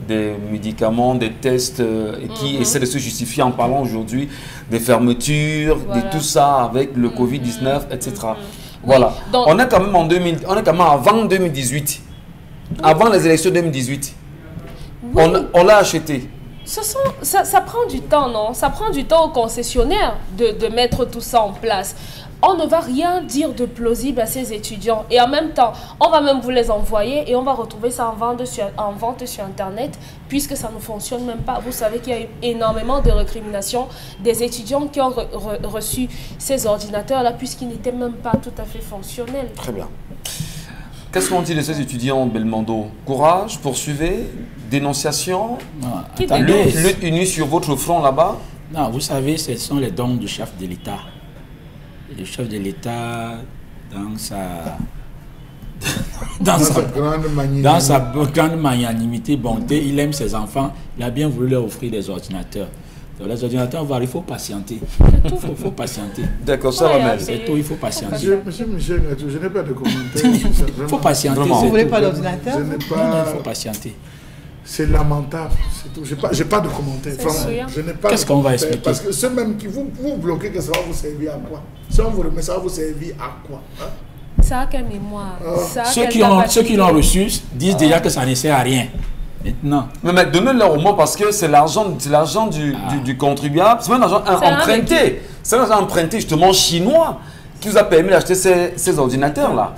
des médicaments, des tests et qui essaie de se justifier en parlant aujourd'hui des fermetures, de tout ça avec le Covid-19, etc. Voilà. Donc, on est quand même on est quand même avant 2018. Avant les élections 2018. Oui. On l'a acheté. Ça prend du temps, non? Ça prend du temps aux concessionnaires de mettre tout ça en place. On ne va rien dire de plausible à ces étudiants. Et en même temps, on va même vous les envoyer et on va retrouver ça en vente sur Internet puisque ça ne fonctionne même pas. Vous savez qu'il y a eu énormément de récriminations des étudiants qui ont reçu ces ordinateurs-là puisqu'ils n'étaient même pas tout à fait fonctionnels. Très bien. Qu'est-ce qu'on dit de ces étudiants, Belmondo? Courage, poursuivez, dénonciation, lutte unie sur votre front là-bas? Non, vous savez, ce sont les dons du chef de l'État. Le chef de l'État, dans sa grande magnanimité, bonté, il aime ses enfants, il a bien voulu leur offrir des ordinateurs. Donc les ordinateurs, il faut patienter. Il faut patienter. D'accord, ça va même. C'est tout, il faut patienter. Monsieur Michel, je n'ai pas de commentaires. Il faut patienter. Vous ne voulez pas d'ordinateur? Non, il faut patienter. C'est lamentable, c'est tout. J'ai pas de commentaires. Qu'est-ce qu'on va expliquer? Parce que ceux même qui vous bloquez, que ça va vous servir à quoi? Si on vous remet, ça va vous servir à quoi? Ça a quelle mémoire? Ceux qui l'ont reçu disent déjà que ça ne sert à rien. Maintenant. Mais donnez-leur au moins parce que c'est l'argent du contribuable. C'est même l'argent emprunté. C'est l'argent emprunté justement chinois qui vous a permis d'acheter ces ordinateurs-là.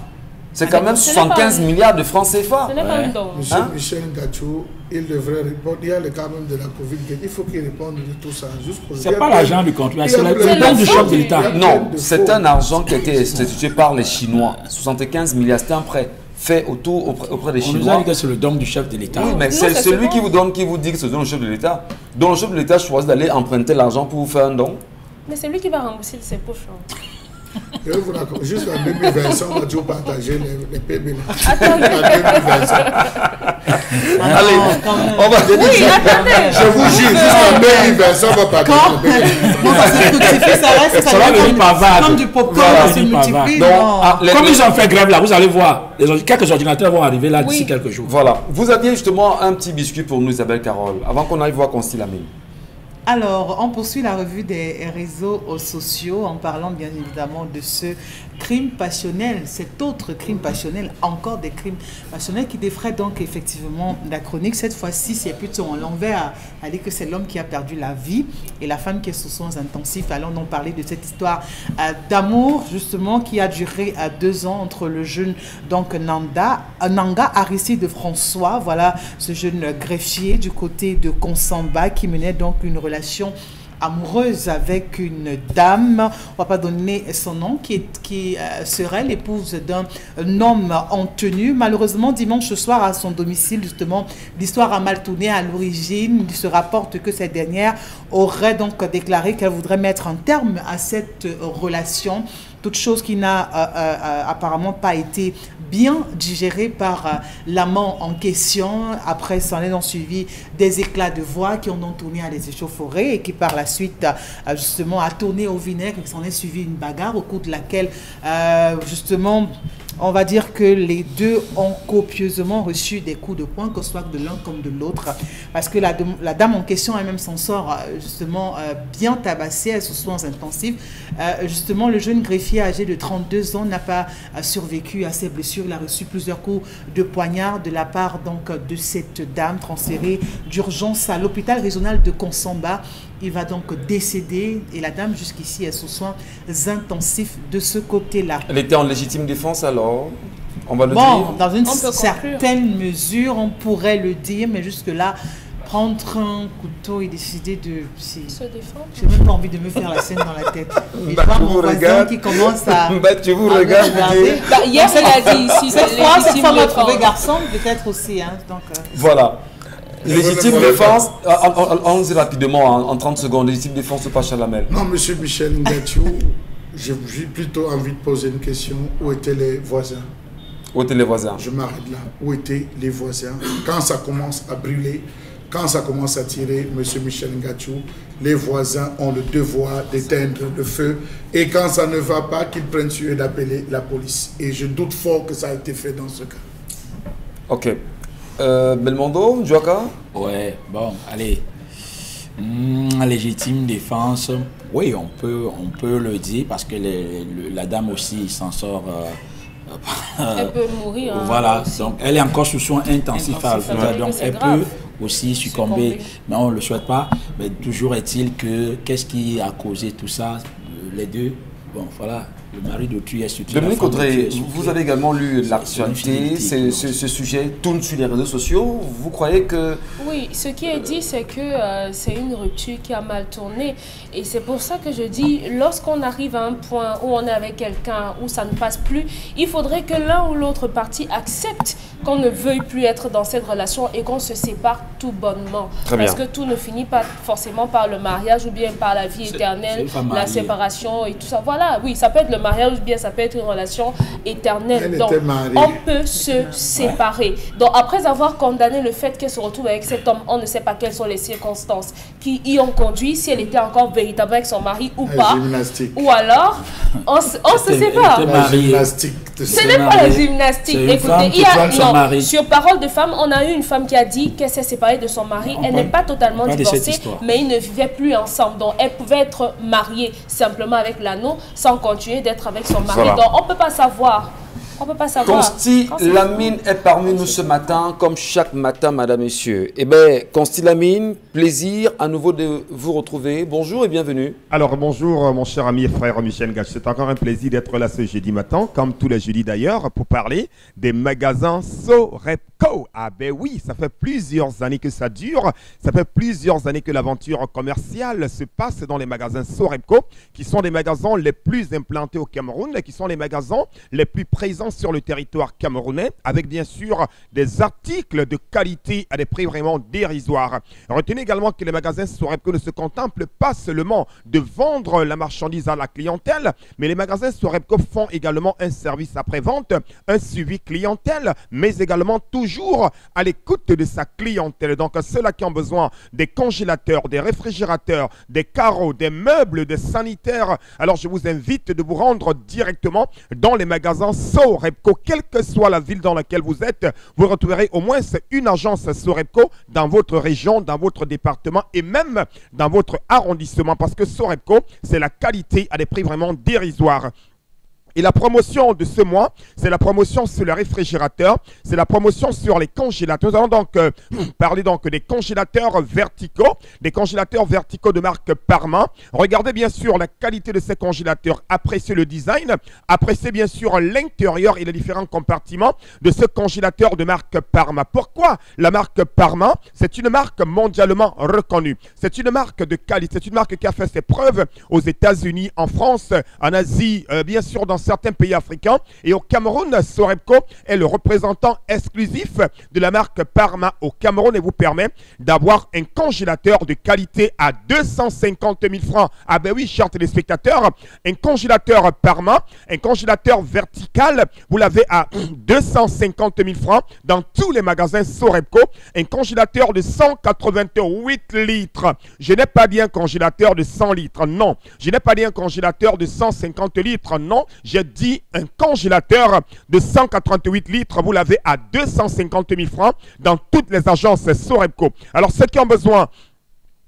C'est quand même 75 milliards de francs CFA. Ce n'est pas un don. Monsieur Michel Gachou, il devrait répondre. Il y a le cas même de la Covid. Il faut qu'il réponde de tout ça. Ce n'est pas l'argent du contribuable, c'est le don du chef de l'État. Non, c'est un argent qui a été institué par les Chinois. 75 milliards, c'était un prêt fait auprès des Chinois. On nous a dit que c'est le don du chef de l'État. Oui, mais c'est celui qui vous donne, qui vous dit que c'est le don du chef de l'État. Donc le chef de l'État choisit d'aller emprunter l'argent pour vous faire un don. Mais c'est lui qui va rembourser de ses poches. Juste en 2025, on va toujours partager les PB. Attendez. Allez, on va je vous jure, jusqu'en 2025, on va partager les PB. Ça va venir par vague. Comme du popcorn, se multiplie. Comme ils ont fait grève là, vous allez voir, quelques ordinateurs vont arriver là d'ici quelques jours. Voilà. Vous aviez justement un petit biscuit pour nous, Isabelle Carole, avant qu'on aille voir Constille Lamine. Alors, on poursuit la revue des réseaux sociaux en parlant bien évidemment de ce crime passionnel, cet autre crime passionnel, encore des crimes passionnels qui défraient donc effectivement la chronique. Cette fois-ci, c'est plutôt en l'envers. Elle dit que c'est l'homme qui a perdu la vie et la femme qui est sous soins intensifs. Allons donc parler de cette histoire d'amour justement qui a duré 2 ans entre le jeune donc Nanga Aristide François, voilà ce jeune greffier du côté de Konsamba qui menait donc une relation amoureuse avec une dame, on ne va pas donner son nom, qui serait l'épouse d'un homme en tenue. Malheureusement, dimanche soir à son domicile, justement, l'histoire a mal tourné à l'origine. Il se rapporte que cette dernière aurait donc déclaré qu'elle voudrait mettre un terme à cette relation. Toute chose qui n'a apparemment pas été bien digérée par l'amant en question. Après, s'en est donc suivi des éclats de voix qui ont donc tourné à des échauffourées et qui par la suite, justement, a tourné au vinaigre. Il s'en est suivi une bagarre au cours de laquelle, justement, on va dire que les deux ont copieusement reçu des coups de poing, que ce soit de l'un comme de l'autre, parce que la dame en question elle-même s'en sort justement bien tabassée, elle est sous soins intensifs. Justement, le jeune greffier âgé de 32 ans n'a pas survécu à ses blessures. Il a reçu plusieurs coups de poignard de la part donc de cette dame, transférée d'urgence à l'hôpital régional de Konsamba. Il va donc décéder et la dame jusqu'ici est sous soins intensifs de ce côté-là. Elle était en légitime défense alors, on va le dire. Bon, dans une certaine mesure, on pourrait le dire, mais jusque-là, prendre un couteau et décider de Se défendre. j'ai même pas envie de me faire la scène dans la tête. Et je Bah, vois tu mon vous voisin regardes. qui commence à Tu vous à regardes, vous regarder. dites. Bah, hier, elle a dit ici, Cette c'est fois légitime m'a trouvé défense. garçon, peut-être aussi. Hein, donc, Voilà. Légitime Voilà. défense, allons-y rapidement, en 30 secondes. Légitime défense de Pachalamel. Non, monsieur Michel Ngatiou, j'ai plutôt envie de poser une question. Où étaient les voisins? Où étaient les voisins? Je m'arrête là. Où étaient les voisins? Quand ça commence à brûler, quand ça commence à tirer, monsieur Michel Ngatiou, les voisins ont le devoir d'éteindre le feu. Et quand ça ne va pas, qu'ils prennent sur eux d'appeler la police. Et je doute fort que ça a été fait dans ce cas. Ok. Belmondo, Djouaka? Ouais, bon, allez. Légitime défense, oui, on peut le dire parce que la dame aussi s'en sort. Elle peut mourir. Hein, voilà, aussi. donc elle est encore sous soins intensifs, donc c'est elle grave. peut aussi succomber, mais on ne le souhaite pas. Mais toujours est-il que qu'est-ce qui a causé tout ça? Les deux, bon, voilà. Le mari d'autrui est suturé. Dominique Audrey, vous avez également lu l'actualité, ce sujet tourne sur les réseaux sociaux. Vous croyez que... Oui, ce qui est dit, c'est que c'est une rupture qui a mal tourné. Et c'est pour ça que je dis, lorsqu'on arrive à un point où on est avec quelqu'un, où ça ne passe plus, il faudrait que l'un ou l'autre partie accepte qu'on ne veuille plus être dans cette relation et qu'on se sépare tout bonnement. Très Parce bien. que tout ne finit pas forcément par le mariage ou bien par la vie éternelle, la séparation et tout ça. Voilà, oui, ça peut être le mariage ou bien ça peut être une relation éternelle. Elle Donc, était mariée. on peut se séparer. Donc, après avoir condamné le fait qu'elle se retrouve avec cet homme, on ne sait pas quelles sont les circonstances qui y ont conduit, si elle était encore véritablement avec son mari ou La pas. gymnastique. Ou alors, on se sépare. elle était La mariée. gymnastique de Ce n'est pas la gymnastique. C'est une femme Écoutez, qui trompe son mari. sur parole de femme, on a eu une femme qui a dit qu'elle s'est séparée de son mari. Elle n'est pas totalement pas de cette divorcée, histoire. mais ils ne vivaient plus ensemble. Donc, elle pouvait être mariée simplement avec l'anneau sans continuer d'être avec son mari. Voilà. Donc, on ne peut pas savoir. On peut pas savoir. Consti Quand c'est- Lamine est parmi nous ce matin, comme chaque matin, madame, messieurs. Eh bien, Consti Lamine, plaisir à nouveau de vous retrouver. Bonjour et bienvenue. Alors bonjour mon cher ami et frère Michel Gach, c'est encore un plaisir d'être là ce jeudi matin, comme tous les jeudis d'ailleurs, pour parler des magasins Sorepco. Ah ben oui, ça fait plusieurs années que ça dure, ça fait plusieurs années que l'aventure commerciale se passe dans les magasins Sorepco, qui sont les magasins les plus implantés au Cameroun, qui sont les magasins les plus présents sur le territoire camerounais, avec bien sûr des articles de qualité à des prix vraiment dérisoires. Retenez également que les magasins Sorepco ne se contemplent pas seulement de vendre la marchandise à la clientèle, mais les magasins Sorepco font également un service après-vente, un suivi clientèle, mais également toujours à l'écoute de sa clientèle. Donc ceux-là qui ont besoin des congélateurs, des réfrigérateurs, des carreaux, des meubles, des sanitaires, alors je vous invite de vous rendre directement dans les magasins Sorepco. Quelle que soit la ville dans laquelle vous êtes, vous retrouverez au moins une agence Sorepco dans votre région, dans votre département et même dans votre arrondissement, parce que Sorepco, c'est la qualité à des prix vraiment dérisoires. Et la promotion de ce mois, c'est la promotion sur les réfrigérateurs, c'est la promotion sur les congélateurs. Nous allons donc parler donc des congélateurs verticaux de marque Parma. Regardez bien sûr la qualité de ces congélateurs, appréciez le design, appréciez bien sûr l'intérieur et les différents compartiments de ce congélateur de marque Parma. Pourquoi la marque Parma? C'est une marque mondialement reconnue. C'est une marque de qualité, c'est une marque qui a fait ses preuves aux États-Unis, en France, en Asie, bien sûr dans certains pays africains. Et au Cameroun, Sorepco est le représentant exclusif de la marque Parma au Cameroun et vous permet d'avoir un congélateur de qualité à 250 000 francs. Ah ben oui, chers téléspectateurs, un congélateur Parma, un congélateur vertical, vous l'avez à 250 000 francs dans tous les magasins Sorepco. Un congélateur de 188 litres. Je n'ai pas dit un congélateur de 100 litres, non. Je n'ai pas dit un congélateur de 150 litres, non. J'ai dit un congélateur de 188 litres, vous l'avez à 250 000 francs dans toutes les agences Sorepco. Alors ceux qui ont besoin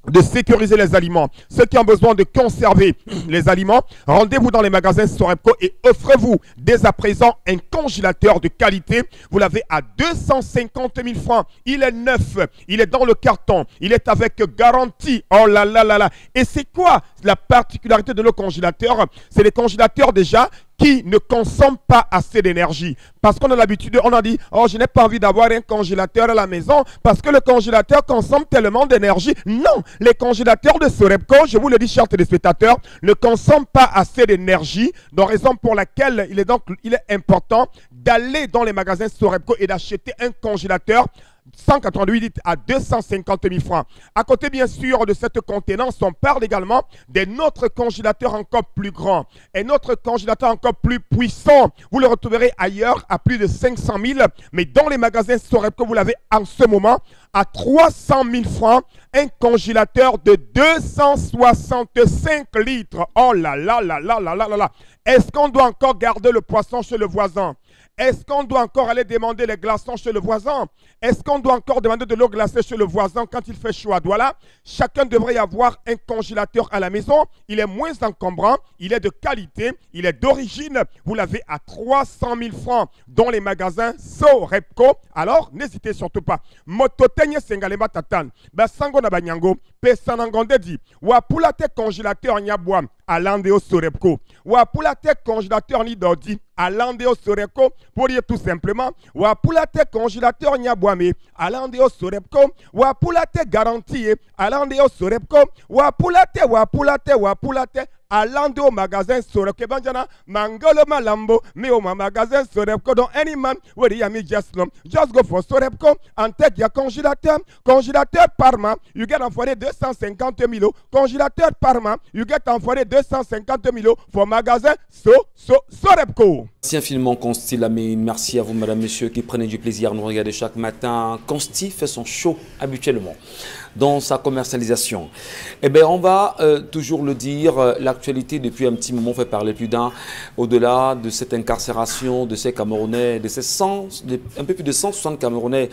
de sécuriser les aliments, ceux qui ont besoin de conserver les aliments, rendez-vous dans les magasins Sorepco et offrez-vous dès à présent un congélateur de qualité. Vous l'avez à 250 000 francs. Il est neuf, il est dans le carton, il est avec garantie. Oh là là là là. Et c'est quoi la particularité de nos congélateurs? C'est les congélateurs déjà qui ne consomment pas assez d'énergie. Parce qu'on a l'habitude, on a dit, oh, je n'ai pas envie d'avoir un congélateur à la maison parce que le congélateur consomme tellement d'énergie. Non, les congélateurs de Sorepco, je vous le dis, chers téléspectateurs, ne consomment pas assez d'énergie, donc raison pour laquelle il est important d'aller dans les magasins Sorepco et d'acheter un congélateur 188 litres à 250 000 francs. À côté, bien sûr, de cette contenance, on parle également d'un autre congélateur encore plus grand, un autre congélateur encore plus puissant. Vous le retrouverez ailleurs à plus de 500 000, mais dans les magasins Sorepco, vous l'avez en ce moment à 300 000 francs, un congélateur de 265 litres. Oh là là là là là là là là. Est-ce qu'on doit encore garder le poisson chez le voisin? Est-ce qu'on doit encore aller demander les glaçons chez le voisin? Est-ce qu'on doit encore demander de l'eau glacée chez le voisin quand il fait chaud? Voilà, chacun devrait y avoir un congélateur à la maison. Il est moins encombrant, il est de qualité, il est d'origine. Vous l'avez à 300 000 francs dans les magasins Sorepco. Alors, n'hésitez surtout pas. Mototenye sengalema tatan. Basango na banyango. Pesanangonde di. Wapula te congélateur nyabwa. Alandeo Sorepco. Wapula te congélateur ni dodi. Alandeo Sorepco. Pour dire tout simplement. Wapula te congélateur nyabwame. Alandeo Sorepco. Wapula te garantie. Alandeo Sorepco. Wapula te. Alando au magasin Sorepco banjana mangolo malambo mais au magasin Sorepco dans any man where you me just go for Sorepco and take your congélateur Parma you get en forêt 250 000 congélateur Parma you get en forêt 250 000 for magasin Sorepco. Merci infiniment Consti Lamine, merci à vous madame, monsieur qui prenez du plaisir à nous regarder chaque matin. Consti fait son show habituellement dans sa commercialisation. Eh bien, on va toujours le dire, l'actualité depuis un petit moment fait parler plus d'un, au-delà de cette incarcération de ces Camerounais, de ces un peu plus de 160 Camerounais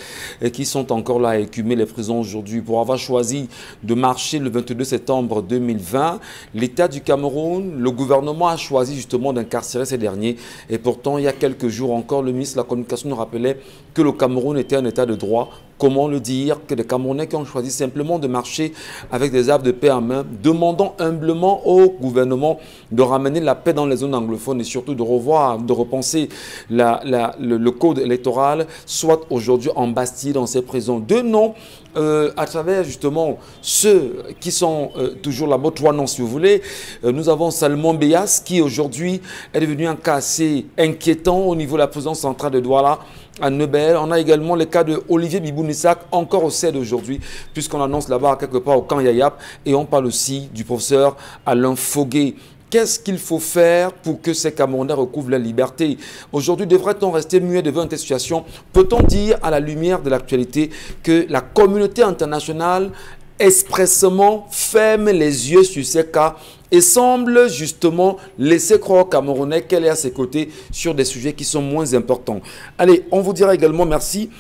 qui sont encore là à écumer les prisons aujourd'hui pour avoir choisi de marcher le 22 septembre 2020. L'État du Cameroun, le gouvernement a choisi justement d'incarcérer ces derniers. Et pourtant, il y a quelques jours encore, le ministre de la Communication nous rappelait que le Cameroun était un État de droit. Comment le dire? Que les Camerounais qui ont choisi simplement de marcher avec des armes de paix en main, demandant humblement au gouvernement de ramener la paix dans les zones anglophones et surtout de revoir, de repenser le code électoral, soit aujourd'hui en Bastille, dans ces prisons. Deux noms à travers justement ceux qui sont toujours là-bas, trois noms si vous voulez. Nous avons Salomon Beyas qui aujourd'hui est devenu un cas assez inquiétant au niveau de la prison centrale de Douala à Nebel. On a également le cas de Olivier Bibounissak, encore au CED aujourd'hui, puisqu'on annonce là-bas quelque part au camp Yayap. Et on parle aussi du professeur Alain Foguet. Qu'est-ce qu'il faut faire pour que ces Camerounais recouvrent la liberté? Aujourd'hui, devrait-on rester muet devant une telle situation? Peut-on dire, à la lumière de l'actualité, que la communauté internationale expressément ferme les yeux sur ces cas et semble justement laisser croire aux Camerounais qu'elle est à ses côtés sur des sujets qui sont moins importants? Allez, on vous dira également merci,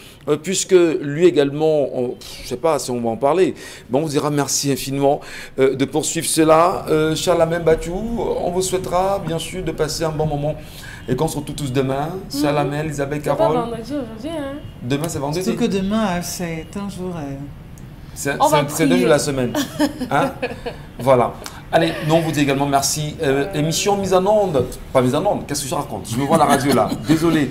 puisque lui également, je ne sais pas si on va en parler, mais on vous dira merci infiniment de poursuivre cela. Charles Bachou, on vous souhaitera bien sûr de passer un bon moment et qu'on se retrouve tous demain. Chalamel, Isabelle, Carole. C'est pas vendredi aujourd'hui, hein? Demain, c'est vendredi. Surtout que demain, c'est un jour... C'est 2 jours la semaine. Hein? Voilà. Allez, nous on vous dit également merci. Émission mise en onde. Pas mise en onde, qu'est-ce que je raconte? Je me vois la radio là. Désolé.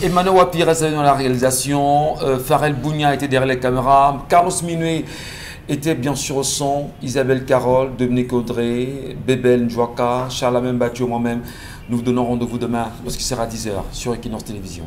Emmanuel Wapi reste dans la réalisation. Farel Bougna était derrière les caméras. Carlos Minuet était bien sûr au son. Isabelle Carole, Dominique Audrey, Bébel Njouaka, Charles Bachou, moi-même. Nous vous donnons rendez-vous demain lorsqu'il sera 10 h sur Equinox Télévision.